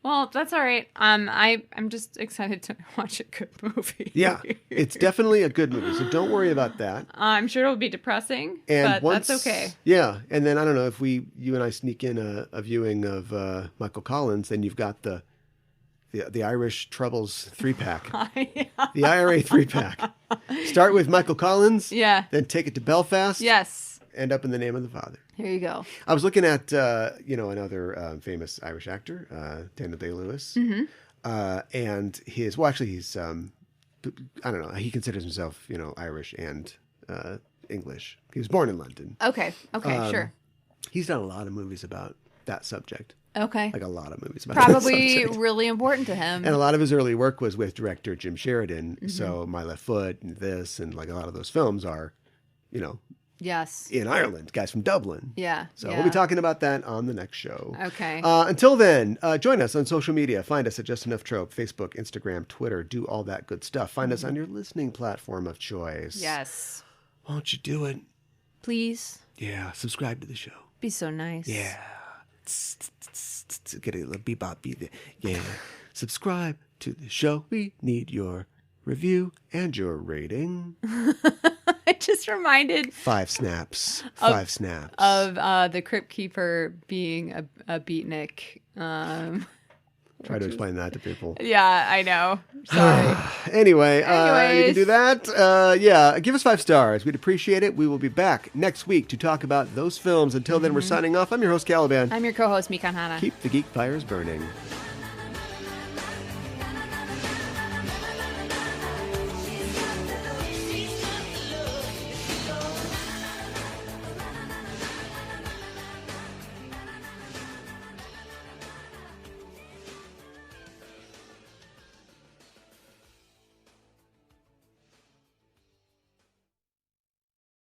Well, that's all right. I'm just excited to watch a good movie. Yeah, it's definitely a good movie, so don't worry about that. I'm sure it'll be depressing, And but that's okay. Yeah, and then I don't know if you and I sneak in a viewing of Michael Collins, then you've got the Irish Troubles 3-pack, the IRA 3-pack. Start with Michael Collins, Yeah. then take it to Belfast, Yes. end up in the Name of the Father. Here you go. I was looking at another famous Irish actor, Daniel Day-Lewis, and he's I don't know, he considers himself Irish and English. He was born in London. Okay. Sure. He's done a lot of movies about that subject. Okay. Like a lot of movies about that Probably subject. really important to him. And a lot of his early work was with director Jim Sheridan. So My Left Foot and this and like a lot of those films are, Yes. in Ireland, guys from Dublin. Yeah. So yeah. we'll be talking about that on the next show. Okay. Until then, join us on social media. Find us at Just Enough Trope, Facebook, Instagram, Twitter. Do all that good stuff. Find us on your listening platform of choice. Yes. Won't you do it? Please Yeah. Subscribe to the show. be so nice. Yeah. Get a little bebop beat there. Yeah. Subscribe to the show. We need your review and your rating. I just reminded 5 snaps. 5 snaps. of the Crypt Keeper being a beatnik. Try to explain that to people. Yeah, I know. Sorry. Anyway, you can Anyways. do that. Yeah, give us 5 stars. We'd appreciate it. We will be back next week to talk about those films. Until then, we're signing off. I'm your host, Caliban. I'm your co-host, Mikan Hana. Keep the geek fires burning.